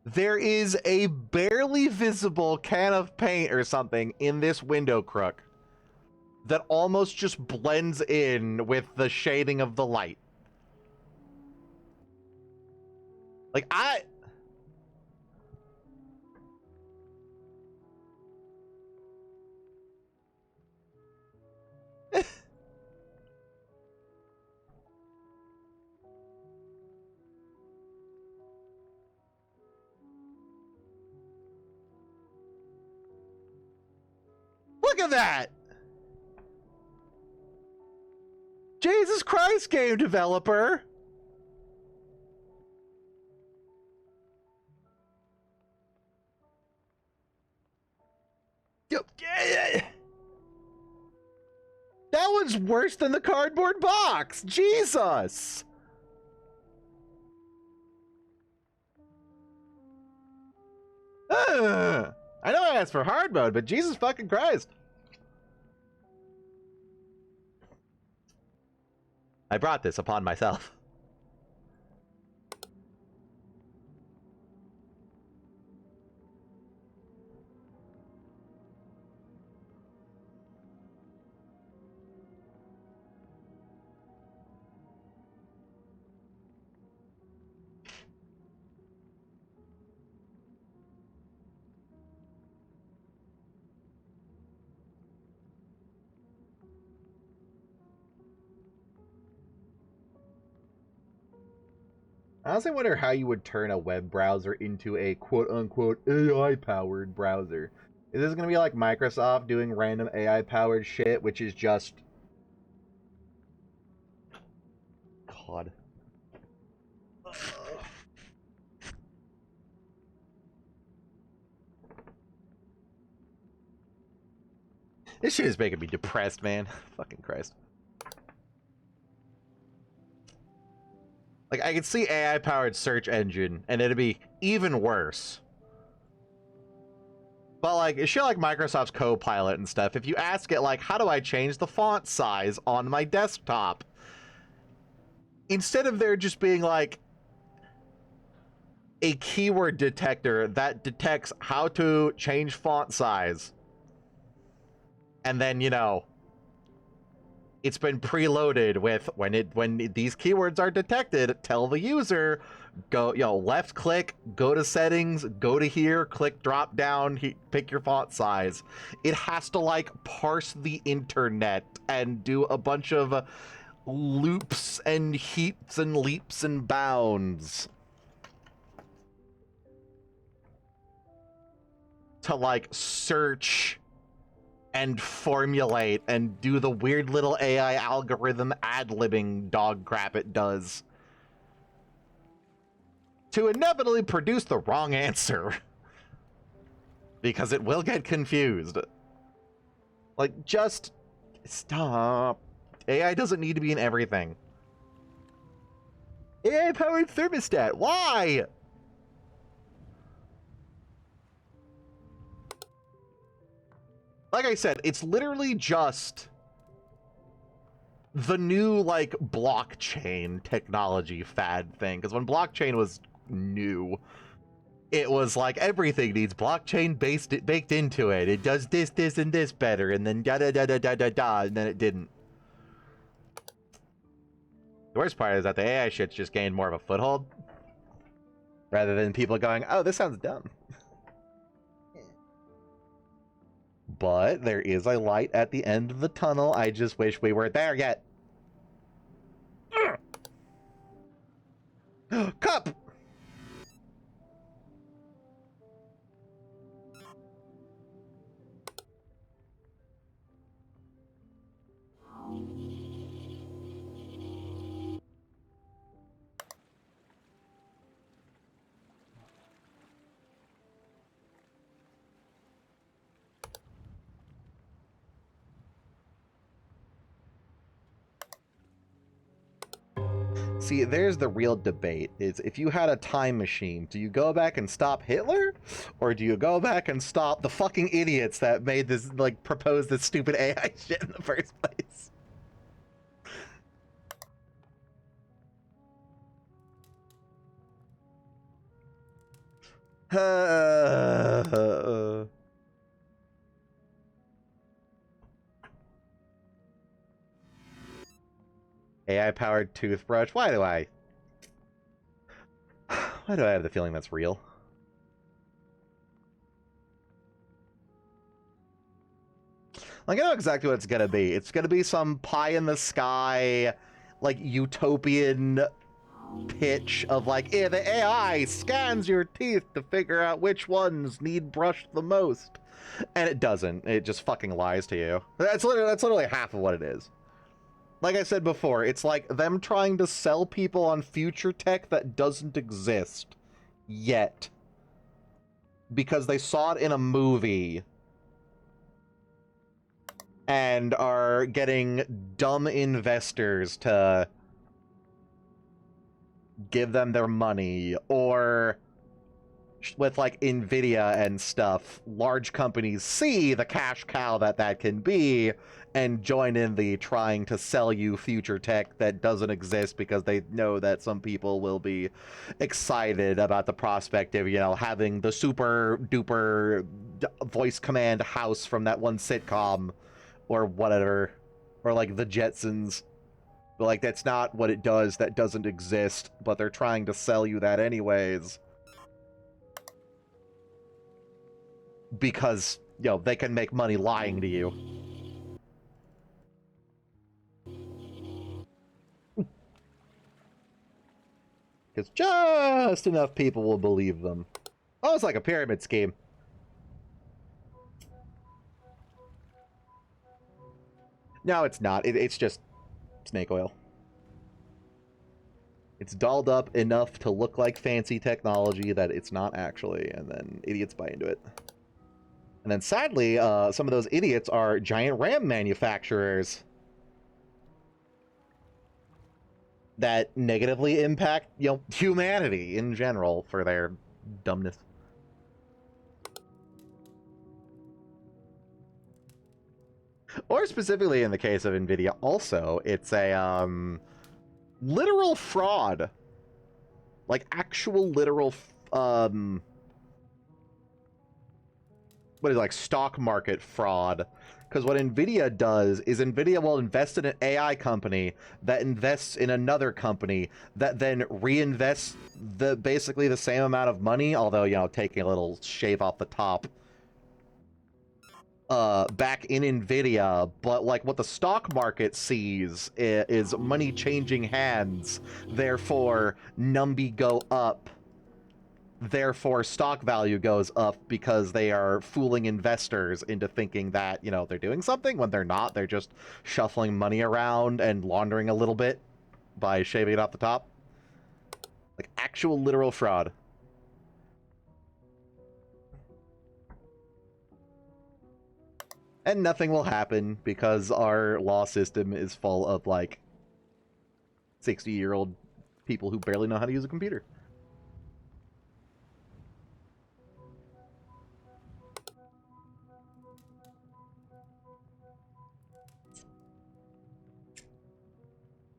There is a barely visible can of paint or something in this window crook that almost just blends in with the shading of the light. Like, Look at that! Jesus Christ, game developer! That one's worse than the cardboard box! Jesus! I know I asked for hard mode, but Jesus fucking Christ. I brought this upon myself. I honestly wonder how you would turn a web browser into a quote-unquote AI-powered browser. Is this going to be like Microsoft doing random AI-powered shit, which is just... God. This shit is making me depressed, man. Fucking Christ. Like, I could see AI-powered search engine, and it'd be even worse. But, like, shit like Microsoft's Copilot and stuff, if you ask it, like, how do I change the font size on my desktop? Instead of there just being, like, a keyword detector that detects how to change font size. And then, you know, it's been preloaded with when these keywords are detected, tell the user, go, left click, go to settings, go to here, click drop down, pick your font size. It has to like parse the internet and do a bunch of loops and heaps and leaps and bounds to like search and formulate and do the weird little AI algorithm ad-libbing dog crap it does to inevitably produce the wrong answer. Because it will get confused. Like, just stop. AI doesn't need to be in everything. AI-powered thermostat, why? Like I said, it's literally just the new, like, blockchain technology fad thing. Because when blockchain was new, it was like everything needs blockchain baked into it. It does this, this, and this better, and then da-da-da-da-da-da-da, and then it didn't. The worst part is that the AI shit's just gained more of a foothold, rather than people going, oh, this sounds dumb. But there is a light at the end of the tunnel. I just wish we weren't there yet. Cup! See, there's the real debate, is if you had a time machine, do you go back and stop Hitler? Or do you go back and stop the fucking idiots that made this, like, proposed this stupid AI shit in the first place? AI-powered toothbrush. Why do I have the feeling that's real? Like, I know exactly what it's gonna be. It's gonna be some pie-in-the-sky, like, utopian pitch of, like, the AI scans your teeth to figure out which ones need brushed the most. And it doesn't. It just fucking lies to you. That's literally half of what it is. Like I said before, it's like them trying to sell people on future tech that doesn't exist yet. Because they saw it in a movie and are getting dumb investors to give them their money, or with, like, Nvidia and stuff, large companies see the cash cow that can be and join in the trying to sell you future tech that doesn't exist because they know that some people will be excited about the prospect of, you know, having the super duper voice command house from that one sitcom or whatever, or like the Jetsons. But, like, that's not what it does. That doesn't exist, but they're trying to sell you that anyways. Because, you know, they can make money lying to you. Because just enough people will believe them. Oh, it's like a pyramid scheme. No, it's not. It's just snake oil. It's dolled up enough to look like fancy technology that it's not actually, and then idiots buy into it. And then sadly, some of those idiots are giant RAM manufacturers that negatively impact, you know, humanity in general for their dumbness. Or specifically in the case of Nvidia also, it's a literal fraud. Like actual literal what is it, like stock market fraud. Because what Nvidia does is Nvidia will invest in an AI company that invests in another company that then reinvests basically the same amount of money, although, you know, taking a little shave off the top, back in Nvidia. But like what the stock market sees is money changing hands, therefore numby go up therefore stock value goes up because they are fooling investors into thinking that, you know, they're doing something when they're not. They're just shuffling money around and laundering a little bit by shaving it off the top. Like actual literal fraud. And nothing will happen because our law system is full of like 60-year-old people who barely know how to use a computer.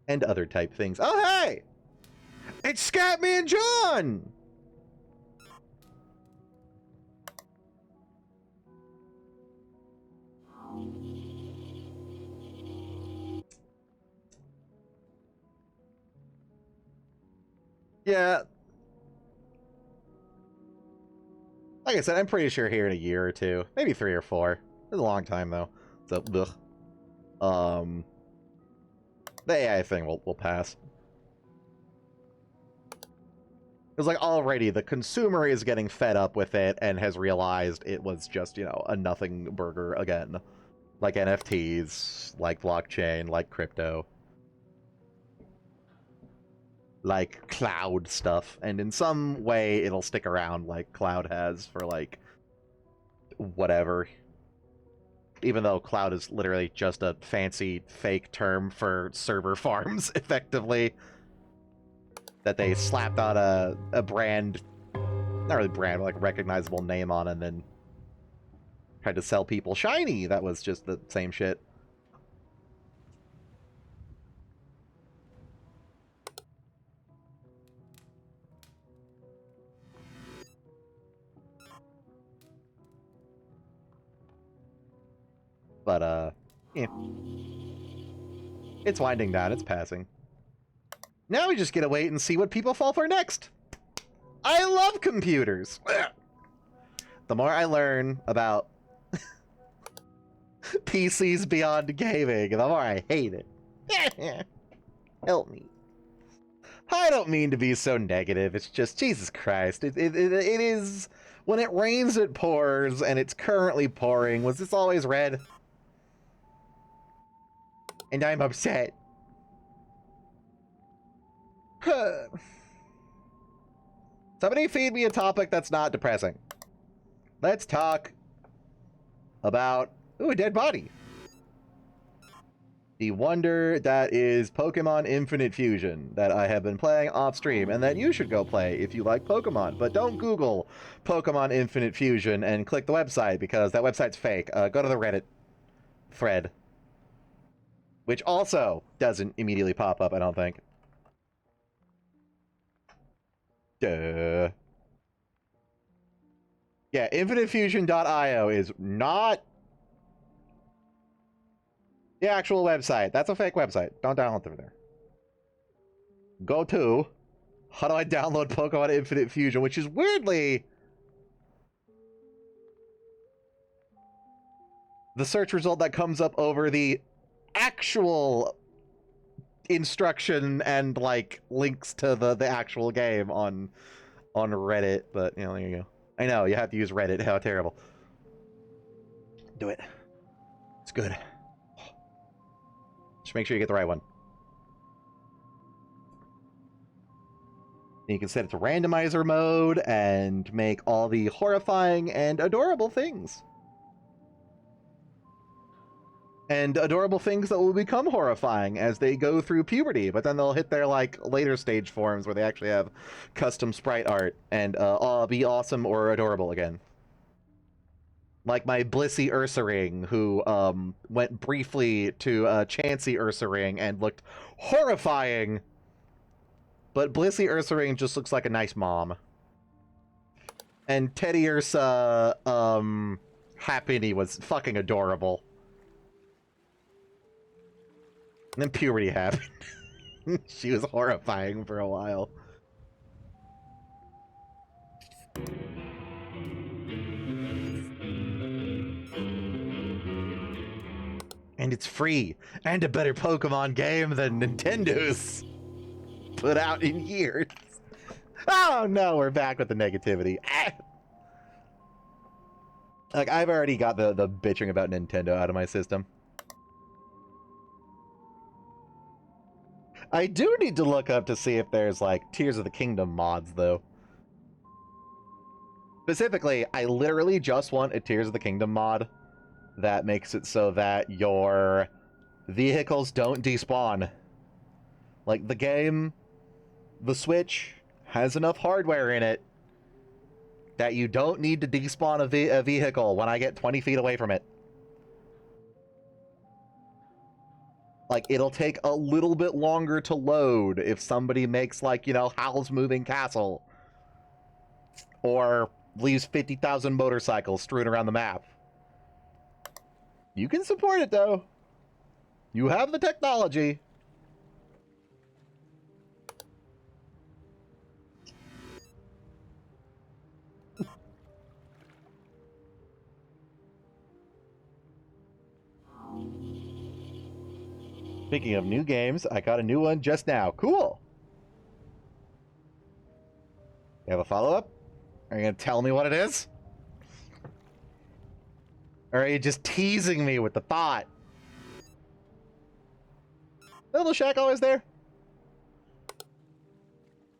And other type things. Oh, hey! It's Scatman John! Yeah. Like I said, I'm pretty sure here in a year or two. Maybe 3 or 4. It's a long time, though. So, ugh. The AI thing will pass. Because, like, already the consumer is getting fed up with it and has realized it was just, you know, a nothing burger again. Like NFTs, like blockchain, like crypto. Like cloud stuff. And in some way, it'll stick around like cloud has for, like, whatever. Even though cloud is literally just a fancy fake term for server farms, effectively. That they slapped on a brand, not really brand, but like recognizable name on, and then tried to sell people shiny. That was just the same shit. But, yeah. It's winding down, it's passing. Now we just get to wait and see what people fall for next. I love computers! The more I learn about PCs beyond gaming, the more I hate it. Help me. I don't mean to be so negative, it's just, Jesus Christ, it is... When it rains, it pours, and it's currently pouring. Was this always red? And I'm upset. Somebody feed me a topic that's not depressing. Let's talk about... Ooh, a dead body. The wonder that is Pokemon Infinite Fusion that I have been playing off stream and that you should go play if you like Pokemon. But don't Google Pokemon Infinite Fusion and click the website because that website's fake. Go to the Reddit thread. Which also doesn't immediately pop up, I don't think. Duh. Yeah, infinitefusion.io is not the actual website. That's a fake website. Don't download through there. Go to... How do I download Pokemon Infinite Fusion? Which is weirdly... the search result that comes up over the actual instruction and, like, links to the actual game on Reddit. But, you know, there you go. I know, you have to use Reddit. How terrible. Do it. It's good. Just make sure you get the right one. And you can set it to randomizer mode and make all the horrifying and adorable things. And adorable things that will become horrifying as they go through puberty, but then they'll hit their, like, later stage forms where they actually have custom sprite art and be awesome or adorable again. Like my Blissey Ursaring, who went briefly to Chansey Ursaring and looked horrifying. But Blissey Ursaring just looks like a nice mom. And Teddy Ursa Happiny was fucking adorable. And then puberty happened. She was horrifying for a while. And it's free. And a better Pokemon game than Nintendo's put out in years. Oh no, we're back with the negativity. Ah! Like, I've already got the bitching about Nintendo out of my system. I do need to look up to see if there's, like, Tears of the Kingdom mods, though. Specifically, I literally just want a Tears of the Kingdom mod that makes it so that your vehicles don't despawn. Like, the game, the Switch, has enough hardware in it that you don't need to despawn a vehicle when I get 20 feet away from it. Like, it'll take a little bit longer to load if somebody makes, like, you know, Howl's Moving Castle. Or leaves 50,000 motorcycles strewn around the map. You can support it, though. You have the technology. Speaking of new games, I got a new one just now. Cool. You have a follow-up? Are you going to tell me what it is? Or are you just teasing me with the thought? Little Shack always there?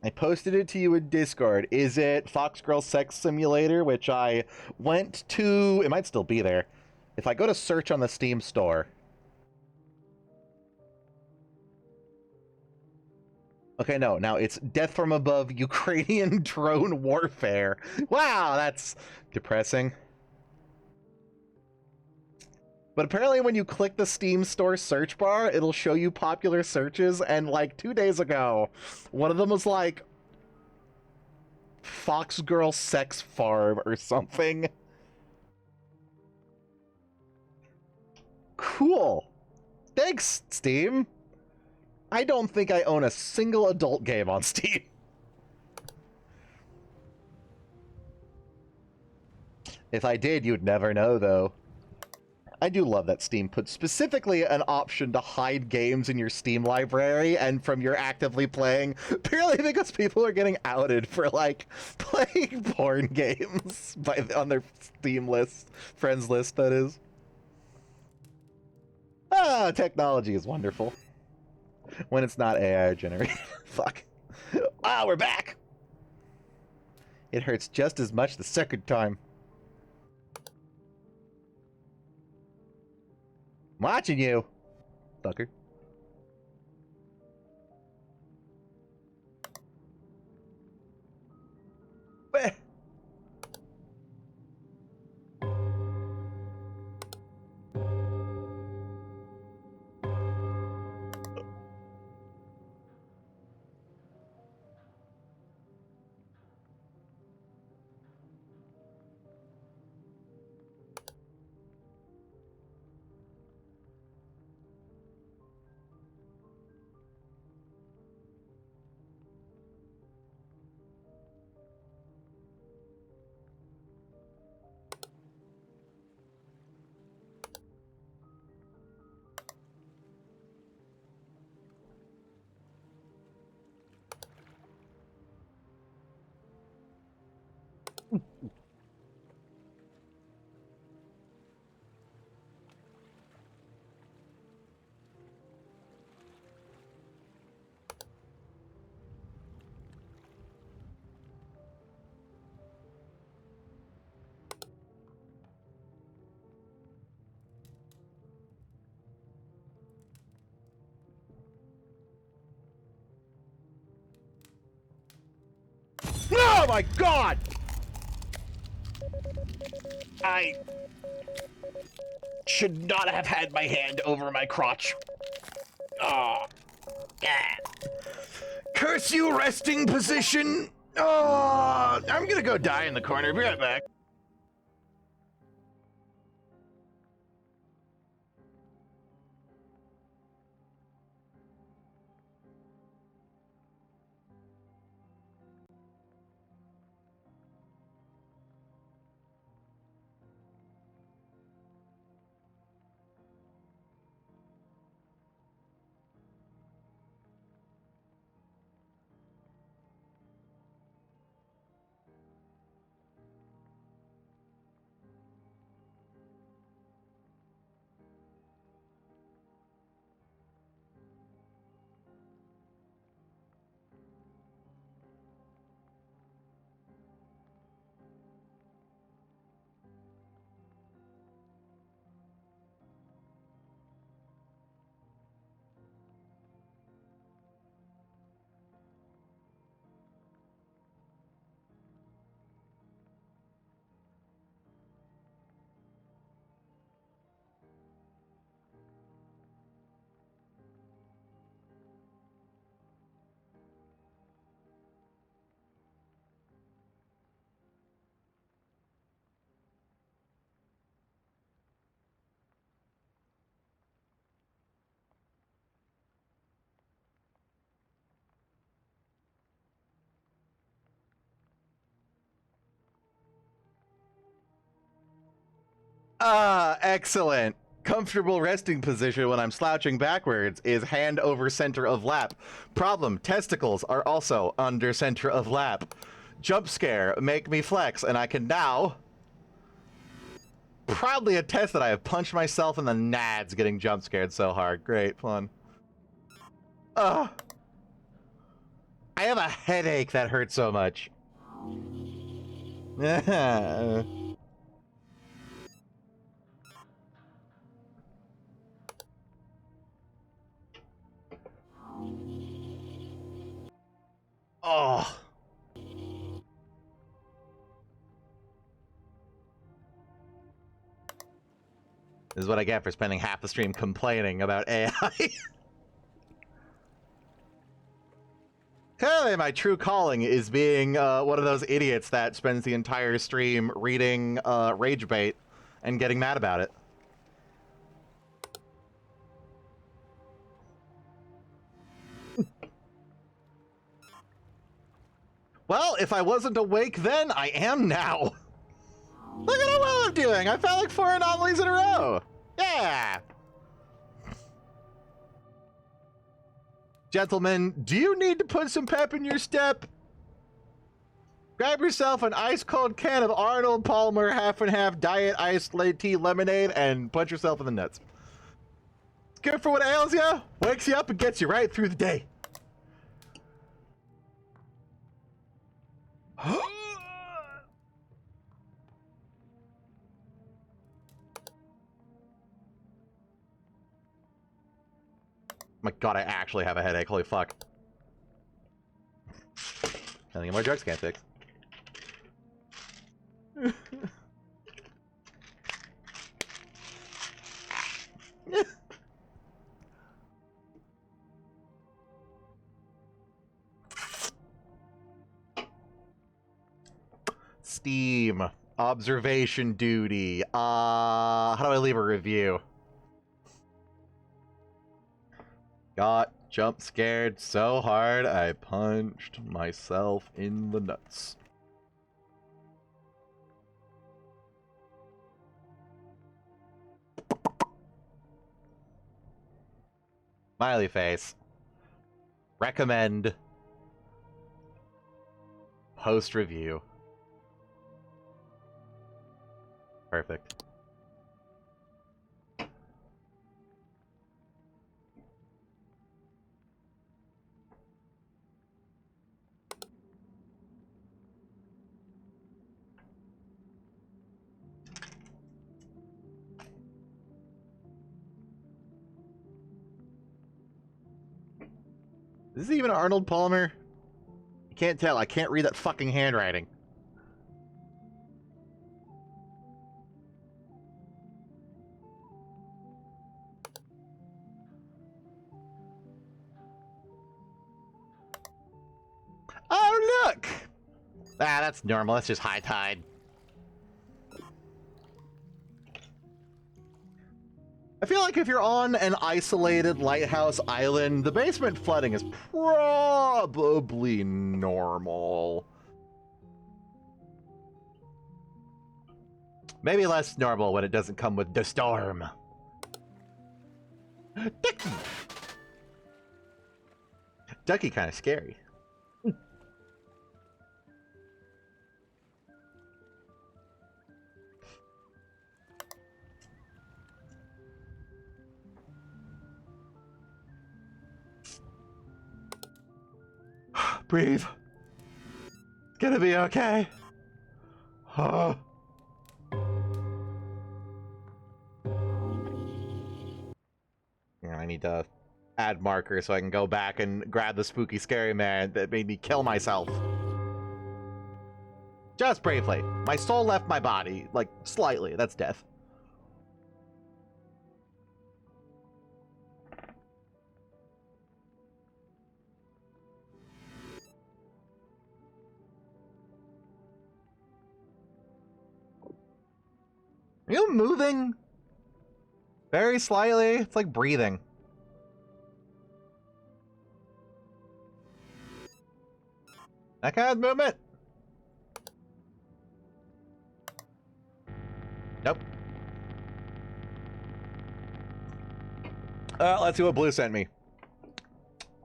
I posted it to you in Discord. Is it Fox Girl Sex Simulator, which I went to... It might still be there. If I go to search on the Steam store... Okay, no. Now it's Death from Above Ukrainian Drone Warfare. Wow, that's depressing. But apparently when you click the Steam store search bar, it'll show you popular searches, and like 2 days ago, one of them was like Fox Girl Sex Farm or something. Cool. Thanks, Steam. I don't think I own a single adult game on Steam. If I did, you'd never know, though. I do love that Steam puts specifically an option to hide games in your Steam library and from your actively playing, purely because people are getting outed for, like, playing porn games on their Steam list, friends list, that is. Ah, technology is wonderful. When it's not AI generated. Fuck. Ah, we're back! It hurts just as much the second time. I'm watching you, fucker. Bah. Oh my god! I should not have had my hand over my crotch. Oh. Curse you, resting position! Oh, I'm gonna go die in the corner. Be right back. Ah, excellent. Comfortable resting position when I'm slouching backwards is hand over center of lap. Problem, testicles are also under center of lap. Jump scare, make me flex, and I can now proudly attest that I have punched myself in the nads getting jump scared so hard. Great fun. Ugh. I have a headache that hurts so much. Oh. This is what I get for spending half the stream complaining about AI. Clearly, my true calling is being one of those idiots that spends the entire stream reading rage bait and getting mad about it. Well, if I wasn't awake then, I am now. Look at how well I'm doing. I found like 4 anomalies in a row. Yeah. Gentlemen, do you need to put some pep in your step? Grab yourself an ice-cold can of Arnold Palmer half and half diet iced tea lemonade and punch yourself in the nuts. It's good for what ails you, wakes you up, and gets you right through the day. My god, I actually have a headache. Holy fuck. Nothing more drugs can't fix. Steam. Observation duty. How do I leave a review? Got jump scared so hard I punched myself in the nuts. Smiley face. Recommend. Post review. Perfect. Is this even Arnold Palmer? I can't tell. I can't read that fucking handwriting. Oh, look! Ah, that's normal. That's just high tide. I feel like if you're on an isolated lighthouse island, the basement flooding is probably normal. Maybe less normal when it doesn't come with the storm. Ducky! Ducky kind of scary. Breathe. It's gonna be okay. Oh. I need to add marker so I can go back and grab the spooky scary man that made me kill myself. Just briefly. My soul left my body, like, slightly. That's death. Are you moving? Very slightly. It's like breathing. That kind of movement? Nope. Let's see what Blue sent me.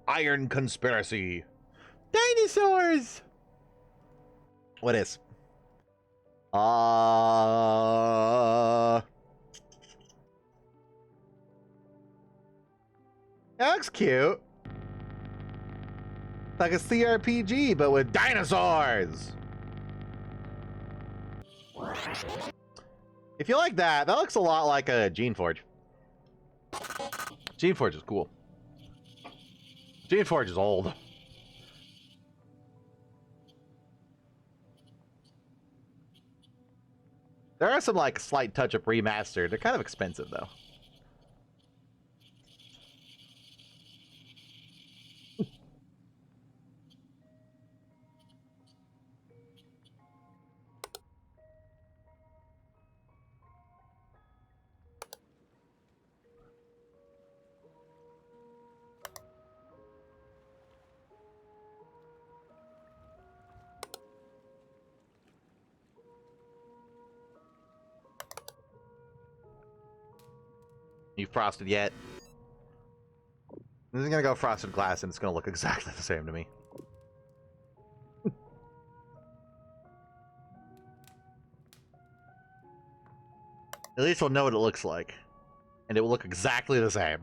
Iron Conspiracy. Dinosaurs! What is? That looks cute. Like a CRPG, but with dinosaurs. If you like that, that looks a lot like a Geneforge. Geneforge is cool. Geneforge is old. There are some like slight touch-up remastered. They're kind of expensive though. You frosted yet? This is gonna go frosted glass and it's gonna look exactly the same to me. At least we'll know what it looks like. And it will look exactly the same.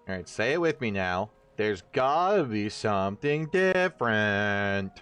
Alright, say it with me now. There's gotta be something different.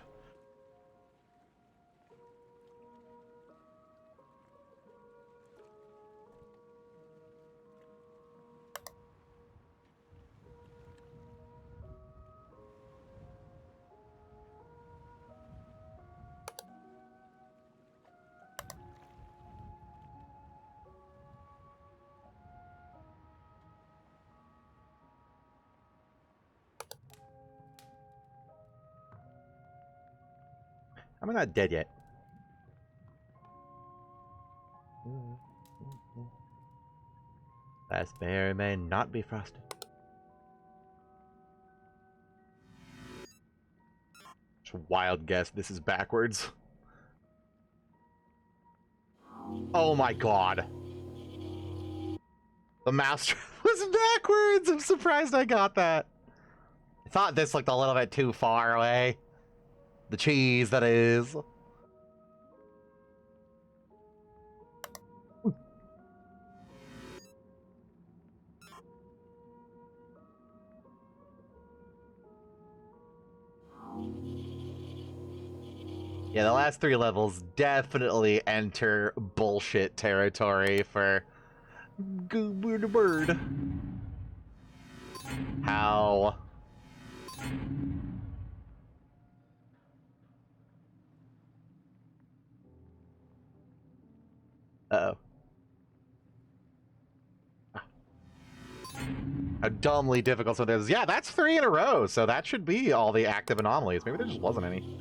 I'm not dead yet. Last bear may not be frosted. It's a wild guess. This is backwards. Oh my god. The mouse was backwards. I'm surprised I got that. I thought this looked a little bit too far away. The cheese, that is. Yeah, the last 3 levels definitely enter bullshit territory for Goober the Bird. How? Uh-oh. How dumbly difficult some of this is. Yeah, that's 3 in a row, so that should be all the active anomalies. Maybe there just wasn't any.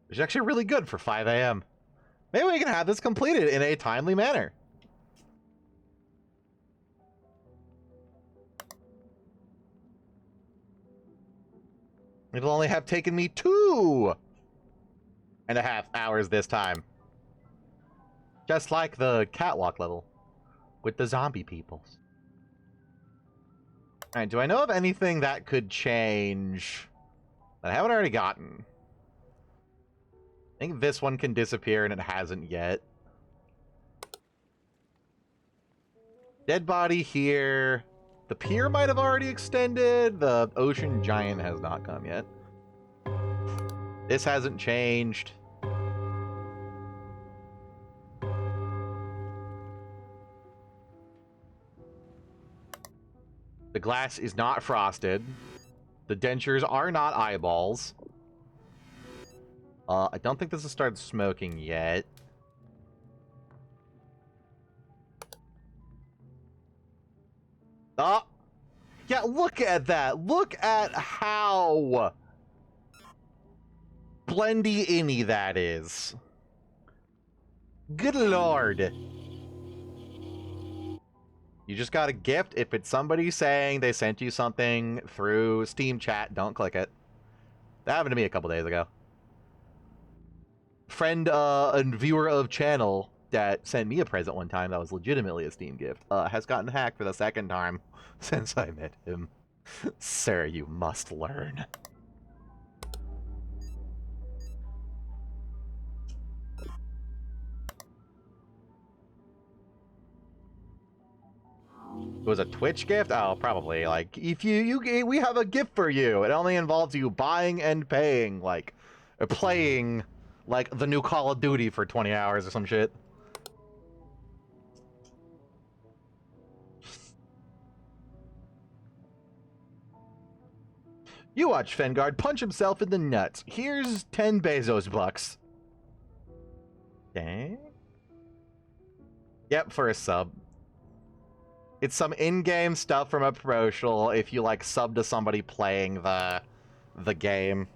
It's actually really good for 5 a.m. Maybe we can have this completed in a timely manner. It'll only have taken me 2.5 hours this time. Just like the catwalk level with the zombie peoples. Alright, do I know of anything that could change that I haven't already gotten? I think this one can disappear and it hasn't yet. Dead body here. The pier might have already extended. The ocean giant has not come yet. This hasn't changed. The glass is not frosted. The dentures are not eyeballs. I don't think this has started smoking yet. Oh! Yeah, look at that! Look at how blendy-inny that is. Good lord. You just got a gift. If it's somebody saying they sent you something through Steam chat, don't click it. That happened to me a couple days ago. Friend and viewer of channel that sent me a present one time that was legitimately a Steam gift has gotten hacked for the second time since I met him. Sir, you must learn. It was a Twitch gift? Oh, probably. Like, if we have a gift for you. It only involves you buying and paying, like, or playing, like, the new Call of Duty for 20 hours or some shit. You watch Fengard punch himself in the nuts. Here's 10 Bezos bucks. Dang. Yep, for a sub. It's some in-game stuff from a promotional if you, like, sub to somebody playing the game.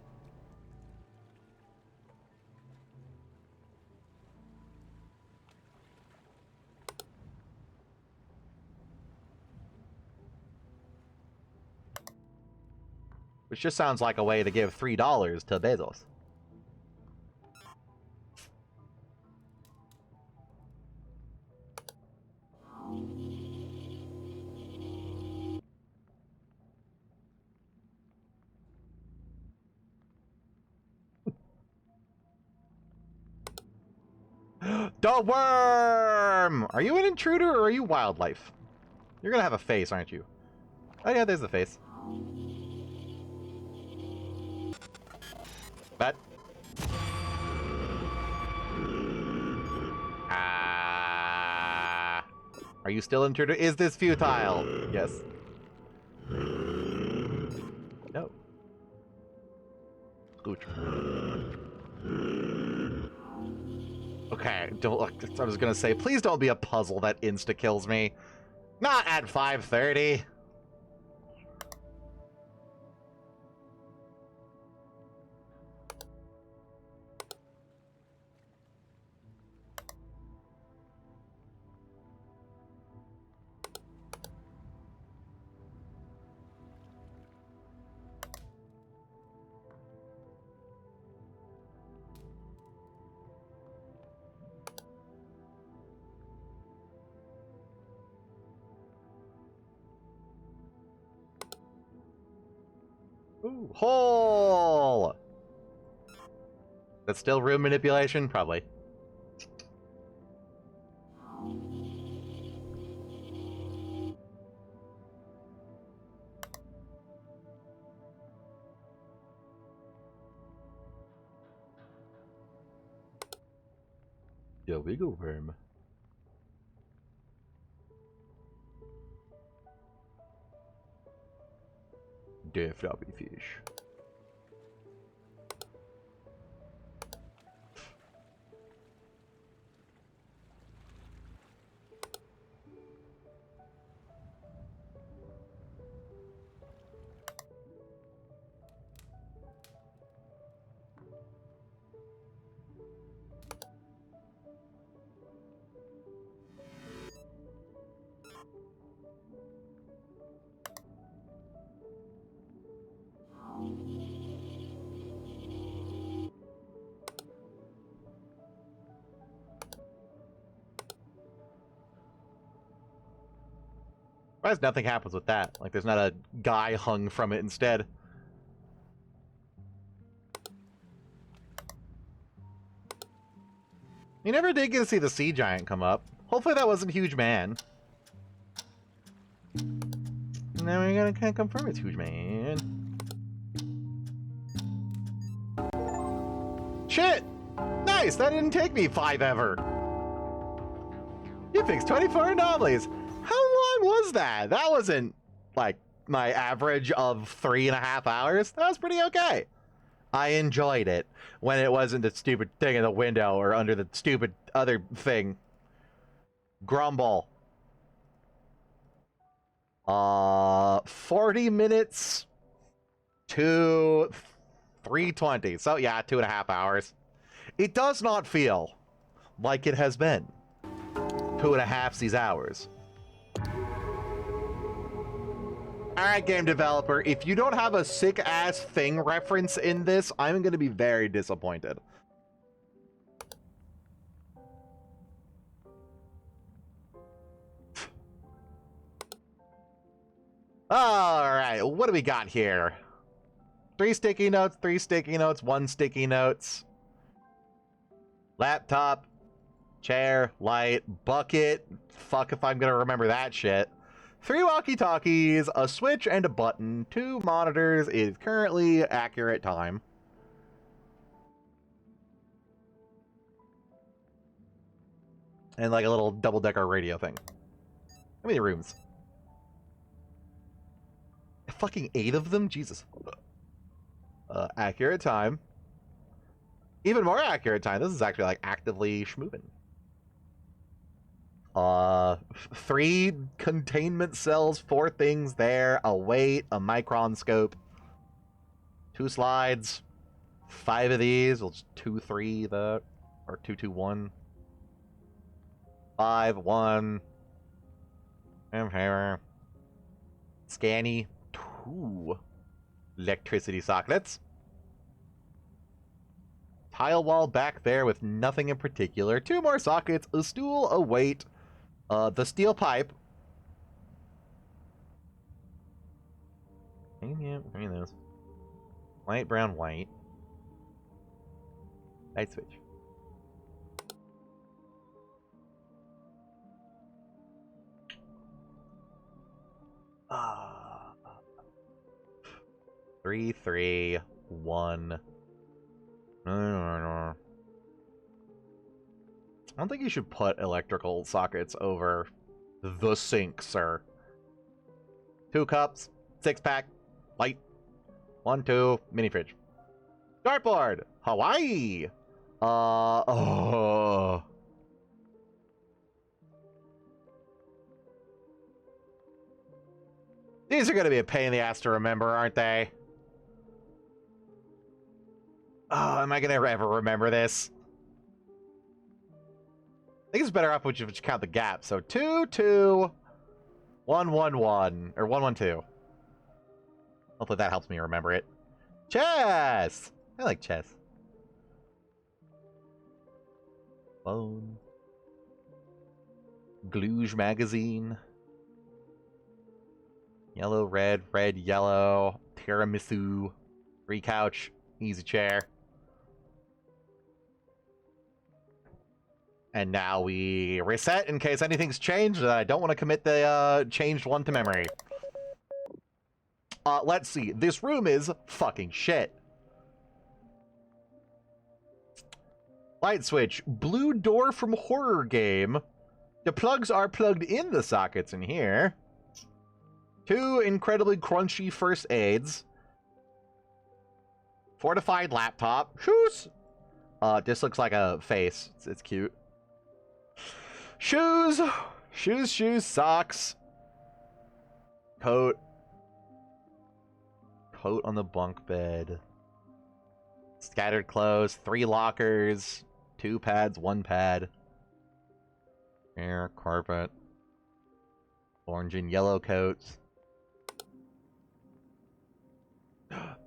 Which just sounds like a way to give $3 to Bezos. The worm! Are you an intruder or are you wildlife? You're gonna have a face, aren't you? Oh yeah, there's the face. But... Are you still intruder? Is this futile? Yes. No. Scooch. Okay, don't look. I was gonna say, please don't be a puzzle that insta-kills me. Not at 5:30. Ooh, hole! That's still room manipulation? Probably. Yo, wiggle worm. Dear floppy fish. Why does nothing happens with that? Like, there's not a guy hung from it instead. You never did get to see the sea giant come up. Hopefully that wasn't Huge Man. Now we're gonna confirm it's Huge Man. Shit! Nice! That didn't take me 5 ever! You fixed 24 anomalies! How long was that? That wasn't, like, my average of 3.5 hours. That was pretty okay. I enjoyed it when it wasn't the stupid thing in the window or under the stupid other thing. Grumble. 40 minutes to 3:20. So yeah, 2.5 hours. It does not feel like it has been 2.5 these hours. Alright, game developer, if you don't have a sick-ass thing reference in this, I'm gonna be very disappointed. Alright, what do we got here? 3 sticky notes, 3 sticky notes, 1 sticky notes. Laptop, chair, light, bucket. Fuck if I'm gonna remember that shit. 3 walkie-talkies, a switch, and a button. 2 monitors is currently accurate time. And like a little double-decker radio thing. How many rooms? Fucking 8 of them? Jesus. Accurate time. Even more accurate time. This is actually like actively schmoovin'. 3 containment cells, 4 things there, a weight, a micron scope, 2 slides, 5 of these, well, just 2, 3, or 2, 2, 1. 5, 1. Scanny, 2 electricity sockets. Tile wall back there with nothing in particular. 2 more sockets, a stool, a weight, the steel pipe. Yeah, I mean those. Light brown, white. Light switch. Ah. 3, 3, 1. I don't think you should put electrical sockets over the sink, sir. 2 cups, 6-pack, light, 1, 2, mini fridge. Dartboard, Hawaii. Oh. These are gonna be a pain in the ass to remember, aren't they? Oh, am I gonna ever remember this? I think it's better off if you count the gap. So 2, 2, 1, 1, 1, or 1, 1, 2. Hopefully that helps me remember it. Chess! I like chess. Phone. Gluge magazine. Yellow, red, yellow. Tiramisu. Free couch. Easy chair. And now we reset in case anything's changed, and I don't want to commit the changed one to memory. Let's see. This room is fucking shit. Light switch. Blue door from horror game. The plugs are plugged in the sockets in here. 2 incredibly crunchy first aids. Fortified laptop. Shoes. This looks like a face. It's cute. Shoes, socks, coat on the bunk bed, scattered clothes, 3 lockers, 2 pads, 1 pad, air, carpet, orange and yellow coats,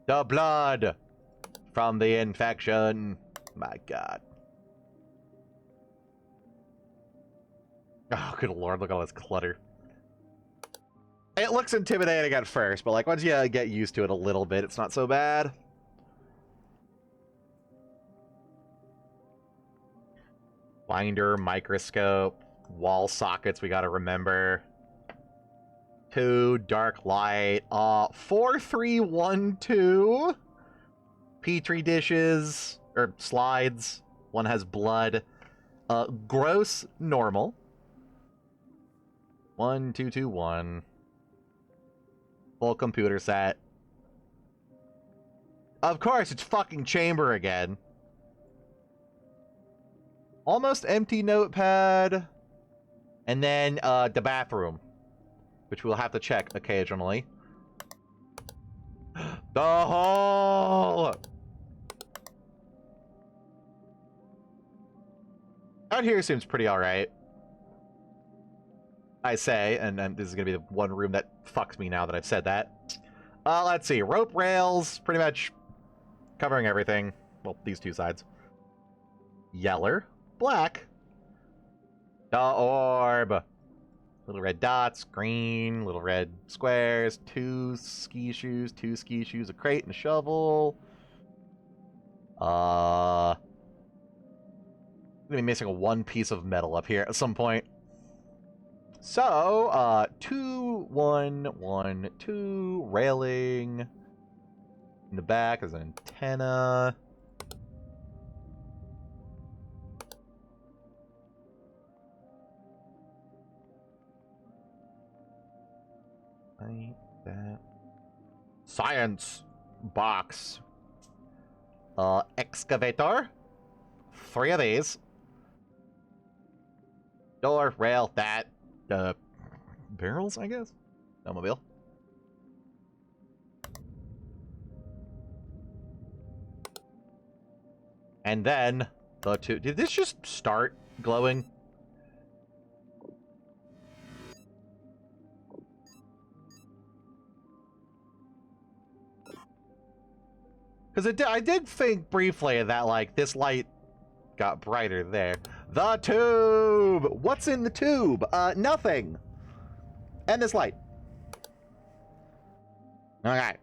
the blood from the infection, my god. Oh, good lord, look at all this clutter. It looks intimidating at first, but like once you get used to it a little bit, it's not so bad. Binder, microscope, wall sockets we gotta remember. 2, dark light, 4, 3, 1, 2. Petri dishes, or slides. 1 has blood. Gross, normal. 1, 2, 2, 1. Full computer set. Of course, it's fucking chamber again. Almost empty notepad. And then the bathroom, which we'll have to check occasionally. The hall! Out here seems pretty alright. I say, and this is going to be the one room that fucks me now that I've said that. Let's see. Rope rails, pretty much covering everything. Well, these two sides. Yeller. Black. The orb. Little red dots. Green. Little red squares. Two ski shoes. A crate and a shovel. I'm gonna be missing one piece of metal up here at some point. So, 2, 1, 1, 2, railing. In the back is an antenna. Like that. Science box. Excavator. 3 of these. Door, rail, that. Barrels, I guess? Snowmobile. And then the two. Did this just start glowing? Because I did think briefly that, like, this light got brighter there. The tube! What's in the tube? Nothing. And this light. Okay.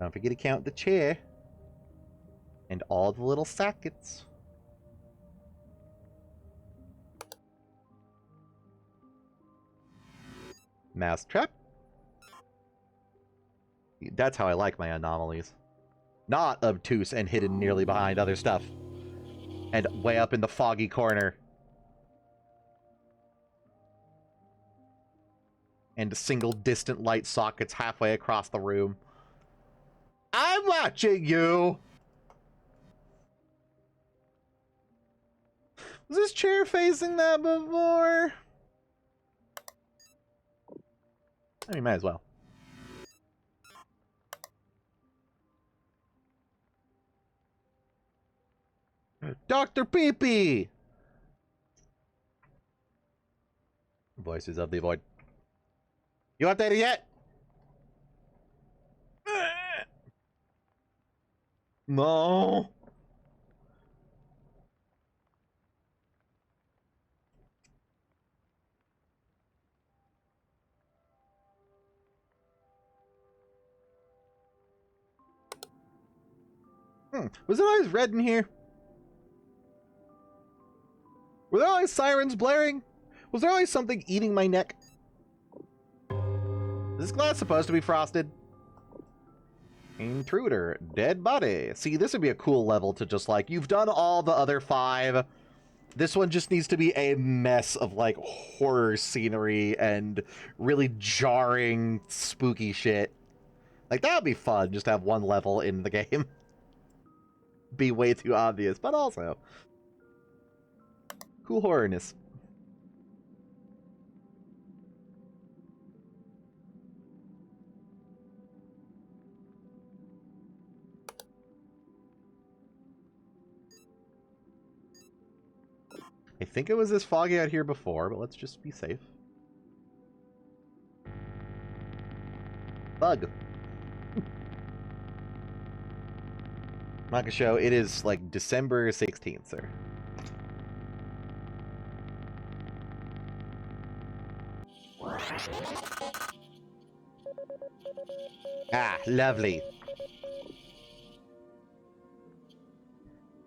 Don't forget to count the chair. And all the little sockets. Mousetrap. That's how I like my anomalies. Not obtuse and hidden nearly behind other stuff. And way up in the foggy corner. And single distant light sockets halfway across the room. I'm watching you! Was this chair facing that before? I mean, might as well. Dr. Pee-Pee! Voices of the void. You updated yet? No. Was it always red in here? Were there always sirens blaring? Was there always something eating my neck? Is this glass supposed to be frosted? Intruder. Dead body. See, this would be a cool level to just, like, you've done all the other 5. This one just needs to be a mess of, like, horror scenery and really jarring, spooky shit. Like, that would be fun, just to have one level in the game. Be way too obvious, but also cool horrorness. I think it was this foggy out here before, but let's just be safe. Bug. Maka show, it is like December 16th, sir. Ah, lovely.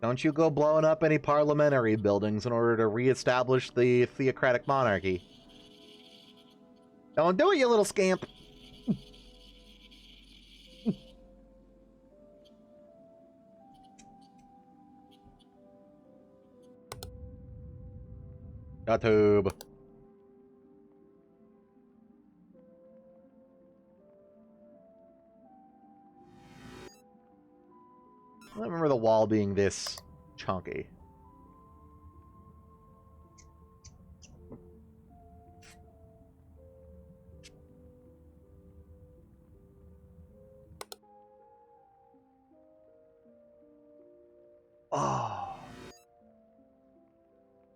Don't you go blowing up any parliamentary buildings in order to reestablish the theocratic monarchy. Don't do it, you little scamp. YouTube. I don't remember the wall being this chunky. Oh.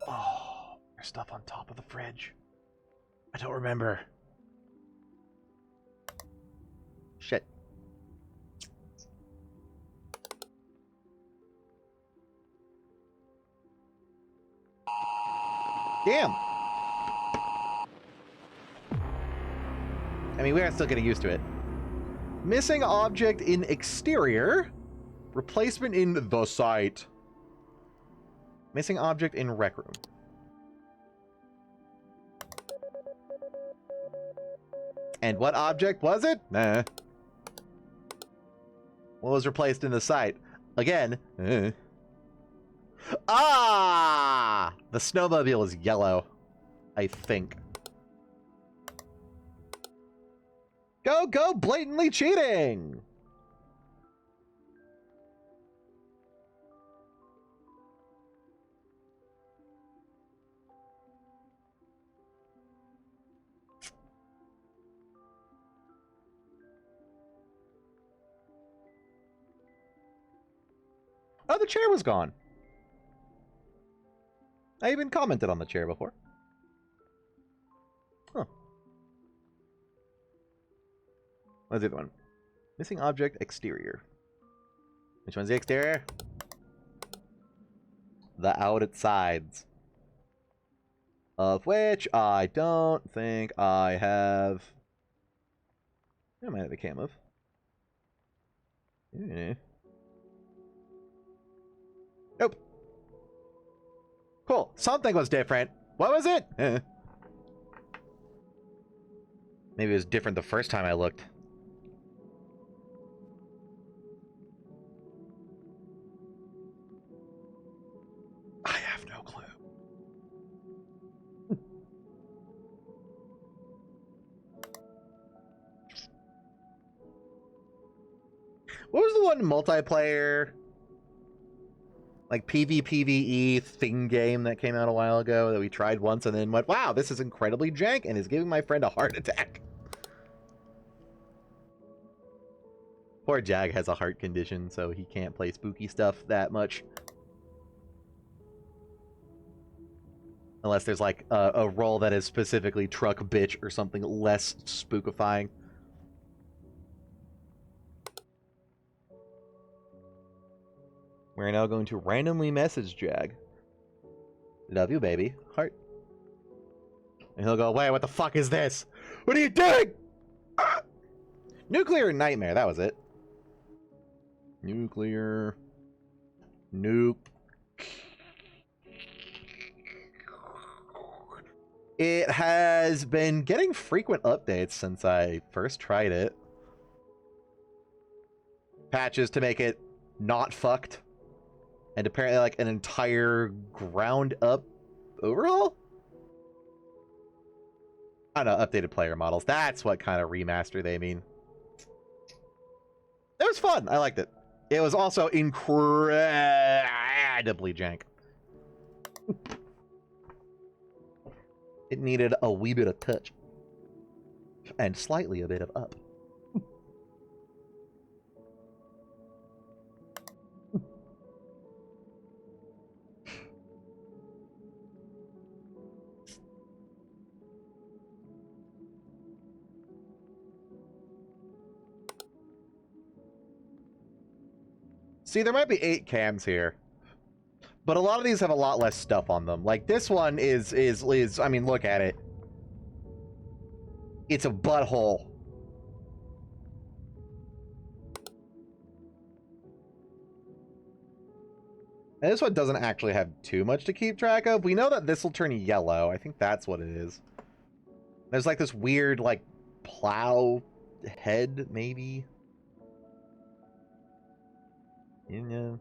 Oh. There's stuff on top of the fridge. I don't remember. Shit. Damn. I mean, we are still getting used to it. Missing object in exterior. Replacement in the site. Missing object in rec room. And what object was it? Nah. What was replaced in the site? Again. Ah! The snowmobile is yellow. I think. Go, blatantly cheating! Oh, the chair was gone. I even commented on the chair before. Huh. What's the other one? Missing object, exterior. Which one's the exterior? The outsides. Of which I don't think I have... I might have a cam of. Nope. Cool. Something was different. What was it? Maybe it was different the first time I looked. I have no clue. What was the one multiplayer, like PvPvE thing game that came out a while ago that we tried once and then went, wow, this is incredibly jank and is giving my friend a heart attack? Poor Jag has a heart condition, so he can't play spooky stuff that much. Unless there's like a role that is specifically truck bitch or something less spookifying. We're now going to randomly message Jag. Love you, baby. Heart. And he'll go, wait, what the fuck is this? What are you doing? Ah! Nuclear nightmare, that was it. Nuclear. Nuke. It has been getting frequent updates since I first tried it. Patches to make it not fucked. And apparently like an entire ground up overhaul? I don't know, updated player models. That's what kind of remaster they mean. It was fun. I liked it. It was also incredibly jank. It needed a wee bit of touch. And slightly a bit of up. See, there might be 8 cams here. But a lot of these have a lot less stuff on them. Like, this one is I mean, look at it. It's a butthole. And this one doesn't actually have too much to keep track of. We know that this will turn yellow. I think that's what it is. There's like this weird, like, plow head, maybe. Yeah.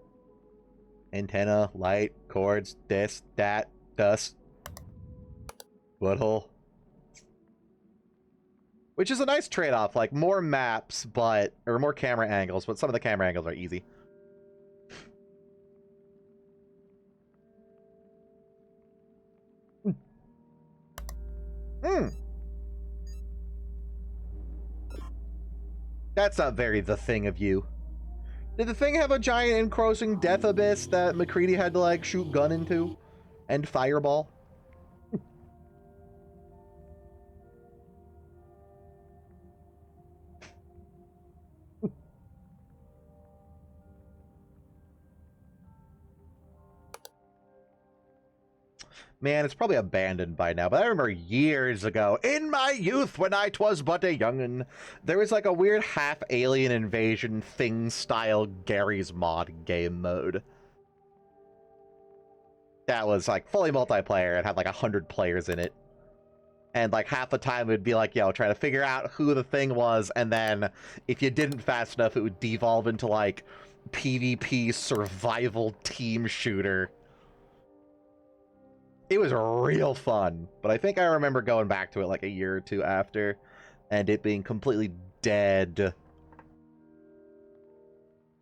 Antenna, light, cords, this, that, dust. Butthole. Which is a nice trade-off, like more maps, but or more camera angles, but some of the camera angles are easy. Hmm. That's not very the thing of you. Did the thing have a giant encroaching death abyss that McCready had to, like, shoot gun into? And fireball? Man, it's probably abandoned by now, but I remember years ago, in my youth when I twas but a youngin', there was like a weird half alien invasion thing style Gary's Mod game mode. That was like fully multiplayer and had like 100 players in it. And like half the time it would be like, yo, trying to figure out who the thing was, and then if you didn't fast enough, it would devolve into like PvP survival team shooter. It was real fun, but I think I remember going back to it like a year or two after, and it being completely dead.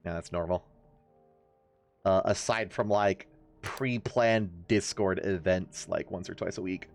Yeah, that's normal. Aside from like pre-planned Discord events like once or twice a week.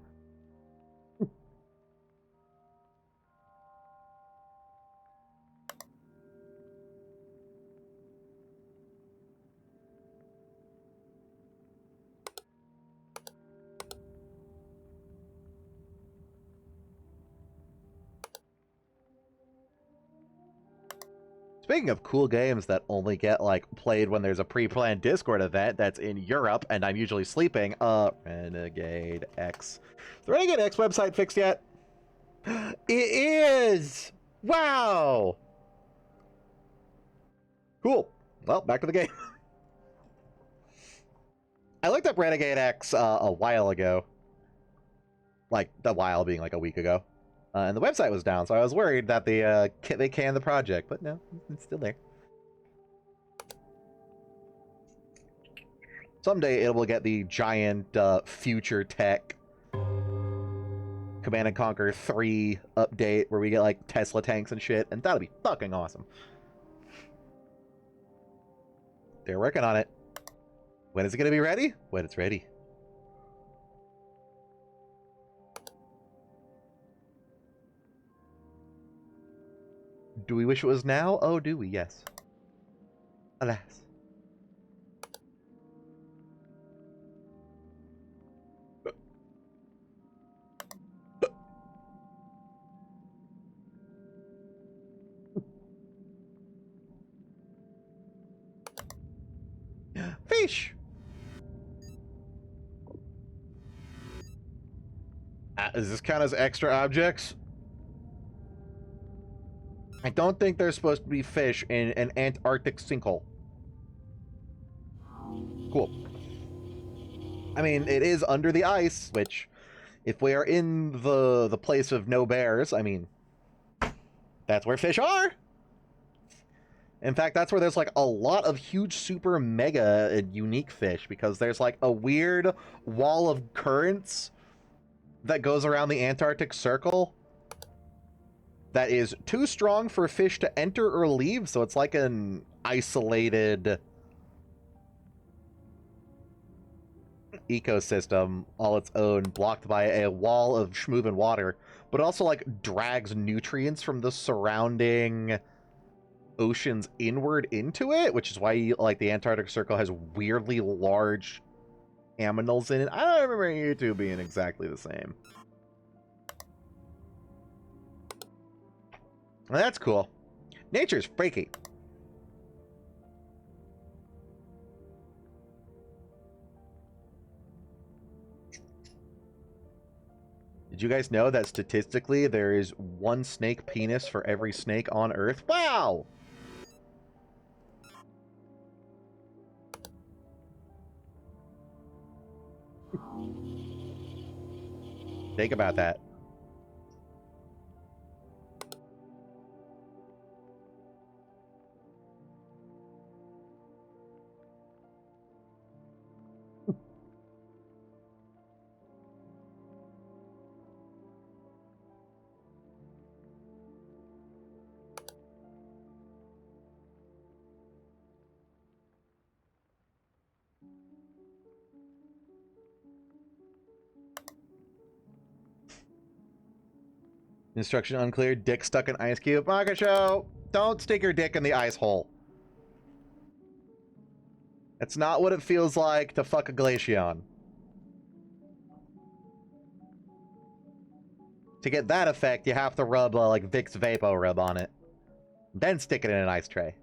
Speaking of cool games that only get, like, played when there's a pre-planned Discord event that's in Europe, and I'm usually sleeping, Renegade X. Is the Renegade X website fixed yet? It is! Wow! Cool. Well, back to the game. I looked up Renegade X a while ago. Like, a while being like a week ago. And the website was down, so I was worried that they canned the project, but no, it's still there. Someday it will get the giant future tech Command & Conquer 3 update where we get like Tesla tanks and shit, and that'll be fucking awesome. They're working on it. When is it going to be ready? When it's ready. Do we wish it was now? Oh, do we? Yes. Alas. Fish! Does this count as extra objects? I don't think there's supposed to be fish in an Antarctic sinkhole. Cool. I mean, it is under the ice, which, if we are in the place of no bears, I mean, that's where fish are. In fact, that's where there's like a lot of huge, super, mega, and unique fish, because there's like a weird wall of currents that goes around the Antarctic Circle that is too strong for fish to enter or leave, so it's like an isolated ecosystem all its own, blocked by a wall of schmoovin' water, but also like drags nutrients from the surrounding oceans inward into it, which is why like the Antarctic Circle has weirdly large aminals in it. I don't remember you two being exactly the same. Well, that's cool. Nature's freaky. Did you guys know that statistically there is one snake penis for every snake on Earth? Wow! Think about that. Instruction unclear. Dick stuck in ice cube. Maka show. Don't stick your dick in the ice hole. That's not what it feels like to fuck a glaceon. To get that effect, you have to rub like Vicks Vapo Rub on it. Then stick it in an ice tray.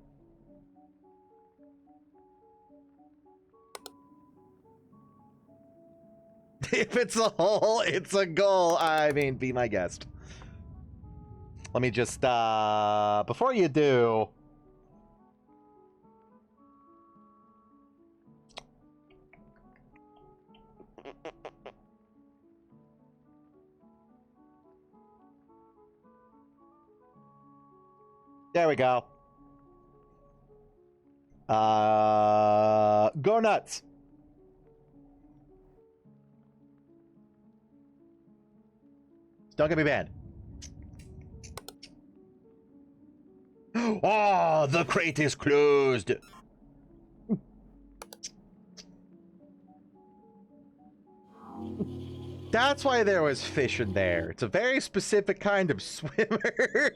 If it's a hole, it's a goal. I mean, be my guest. Let me just, before you do... There we go. Go nuts. Don't get me banned. Oh, the crate is closed. That's why there was fish in there. It's a very specific kind of swimmer.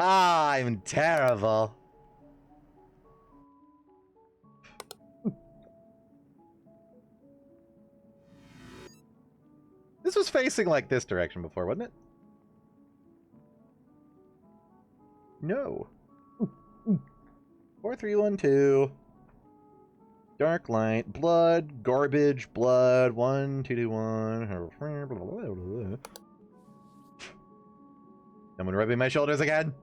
Ah, I'm terrible. This was facing like this direction before, wasn't it? No. 4312. Dark light, blood, garbage, blood, 1, 2, 2, 1. Someone rubbing my shoulders again.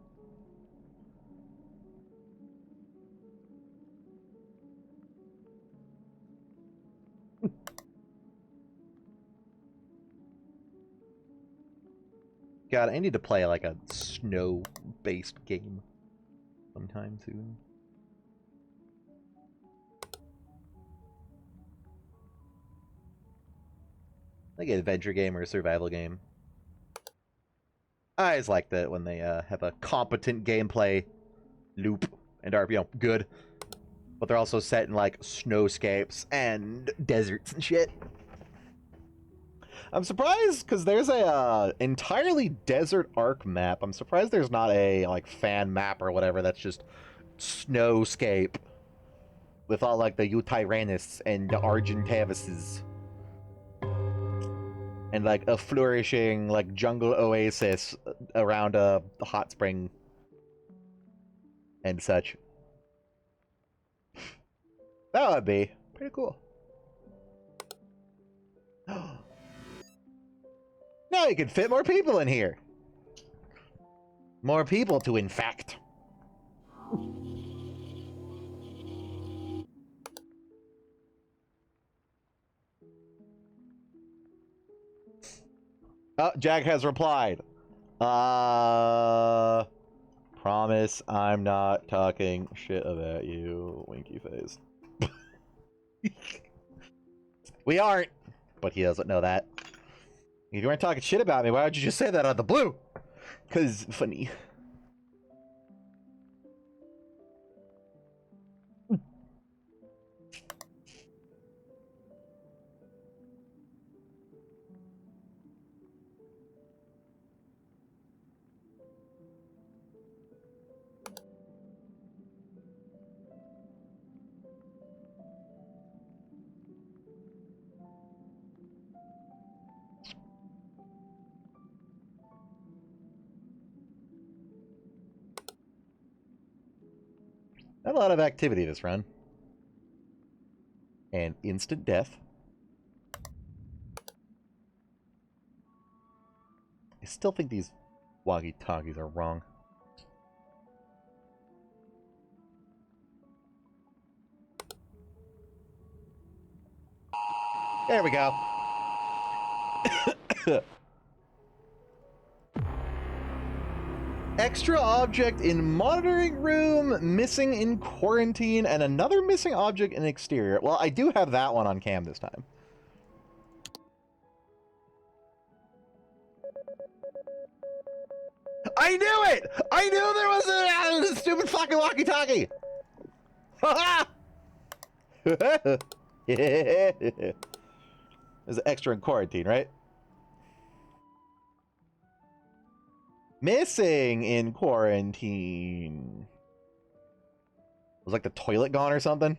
God, I need to play like a snow-based game sometime soon. Like an adventure game or a survival game. I always like that when they have a competent gameplay loop and are, you know, good. But they're also set in like snowscapes and deserts and shit. I'm surprised because there's a entirely desert arc map. I'm surprised there's not a like fan map or whatever that's just snowscape with all like the Utyrannus and the Argentavises and like a flourishing like jungle oasis around a hot spring and such. That would be pretty cool. Now you can fit more people in here. More people to infect. Oh, Jack has replied. Promise I'm not talking shit about you, winky face. We aren't, but he doesn't know that. If you weren't talking shit about me, why would you just say that out of the blue? 'Cause funny. Not a lot of activity this run. And instant death. I still think these walkie-talkies are wrong. There we go. Extra object in monitoring room, missing in quarantine, and another missing object in exterior. Well, I do have that one on cam this time. I knew it! I knew there was a stupid fucking walkie-talkie! There's an extra in quarantine, right? Missing in quarantine. Was like the toilet gone or something?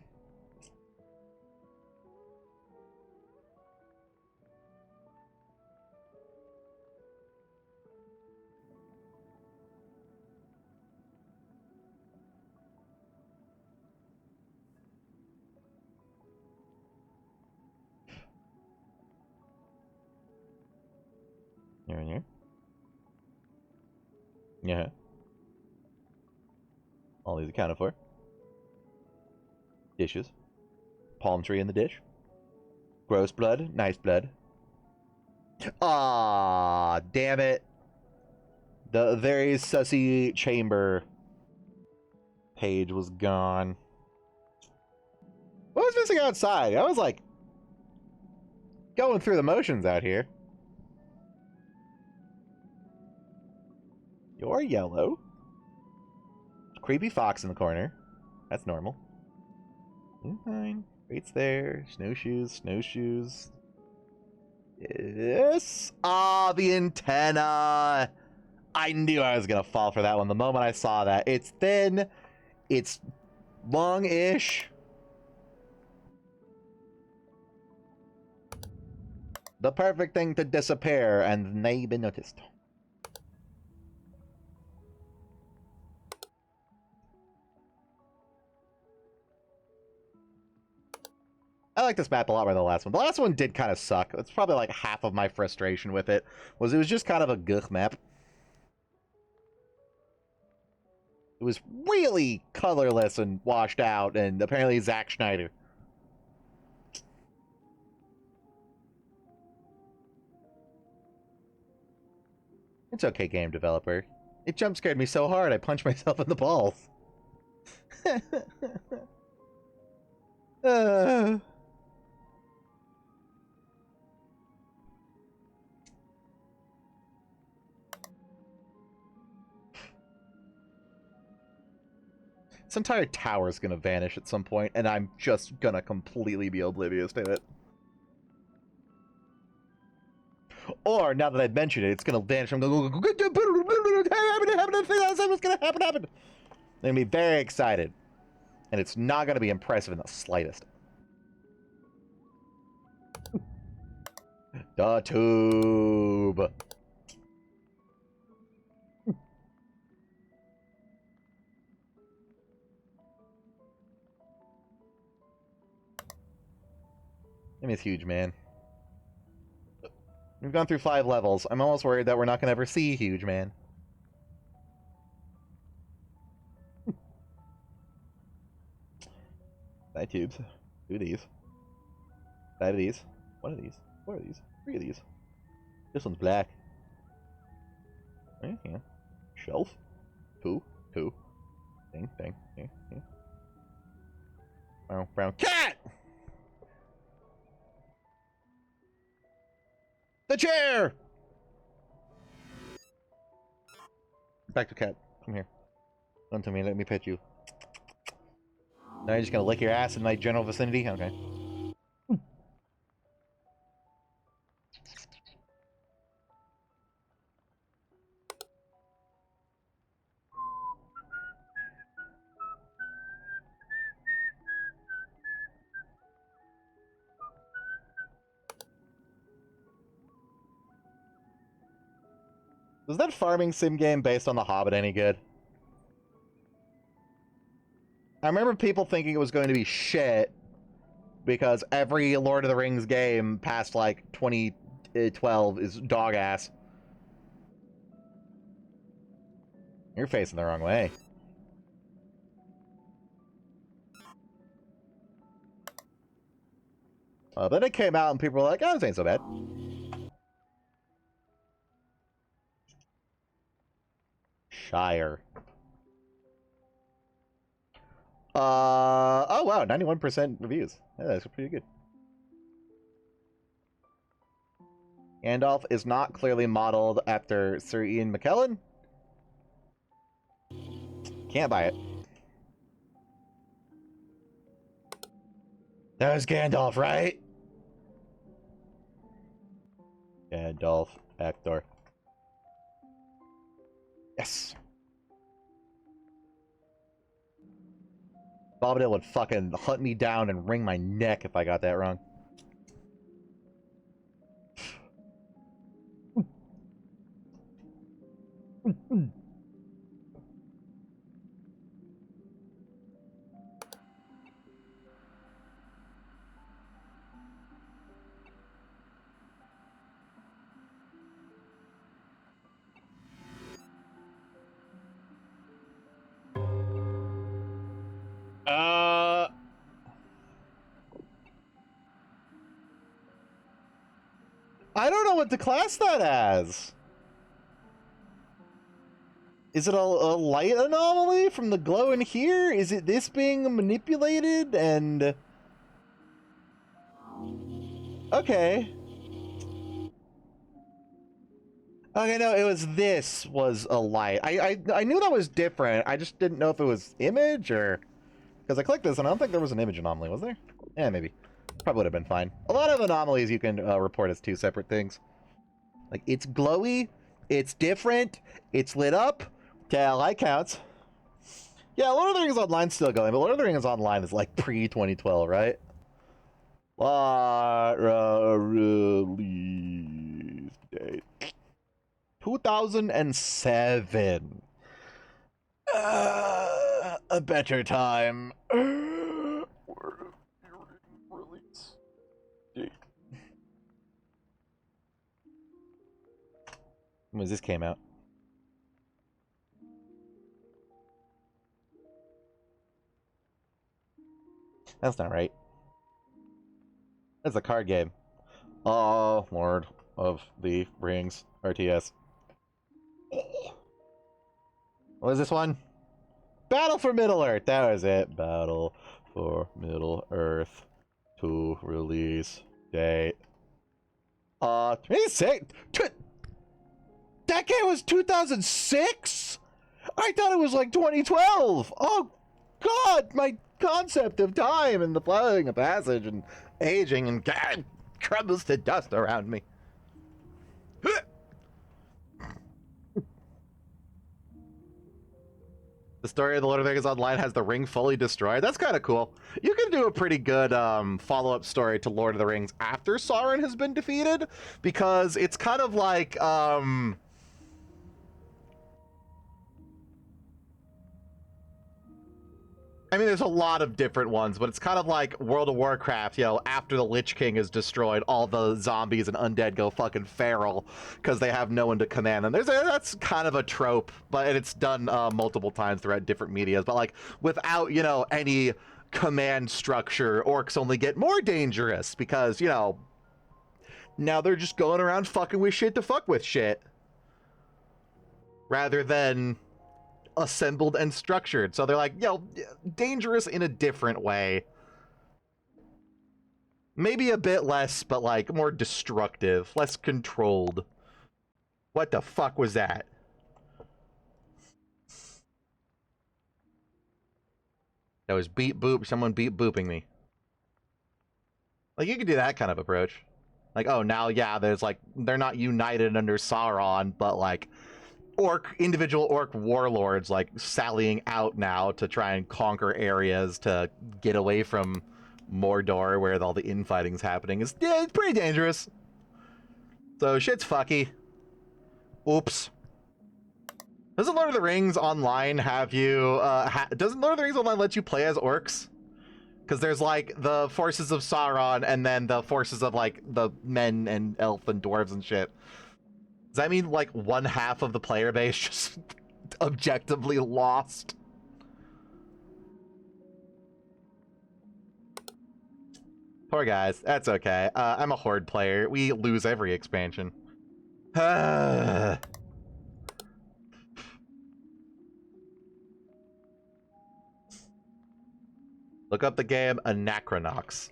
Here. Yeah. All these accounted for. Dishes. Palm tree in the dish. Gross blood. Nice blood. Ah, damn it. The very sussy chamber page was gone. What was missing outside? I was like going through the motions out here. You're yellow. Creepy fox in the corner. That's normal. Fine. Rates there. Snowshoes. Yes. Ah, the antenna. I knew I was gonna fall for that one the moment I saw that. It's thin. It's long-ish. The perfect thing to disappear and not be noticed. I like this map a lot more than the last one. The last one did kind of suck. That's probably like half of my frustration with it. Was it was just kind of a gugh map. It was really colorless and washed out, and apparently Zack Schneider. It's okay, game developer. It jump scared me so hard I punched myself in the balls. This entire tower is going to vanish at some point, and I'm just going to completely be oblivious to it. Or, now that I've mentioned it, it's going to vanish. I'm going to go, what's going to happen? I'm going to be very excited. And it's not going to be impressive in the slightest. The tube. I mean, it's huge, man. We've gone through 5 levels. I'm almost worried that we're not going to ever see huge, man. Side tubes. 2 of these. 5 of these. 1 of these. 4 of these. 3 of these. This one's black. Right here. Shelf. 2. Ding. Brown cat! The chair! Back to cat. Come here. Come to me, let me pet you. Now you're just gonna lick your ass in my general vicinity? Okay. Was that farming sim game based on The Hobbit any good? I remember people thinking it was going to be shit because every Lord of the Rings game past like 2012 is dog ass. You're facing the wrong way. Then it came out and people were like, oh, this ain't so bad. Shire. Oh wow, 91% reviews. Yeah, that's pretty good. Gandalf is not clearly modeled after Sir Ian McKellen. Can't buy it. That was Gandalf, right? Gandalf actor. Yes. Bobadil would fucking hunt me down and wring my neck if I got that wrong. I don't know what to class that as. Is it a light anomaly from the glow in here? Is it this being manipulated and... Okay. Okay, no, it was this was a light. I knew that was different. I just didn't know if it was image or... Because I clicked this and I don't think there was an image anomaly, was there? Yeah, maybe. Probably would have been fine. A lot of anomalies you can report as two separate things. Like, it's glowy, it's different, it's lit up. Yeah, light counts. Yeah, Lord of the Rings Online's still going, but Lord of the Rings Online is like pre-2012, right? Release date. 2007. A better time. Release date. When this came out? That's not right. That's a card game. Oh, Lord of the Rings RTS. What is this one? Battle for Middle-earth. That was it. Battle for Middle-earth to release date. 26. That game was 2006? I thought it was like 2012. Oh, God, my concept of time and the flowing of passage and aging and God crumbles to dust around me. The story of the Lord of the Rings Online has the ring fully destroyed. That's kind of cool. You can do a pretty good follow-up story to Lord of the Rings after Sauron has been defeated, because it's kind of like I mean, there's a lot of different ones, but it's kind of like World of Warcraft, you know, after the Lich King is destroyed, all the zombies and undead go fucking feral because they have no one to command them. That's kind of a trope, but it's done multiple times throughout different medias, but like without, you know, any command structure, orcs only get more dangerous because, you know, now they're just going around fucking with shit to fuck with shit. Rather than assembled and structured. So they're like, yo, dangerous in a different way. Maybe a bit less, but like more destructive, less controlled. What the fuck was that? That was beep boop, someone beep booping me. Like, you could do that kind of approach. Like, oh, now, yeah, there's like, they're not united under Sauron, but like, individual orc warlords like sallying out now to try and conquer areas to get away from Mordor where all the infighting's happening. It's pretty dangerous. So shit's fucky. Oops. Doesn't Lord of the Rings Online have you doesn't Lord of the Rings Online let you play as orcs? Because there's like the forces of Sauron and then the forces of like the men and elf and dwarves and shit. Does that mean like one half of the player base just objectively lost? Poor guys. That's okay. I'm a horde player. We lose every expansion. Look up the game Anachronox.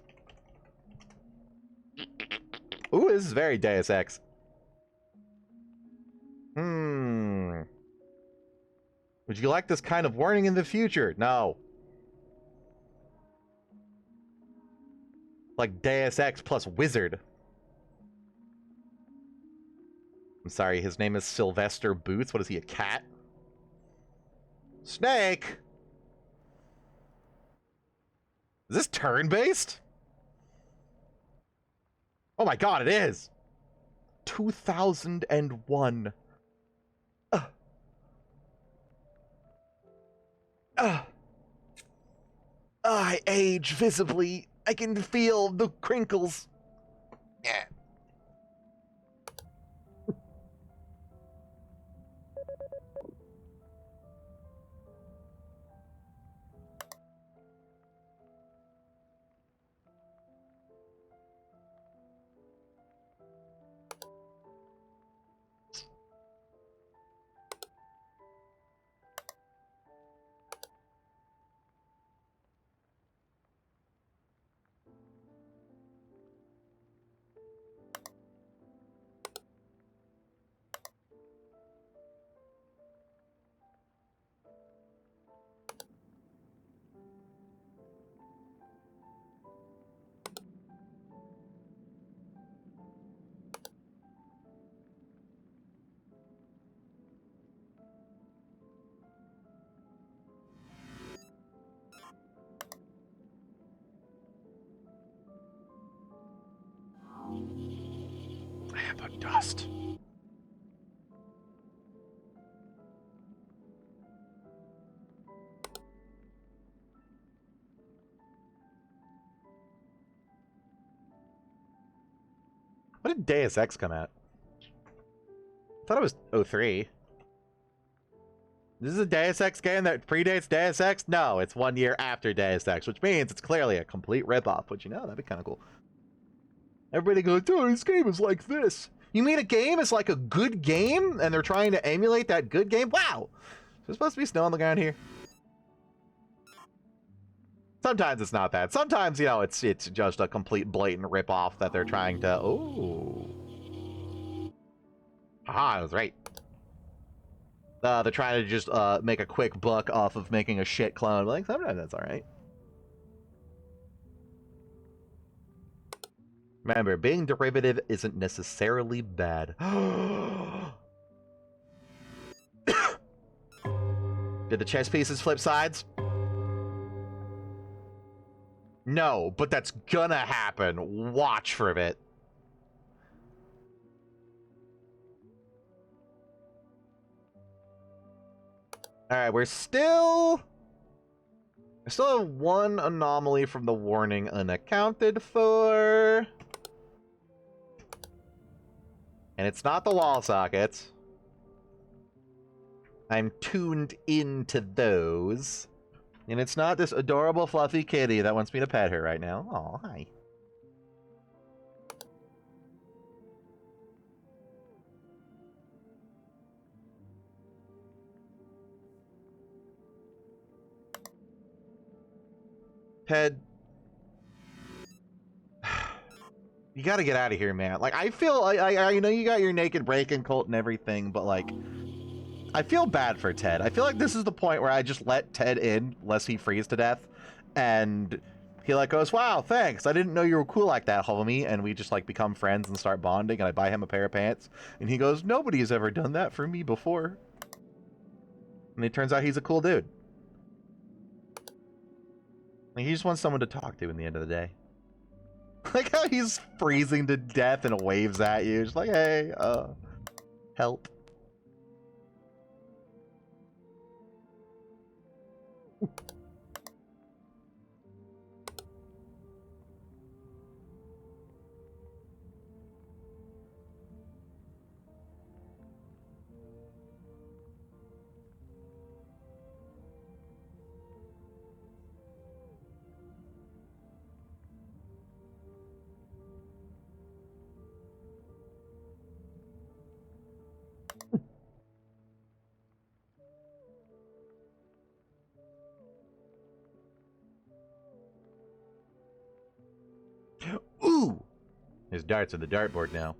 Ooh, this is very Deus Ex. Would you like this kind of warning in the future? No. Like Deus Ex plus Wizard. I'm sorry, his name is Sylvester Boots. What is he, a cat? Snake? Is this turn-based? Oh my god, it is! 2001. I age visibly. I can feel the crinkles. Yeah. But dust. What did Deus Ex come at? I thought it was 03. This is a Deus Ex game that predates Deus Ex? No, it's 1 year after Deus Ex, which means it's clearly a complete ripoff. But you know, that'd be kind of cool. Everybody goes, oh, this game is like this. You mean a game is like a good game, and they're trying to emulate that good game? Wow! There's supposed to be snow on the ground here. Sometimes it's not that. Sometimes, you know, it's just a complete blatant ripoff that they're trying to... Oh. Haha, I was right. They're trying to just make a quick buck off of making a shit clone. Like, sometimes that's alright. Remember, being derivative isn't necessarily bad. Did the chess pieces flip sides? No, but that's gonna happen. Watch for it. Alright, we still have one anomaly from the warning unaccounted for. And it's not the wall sockets. I'm tuned into those. And it's not this adorable fluffy kitty that wants me to pet her right now. Oh, hi. Ted. You gotta get out of here, man. Like, I feel, I know you got your naked break-in cult and everything, but like, I feel bad for Ted. I feel like this is the point where I just let Ted in, lest he freeze to death, and he like goes, wow, thanks. I didn't know you were cool like that, homie. And we just like become friends and start bonding, and I buy him a pair of pants, and he goes, nobody's ever done that for me before. And it turns out he's a cool dude. Like, he just wants someone to talk to in the end of the day. Like how he's freezing to death and waves at you. Just like, hey, help. Ooh! His darts on the dartboard now.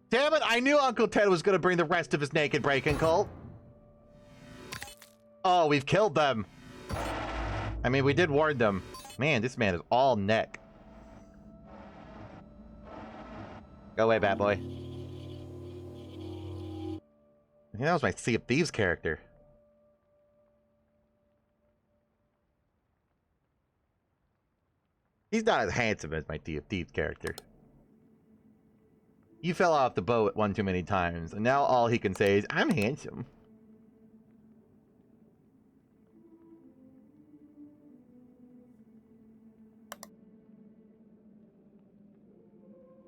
Damn it, I knew Uncle Ted was gonna bring the rest of his naked break-in cult. Oh, we've killed them. I mean, we did warn them. Man, this man is all neck. Go away, bad boy. I think that was my Sea of Thieves character. He's not as handsome as my Sea of Thieves character. You fell off the boat one too many times, and now all he can say is, I'm handsome.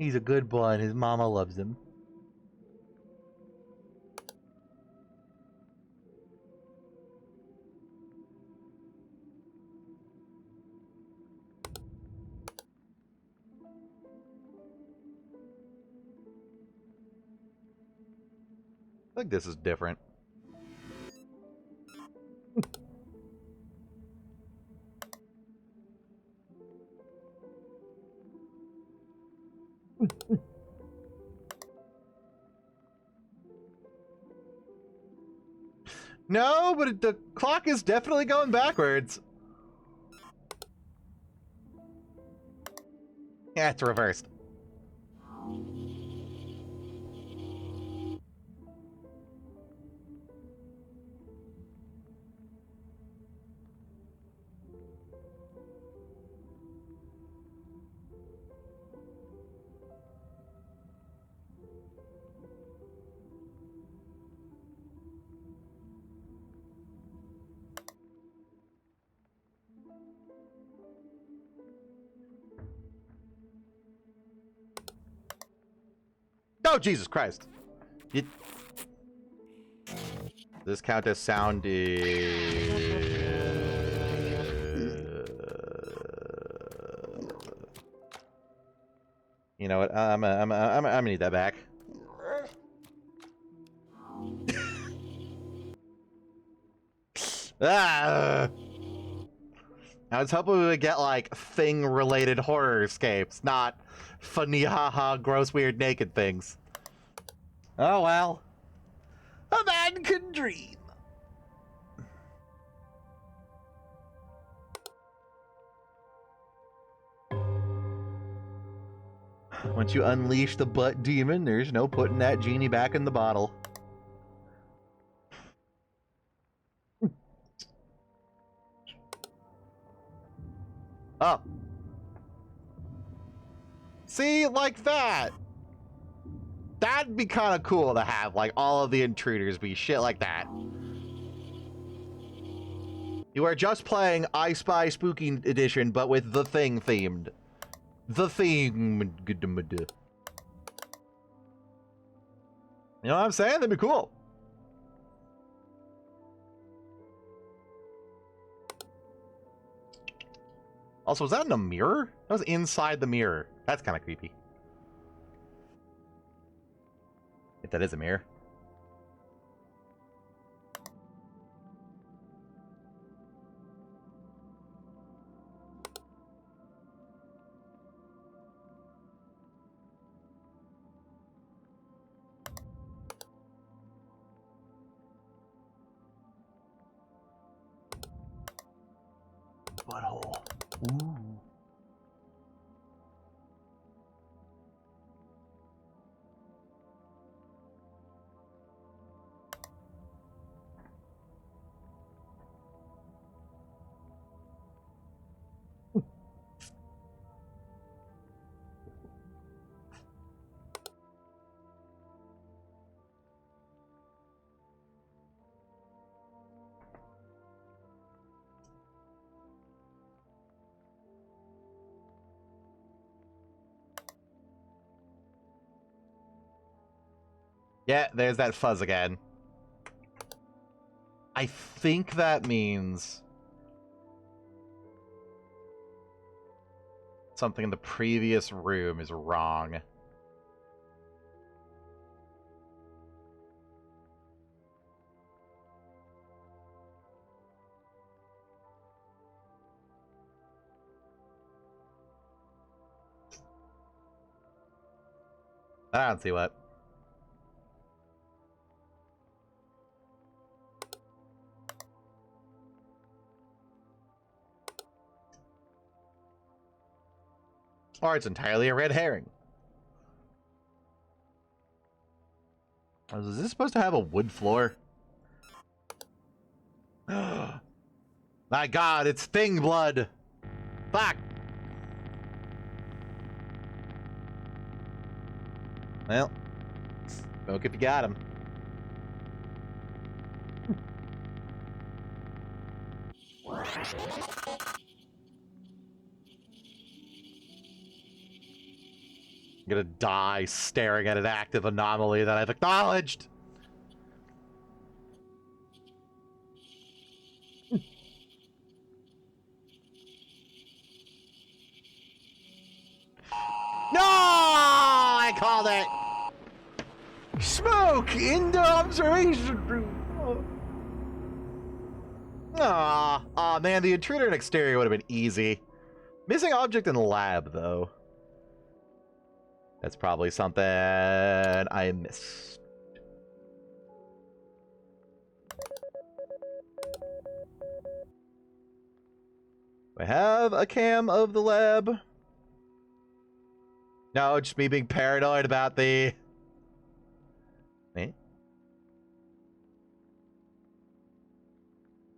He's a good boy and his mama loves him. I think this is different. No, but the clock is definitely going backwards. Yeah, it's reversed. Oh, Jesus Christ. This count as sound You know what? I'm gonna need that back. Ah! I was hoping we would get like thing-related horror escapes, not funny, haha, gross, weird, naked things. Oh well. A man can dream. Once you unleash the butt demon, there's no putting that genie back in the bottle. Up. See, like that. That'd be kind of cool to have, like, all of the intruders be shit like that. You are just playing I Spy Spooky Edition, but with the Thing themed. The Thing. You know what I'm saying? That'd be cool. Also, was that in a mirror? That was inside the mirror. That's kind of creepy. If that is a mirror. Butthole. Ooh. Yeah, there's that fuzz again. I think that means something in the previous room is wrong. I don't see what. Or it's entirely a red herring. Is this supposed to have a wood floor? My god, it's thing blood! Fuck! Well, smoke if you got him. I'm gonna die staring at an active anomaly that I've acknowledged! No! I called it! Smoke in the observation room! Aw, man, the intruder and exterior would have been easy. Missing object in the lab, though. That's probably something I missed. Do I have a cam of the lab? No, just me being paranoid about the... Eh?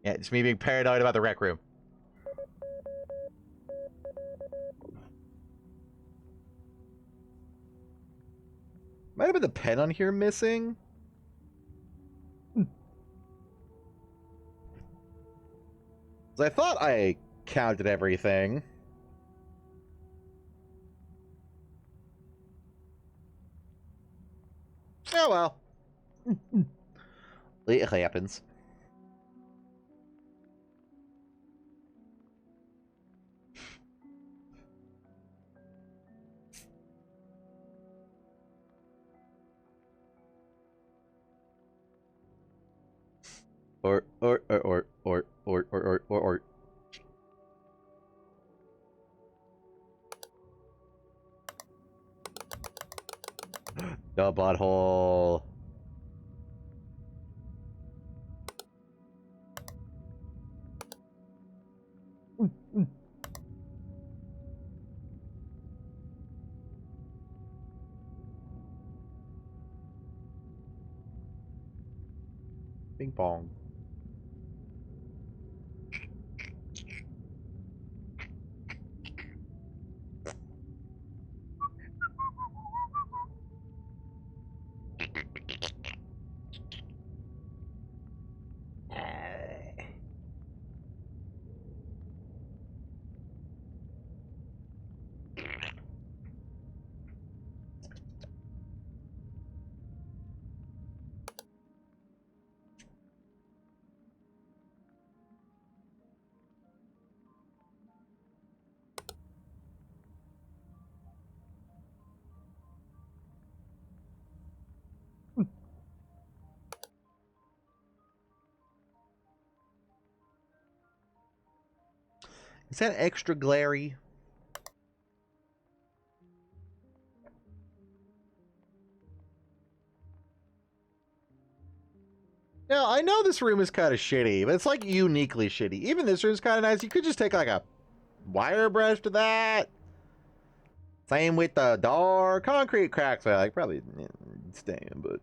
Yeah, just me being paranoid about the rec room. Might have been the pen on here missing. So I thought I counted everything. Oh well. It happens. Or. The butthole. Ping pong. Is that extra glary? Now, I know this room is kind of shitty, but it's like uniquely shitty. Even this room's kind of nice. You could just take like a wire brush to that. Same with the door. Concrete cracks are like probably staying, but.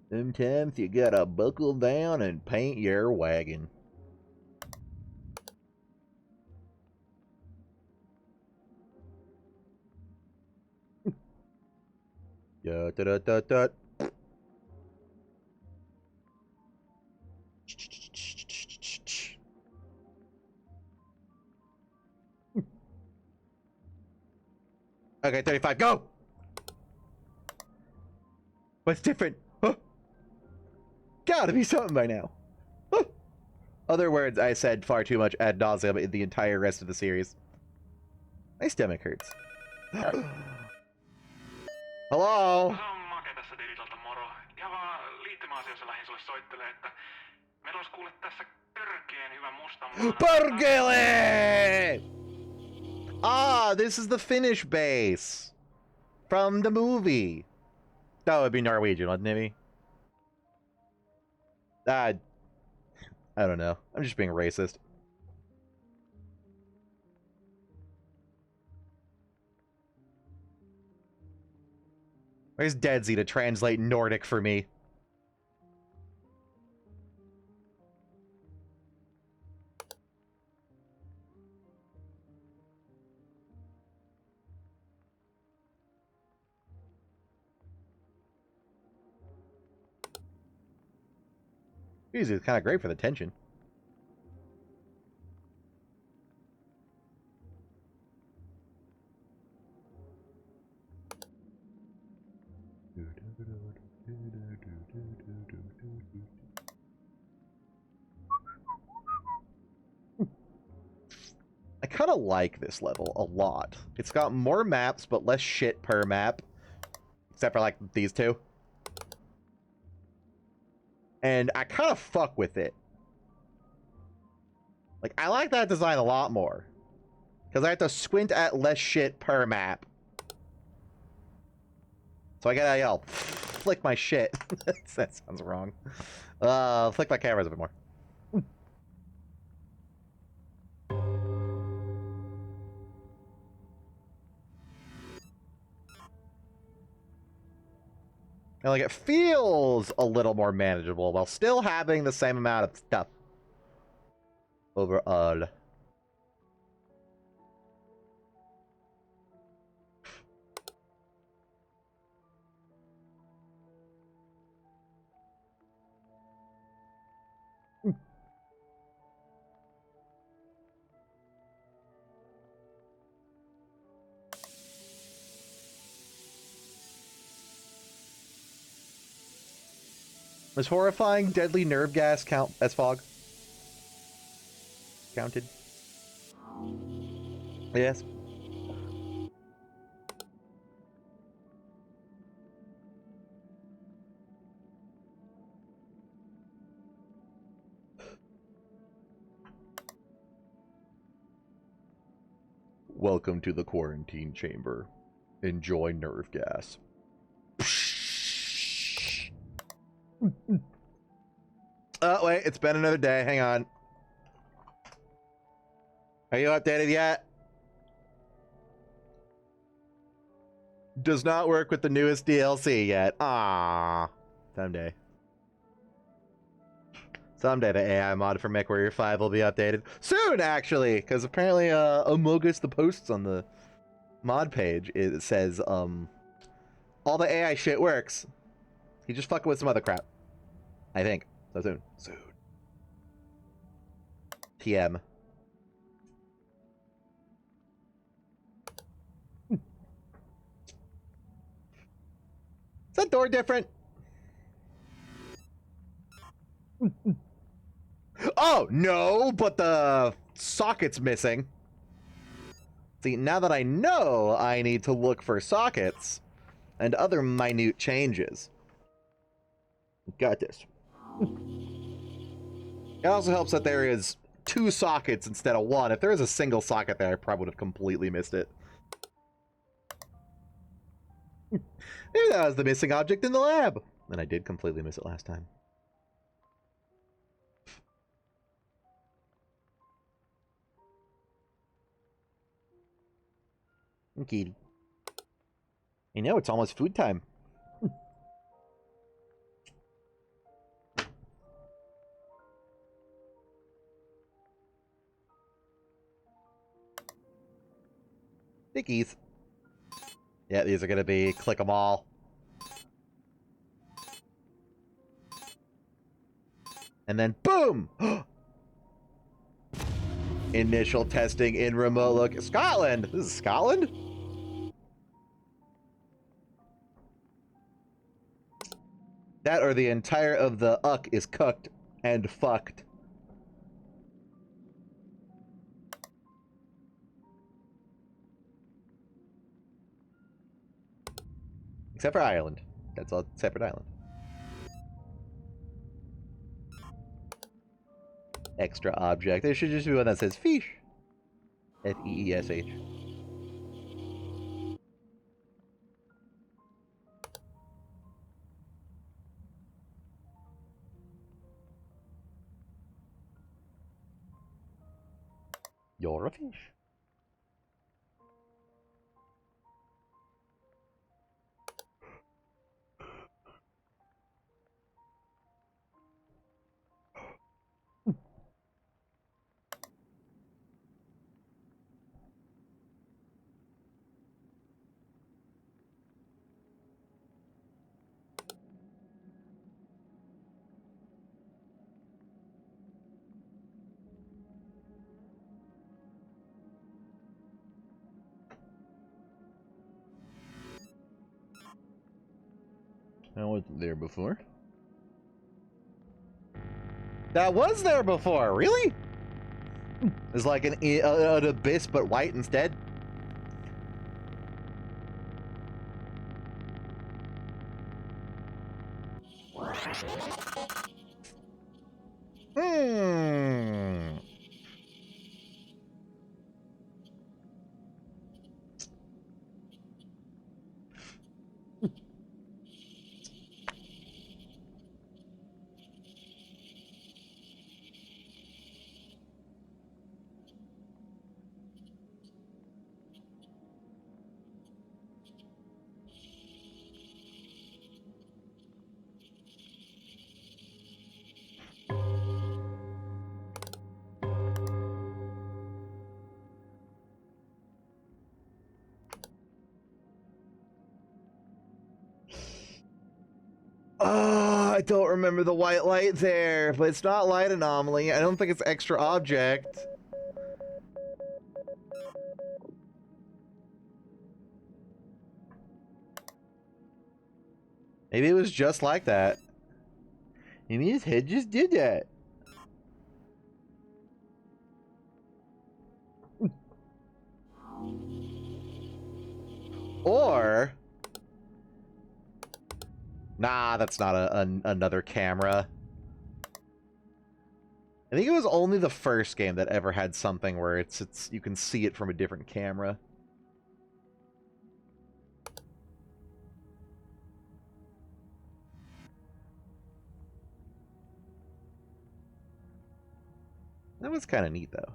Sometimes you gotta buckle down and paint your wagon. Da da da da da. Okay, 35, go! What's different? Huh? Gotta be something by now. Huh? Other words I said far too much ad nauseum in the entire rest of the series. My stomach hurts. Hello? Perkele! Ah, this is the Finnish base from the movie. That would be Norwegian, wouldn't it be? I don't know. I'm just being racist. Where's Deadsy to translate Nordic for me? Usually it's kind of great for the tension. I kind of like this level a lot. It's got more maps, but less shit per map. Except for, like, these two. And I kind of fuck with it. Like, I like that design a lot more. Because I have to squint at less shit per map. So I gotta yell, flick my shit. That sounds wrong. Flick my cameras a bit more. And like, it feels a little more manageable while still having the same amount of stuff overall. Was horrifying deadly nerve gas count as fog? Counted? Yes. Welcome to the quarantine chamber. Enjoy nerve gas. Oh, wait, it's been another day. Hang on. Are you updated yet? Does not work with the newest DLC yet. Ah, someday. Someday the AI mod for MechWarrior 5 will be updated. Soon, actually, because apparently Amogus the posts on the mod page, it says all the AI shit works. You just fucking with some other crap. I think. So soon. Soon. TM. Is that door different? Oh, no, but the socket's missing. See, now that I know, I need to look for sockets and other minute changes. Got this. It also helps that there is 2 sockets instead of 1. If there was a single socket there, I probably would have completely missed it. Maybe that was the missing object in the lab. And I did completely miss it last time. Okay. You know, it's almost food time. Stickies. Yeah, these are going to be click 'em all. And then boom! Initial testing in remote look. Scotland! This is Scotland? That or the entire of the uck is cooked and fucked. Except for Ireland. That's a separate island. Extra object. There should just be one that says fish. F-E-E-S-H. You're a fish. That wasn't there before. That was there before, really? It's like an abyss, but white instead. Hmm. Oh, I don't remember the white light there, but it's not light anomaly. I don't think it's extra object. Maybe it was just like that. Maybe his head just did that. Or... Nah, that's not another camera. I think it was only the first game that ever had something where it's you can see it from a different camera. That was kind of neat, though.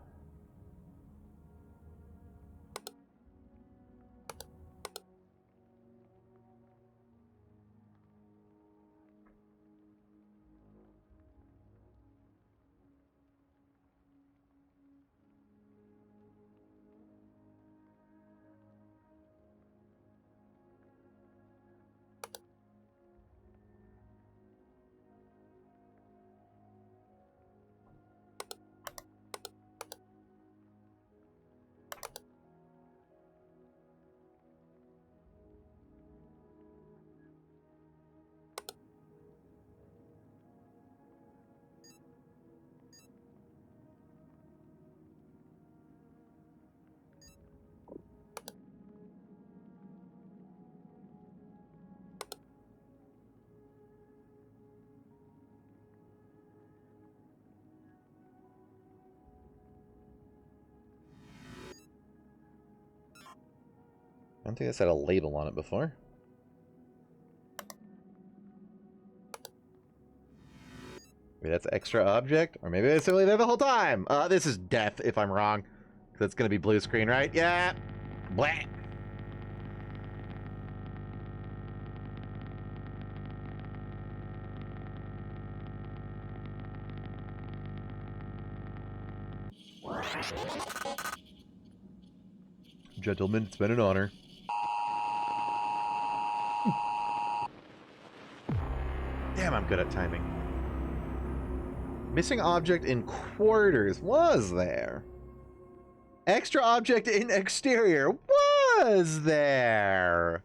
I don't think I said a label on it before. Maybe that's extra object, or maybe it's really there the whole time. This is death, if I'm wrong. Because it's going to be blue screen, right? Yeah. Blah. Gentlemen, it's been an honor. Damn, I'm good at timing. Missing object in quarters was there. Extra object in exterior was there.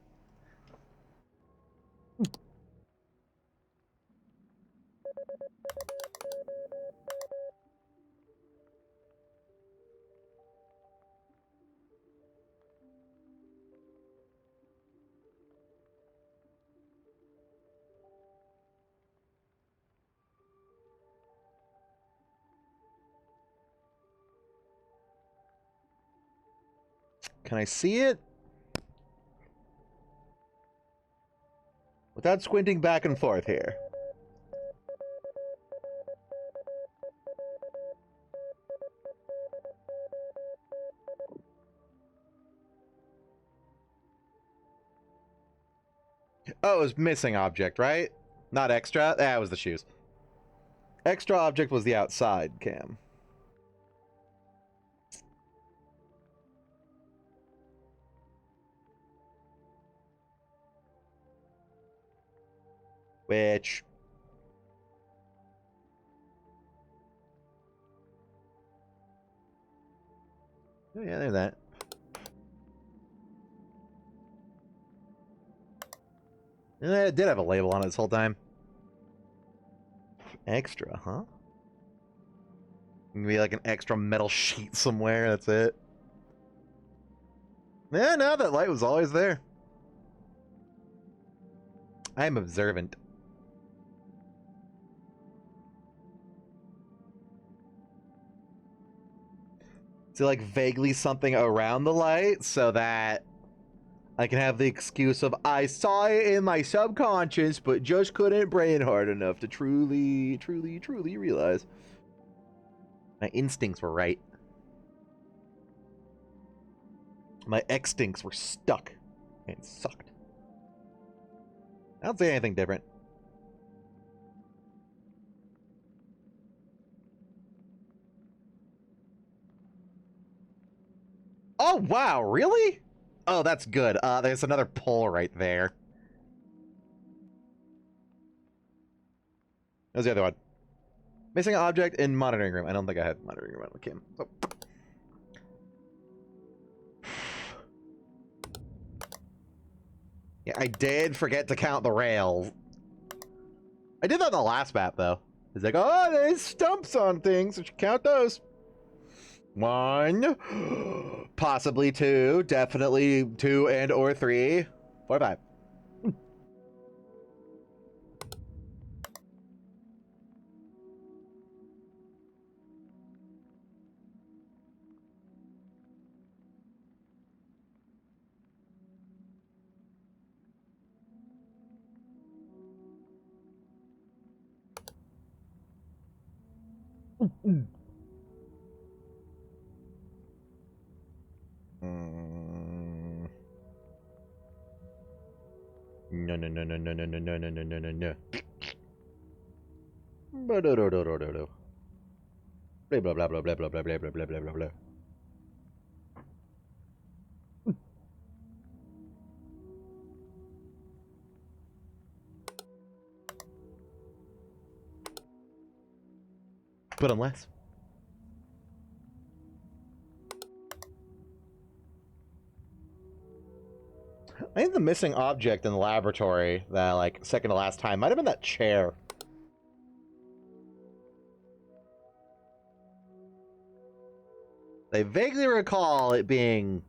Can I see it? Without squinting back and forth here. Oh, it was missing object, right? Not extra? That was the shoes. Extra object was the outside cam. Which... Oh yeah, there's that. It did have a label on it this whole time. Extra, huh? Maybe like an extra metal sheet somewhere, that's it. Yeah, no, that light was always there. I'm observant. So like vaguely something around the light so that I can have the excuse of I saw it in my subconscious but just couldn't brain hard enough to truly realize. My instincts were right. My extincts were stuck and sucked. I don't say anything different. Oh, wow, really? Oh, that's good. There's another pole right there. That was the other one. Missing object in monitoring room. I don't think I had monitoring room on the cam. So. Yeah, I did forget to count the rails. I did that in the last map, though. It's like, oh, there's stumps on things. We should count those. 1, possibly 2, definitely 2 and or 3, 4, 5. No, no, no, no, no, no, no, no, no, no, no, no, no. Blah, blah, blah, blah, blah, blah. Blah, blah, blah, blah, blah, blah, blah, blah, blah, blah, blah, blah. But unless... I think the missing object in the laboratory, that, like, second to last time, might have been that chair. I vaguely recall it being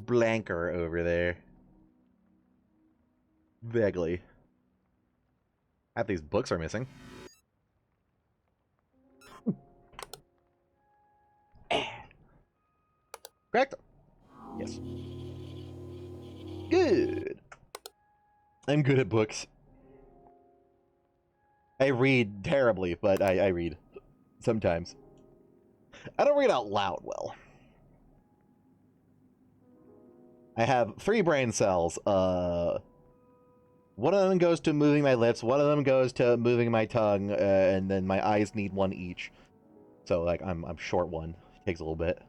blanker over there. Vaguely. Half these books are missing. Correct? Yes. Good. I'm good at books. I read terribly, but I read. Sometimes. I don't read out loud well. I have 3 brain cells. One of them goes to moving my lips, one of them goes to moving my tongue, and then my eyes need one each. So, like, I'm short one. Takes a little bit.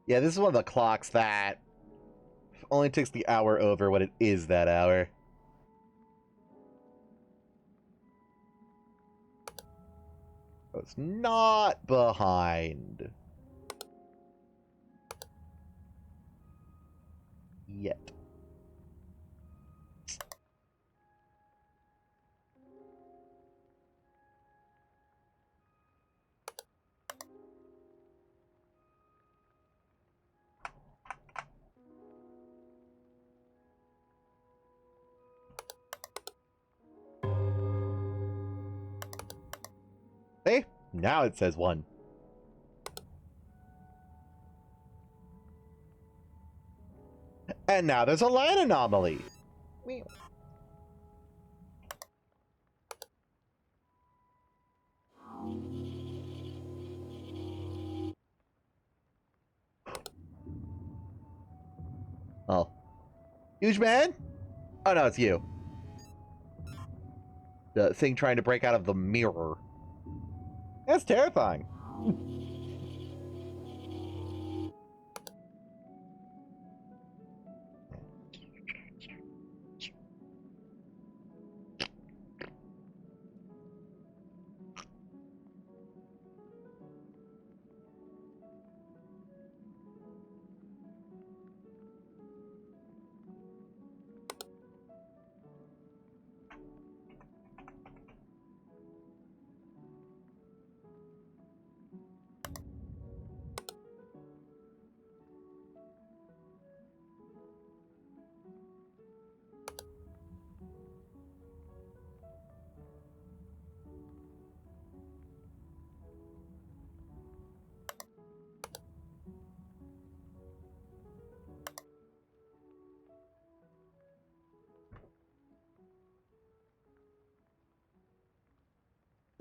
Yeah, this is one of the clocks that only takes the hour over when it is that hour. So it's not behind. Yet. Now it says 1. And now there's a line anomaly. Meow. Oh. Huge man? Oh no, it's you. The thing trying to break out of the mirror. That's terrifying.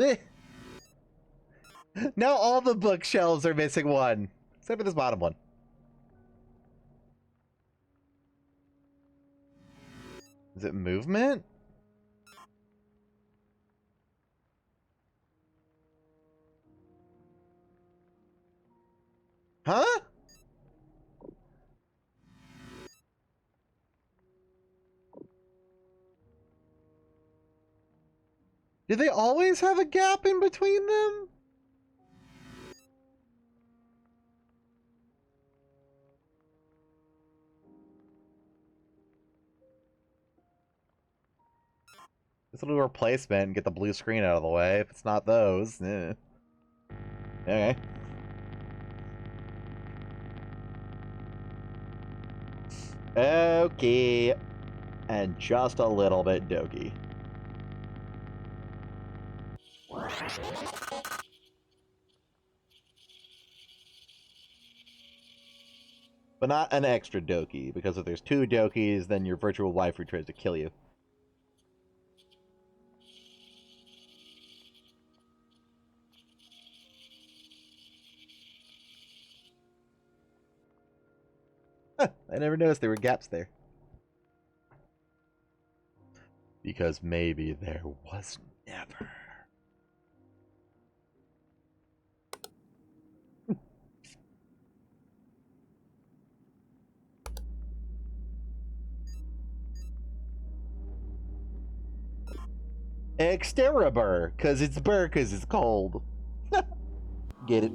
Eh. Now all the bookshelves are missing one. Except for this bottom one. Is it movement? Huh? Do they always have a gap in between them? This little replacement and get the blue screen out of the way. If it's not those, eh. Okay. Okay. And just a little bit dokey. But not an extra dokey, because if there's 2 dokies, then your virtual waifu tries to kill you. Huh, I never noticed there were gaps there. Because maybe there was never. Exteribur, because it's burr, because it's cold. Get it?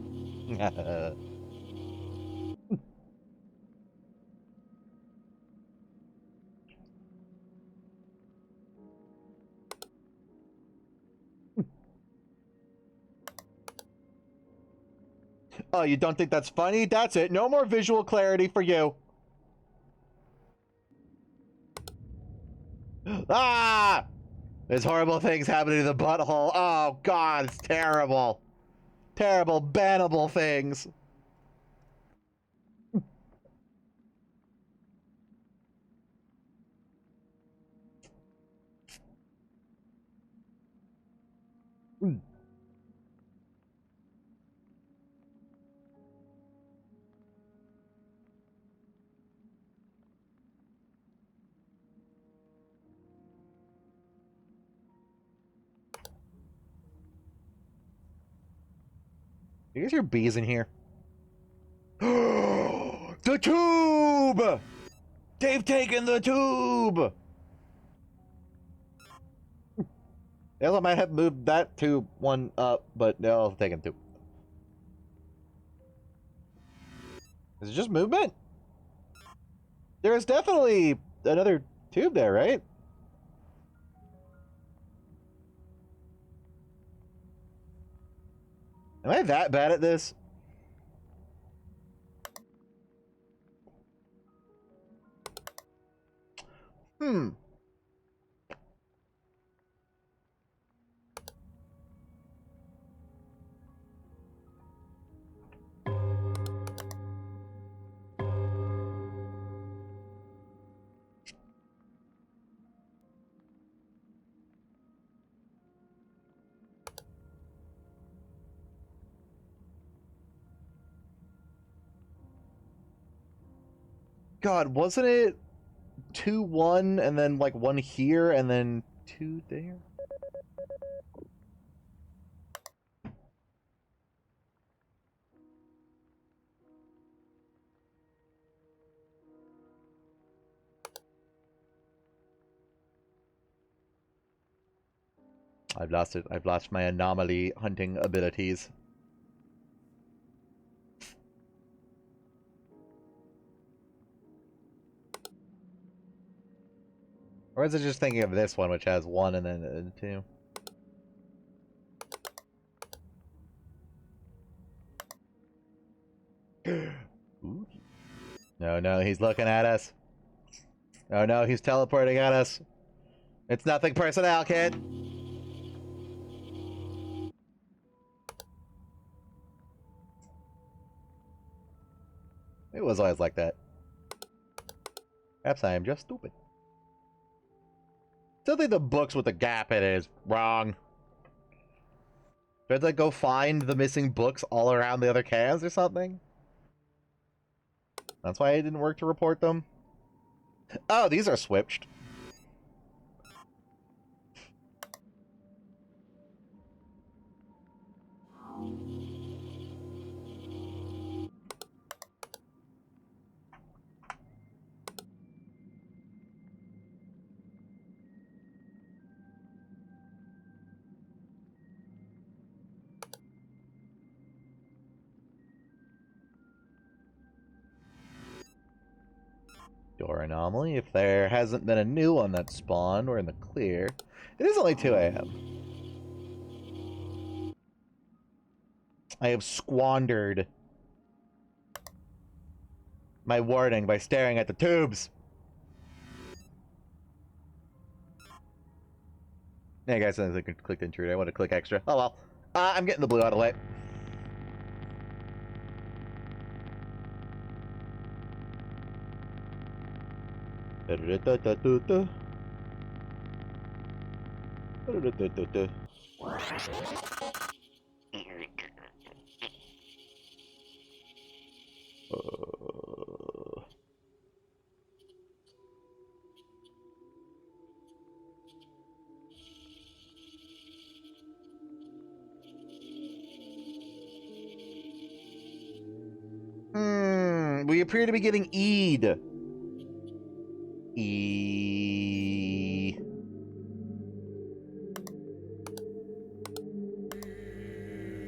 Oh, you don't think that's funny? That's it. No more visual clarity for you. Ah! There's horrible things happening to the butthole. Oh, God, it's terrible. Terrible, bannable things. You guys hear bees in here? The tube! They've taken the tube! I might have moved that tube one up, but they'll take him too. Is it just movement? There is definitely another tube there, right? Am I that bad at this? Hmm. God, wasn't it 2-1 and then like 1 here and then 2 there? I've lost it. I've lost my anomaly hunting abilities. Or is it just thinking of this one, which has 1 and then 2? Ooh. No, no, he's looking at us. Oh no, he's teleporting at us. It's nothing personnel, kid. It was always like that. Perhaps I am just stupid. Still think the books with the gap in it is wrong. Should I go find the missing books all around the other cans or something? That's why it didn't work to report them. Oh, these are switched. Door anomaly. If there hasn't been a new one that spawned, we're in the clear. It is only 2 a.m. I have squandered my warning by staring at the tubes. Hey guys, I clicked intrude. I want to click extra. Oh well. I'm getting the blue out of the way. We appear to be getting E'd. E.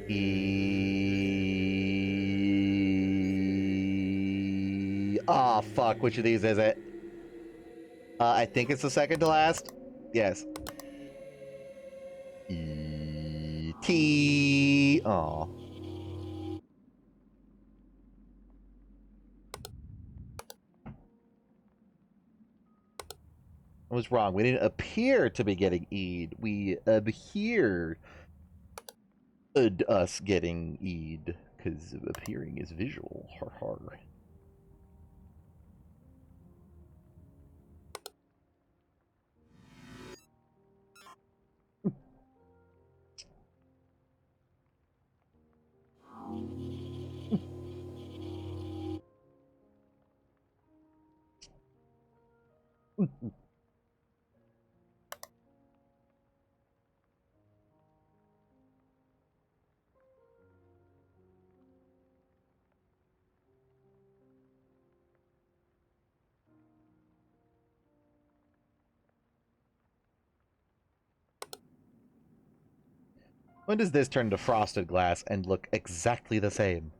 E. Ah, fuck. Which of these is it? I think it's the second to last. Yes. E. T. Aw. I was wrong. We didn't appear to be getting E'd. We appear us getting E'd. Because appearing is visual. Har har. When does this turn to frosted glass and look exactly the same?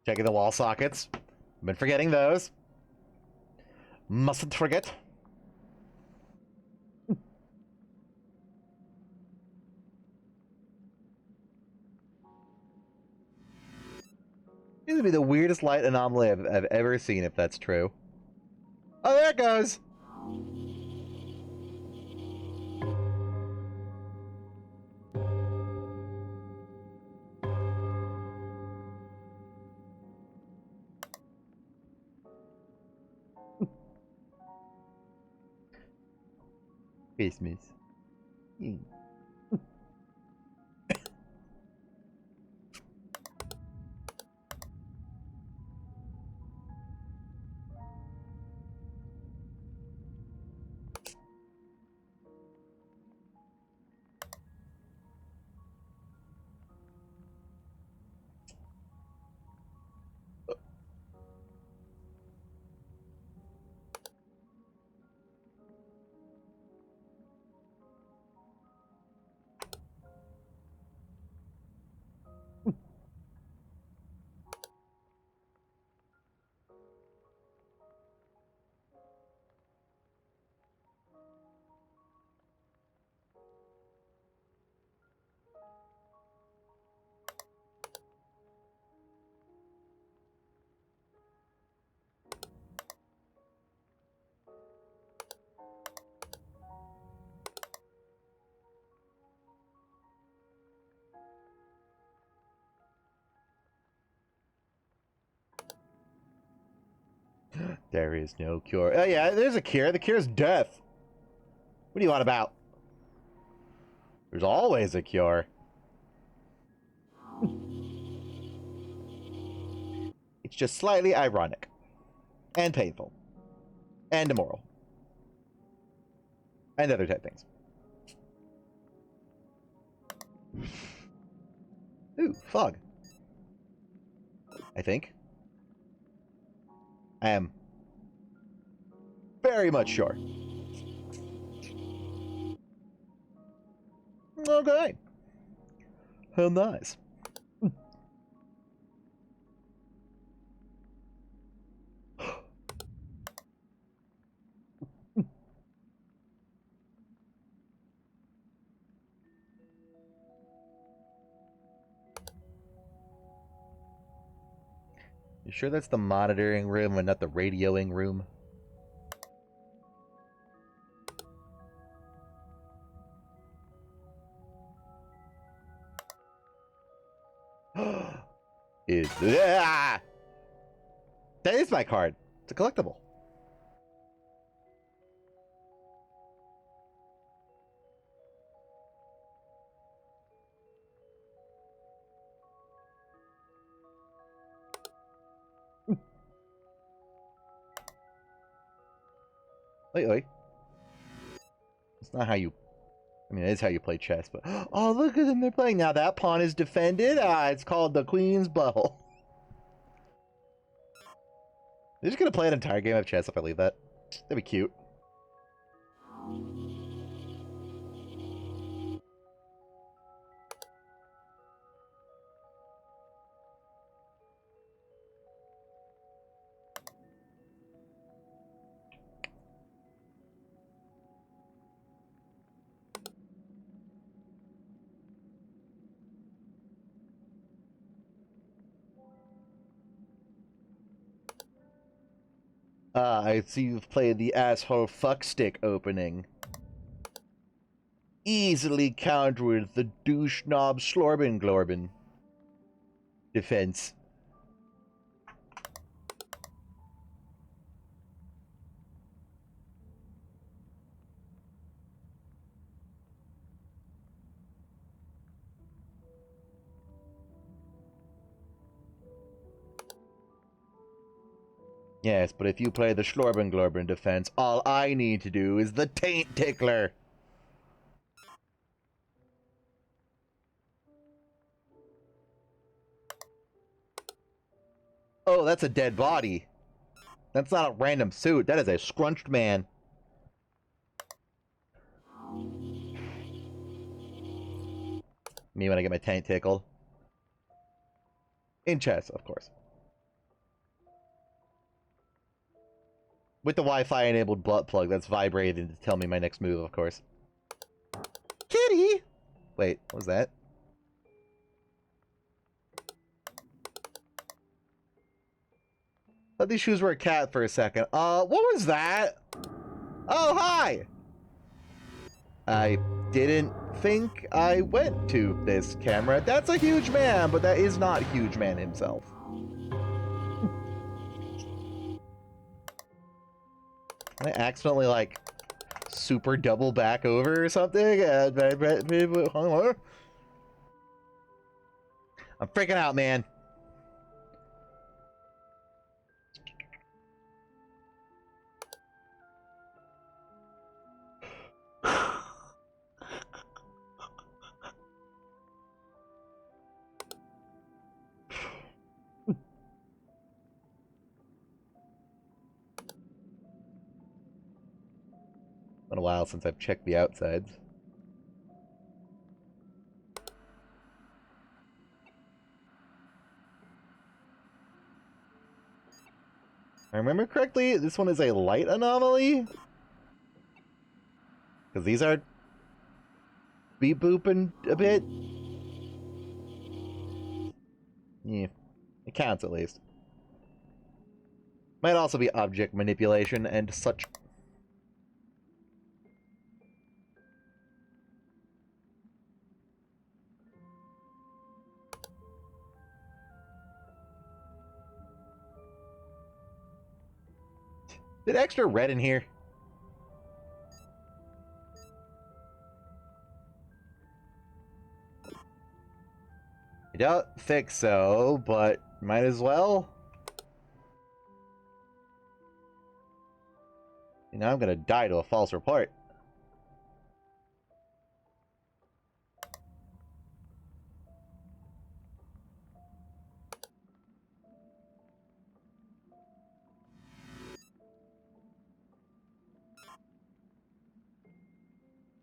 Checking the wall sockets. Been forgetting those. Mustn't forget. This would be the weirdest light anomaly I've ever seen, if that's true. Oh, there it goes! Christmas. There is no cure. Oh yeah, there's a cure. The cure is death. What do you want about? There's always a cure. It's just slightly ironic. And painful. And immoral. And other type things. Ooh, fog. I think. I am very much sure. Okay. How nice. You sure that's the monitoring room and not the radioing room? That is my card. It's a collectible. Oi, oi. It's not how you... I mean, it is how you play chess, but... Oh, look at them, they're playing now. That pawn is defended. It's called the Queen's Butthole. They're just gonna play an entire game of chess if I leave that. That'd be cute. I see you've played the asshole fuckstick opening. Easily countered with the douche knob slorbin glorbin defense. Yes, but if you play the Schlorben Glorben defense, all I need to do is the Taint Tickler. Oh, that's a dead body. That's not a random suit. That is a scrunched man. Me when I get my taint tickled. In chess, of course. With the Wi-Fi enabled butt plug that's vibrating to tell me my next move, of course. Kitty! Wait, what was that? Thought these shoes were a cat for a second. What was that? Oh, hi! I didn't think I went to this camera. That's a huge man, but that is not huge man himself. I accidentally, like, super double back over or something? I'm freaking out, man. Been a while since I've checked the outsides. If I remember correctly, this one is a light anomaly? Because these are beep booping a bit. Yeah, it counts at least. Might also be object manipulation and such. Bit extra red in here. I don't think so, but might as well. You know, I'm gonna die to a false report.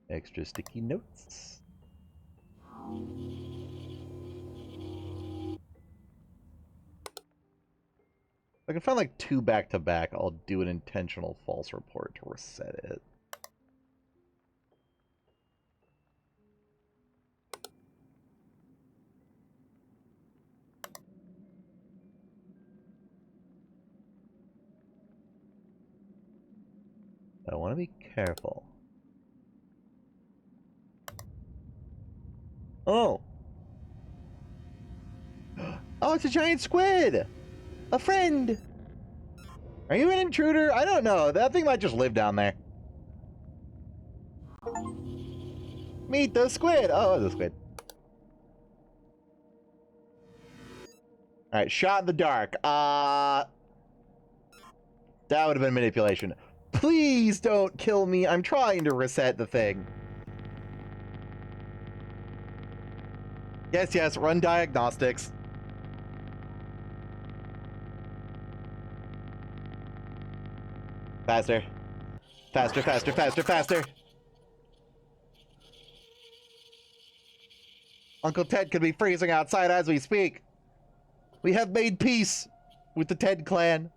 Extra sticky notes. If I can find like 2 back to back, I'll do an intentional false report to reset it. I want to be careful. Oh! Oh, it's a giant squid! A friend! Are you an intruder? I don't know. That thing might just live down there. Meet the squid! Oh, it's a squid. Alright, shot in the dark. That would have been manipulation. Please don't kill me. I'm trying to reset the thing. Yes, yes, run diagnostics. Faster. Faster, faster, faster, faster. Uncle Ted could be freezing outside as we speak. We have made peace with the Ted clan.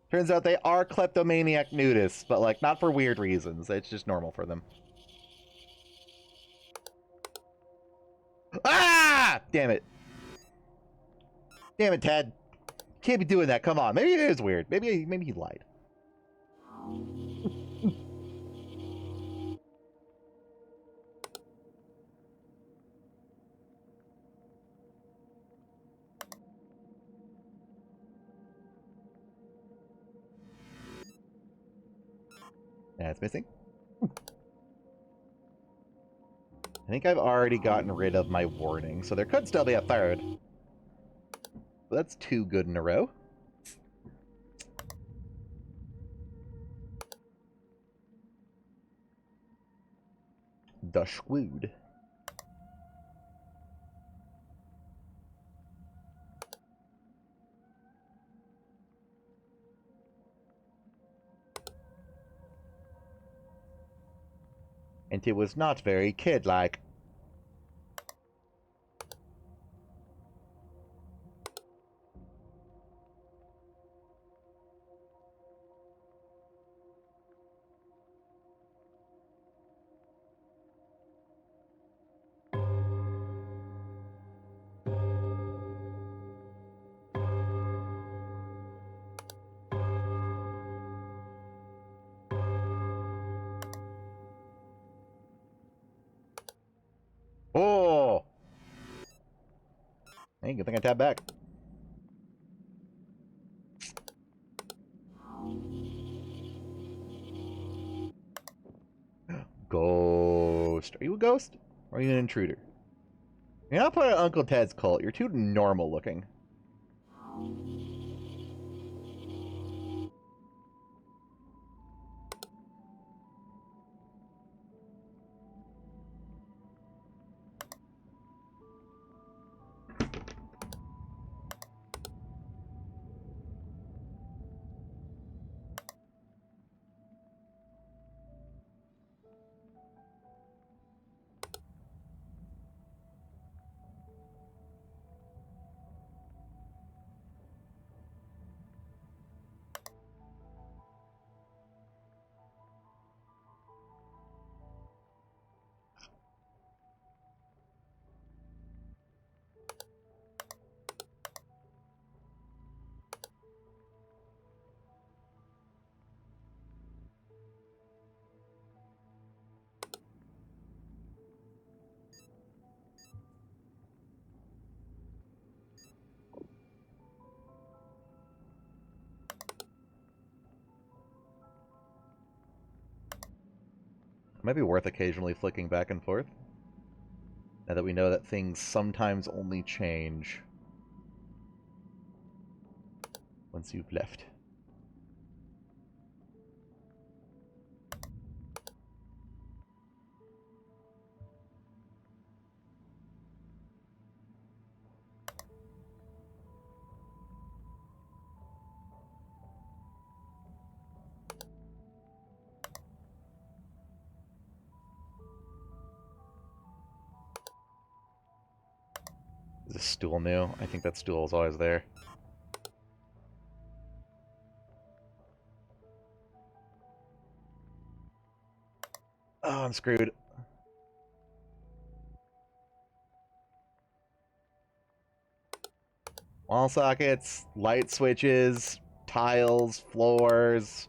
Turns out they are kleptomaniac nudists, but like not for weird reasons. It's just normal for them. Ah! Damn it. Damn it, Ted. Can't be doing that. Come on. Maybe it is weird. Maybe he lied. That's missing. I think I've already gotten rid of my warning, so there could still be a third. But that's 2 good in a row. The squid. And it was not very kid-like. Oh! Hey, good thing I tabbed back. Ghost. Are you a ghost? Or are you an intruder? You're not part of Uncle Ted's cult. You're too normal looking. Might be worth occasionally flicking back and forth. Now that we know that things sometimes only change once you've left. Is this stool new? I think that stool is always there. Oh, I'm screwed. Wall sockets, light switches, tiles, floors.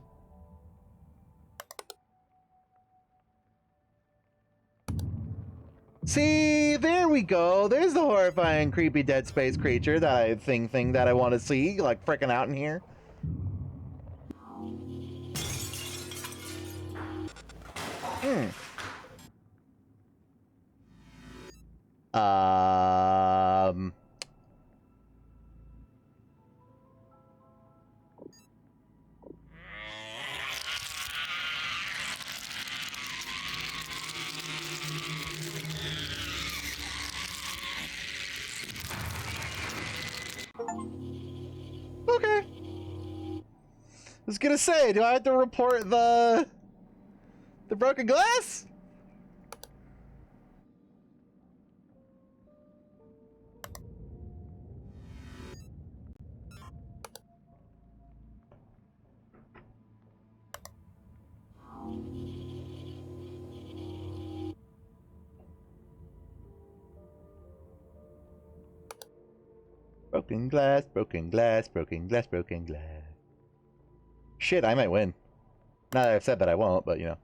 See, there we go. There's the horrifying, creepy Dead Space creature that thing that I want to see, like, frickin' out in here. Um... Okay. I was gonna say, do I have to report the broken glass? Broken glass, broken glass, broken glass, broken glass. Shit, I might win. Not that I've said that I won't, but you know.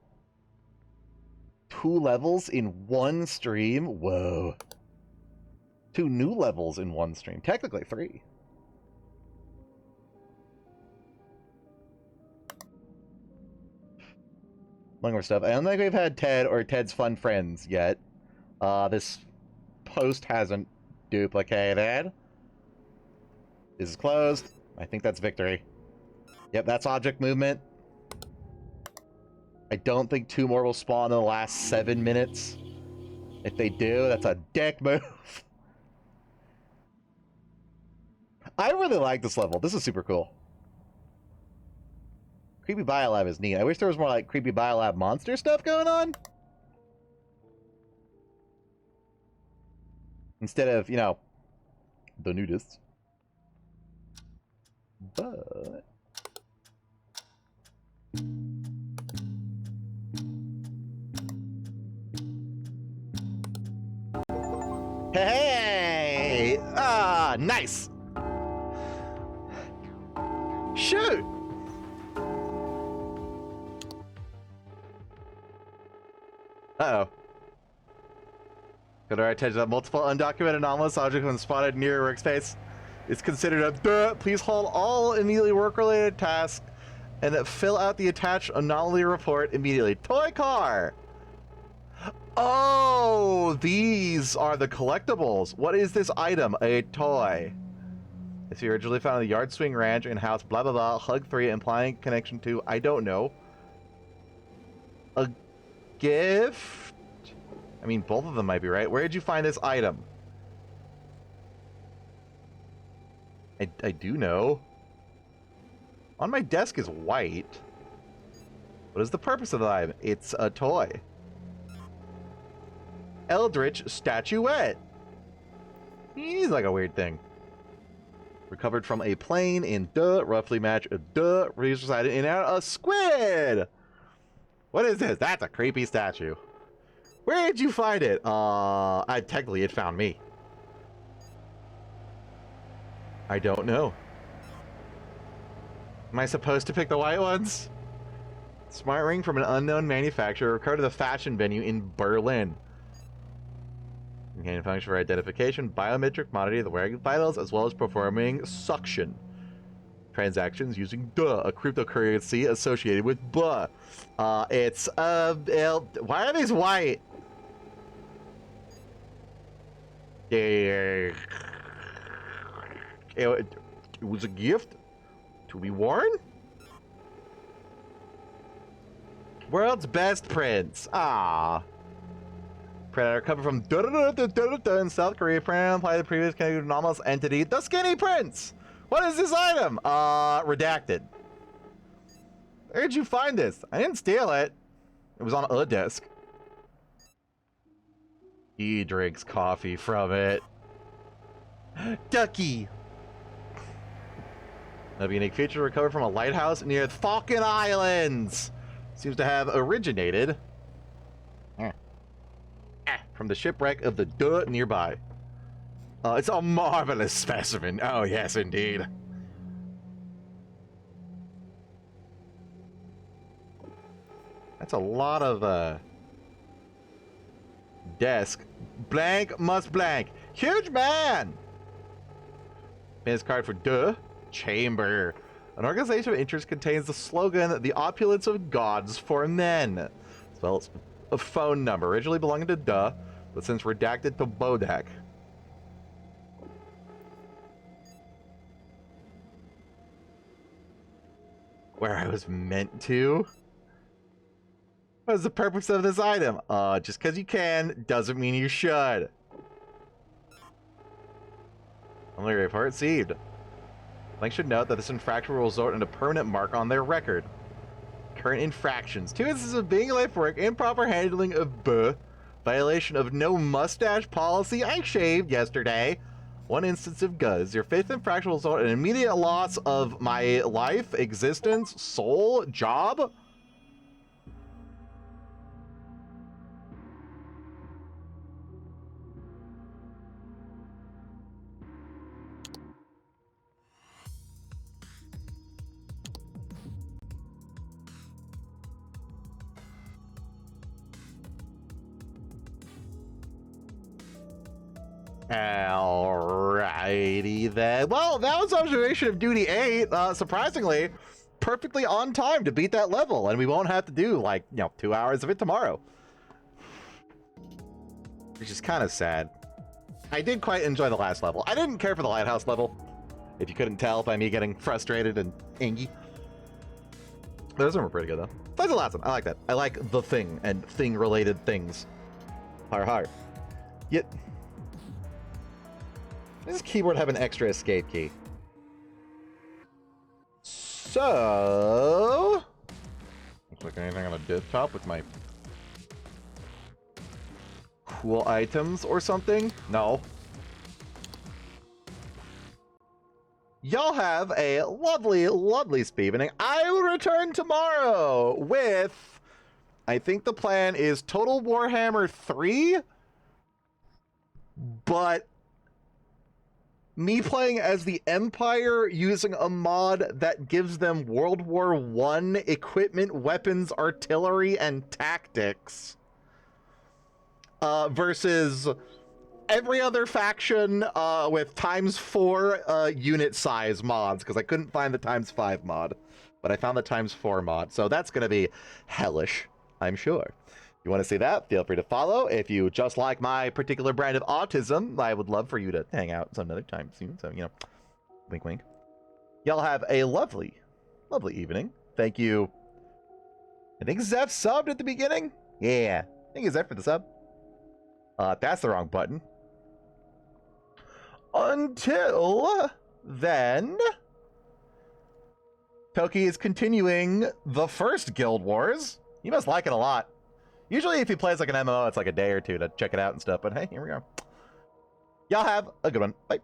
2 levels in one stream? Whoa. 2 new levels in one stream. Technically 3. One more stuff. I don't think we've had Ted or Ted's Fun Friends yet. This post hasn't duplicated. This is closed. I think that's victory. Yep, that's object movement. I don't think 2 more will spawn in the last 7 minutes. If they do, that's a dick move. I really like this level. This is super cool. Creepy Biolab is neat. I wish there was more like Creepy Biolab monster stuff going on. Instead of, you know, the nudists. But... Hey! Ah, nice! Shoot! Uh-oh. Got our attention that multiple undocumented anomalous objects when spotted near your workspace. It's considered a duh. Please hold all immediately work-related tasks and fill out the attached anomaly report immediately. Toy car! Oh, these are the collectibles. What is this item? A toy. It's originally found in the Yard Swing Ranch and House blah blah blah. Hug 3 implying connection to, I don't know. A gift? I mean, both of them might be right. Where did you find this item? I do know. On my desk is white. What is the purpose of the item? It's a toy. Eldritch statuette. He's like a weird thing. Recovered from a plane in roughly match a resided in a squid. What is this? That's a creepy statue. Where did you find it? Technically it found me. I don't know. Am I supposed to pick the white ones? Smart ring from an unknown manufacturer recovered to the fashion venue in Berlin. Can function for identification, biometric monitor, the wearing vitals, as well as performing suction. transactions using a cryptocurrency associated with why are these white? It was a gift to be worn? World's best prince. Ah. Predator cover from in South Korea. Predator apply the previous anomalous entity. The Skinny Prince. What is this item? Redacted. Where'd you find this? I didn't steal it. It was on a desk. He drinks coffee from it. Ducky. A unique feature recovered from a lighthouse near the Falkland Islands. Seems to have originated from the shipwreck of the nearby. It's a marvelous specimen. Oh, yes, indeed. That's a lot of, desk. Blank must blank. Huge man! Business card for chamber. An organization of interest contains the slogan, the opulence of gods for men. As well as a phone number, originally belonging to but since redacted to Bodak. Where I was meant to? What is the purpose of this item? Just because you can doesn't mean you should. Only report received. Link should note that this infraction will result in a permanent mark on their record. Current infractions. 2 instances of being late for work, improper handling of violation of no mustache policy. I shaved yesterday. 1 instance of guzz. Your 5th infraction will result in immediate loss of my life, existence, soul, job. Alrighty then. Well, that was observation of duty 8. Surprisingly, perfectly on time to beat that level, and we won't have to do, like, 2 hours of it tomorrow. Which is kind of sad. I did quite enjoy the last level. I didn't care for the lighthouse level, if you couldn't tell by me getting frustrated and angry. Those were pretty good, though. That's the last one. I like that. I like the thing and thing-related things. Har. Yet... Does this keyboard have an extra escape key? So... Looks like anything on a dead top with my cool items or something? No. Y'all have a lovely, lovely evening. I will return tomorrow with... I think the plan is Total Warhammer 3? But... me playing as the Empire using a mod that gives them World War I equipment, weapons, artillery, and tactics. Versus every other faction with ×4 unit size mods, because I couldn't find the ×5 mod. But I found the ×4 mod, so that's going to be hellish, I'm sure. You want to see that? Feel free to follow. If you just like my particular brand of autism, I would love for you to hang out some other time soon. So, wink, wink. Y'all have a lovely, lovely evening. Thank you. I think Zeph subbed at the beginning. Yeah. Thank you, Zeph, for the sub. That's the wrong button. Until then, Toki is continuing the first Guild Wars. You must like it a lot. Usually if he plays like an MMO, it's like a day or two to check it out and stuff, but hey, here we are. Y'all have a good one. Bye.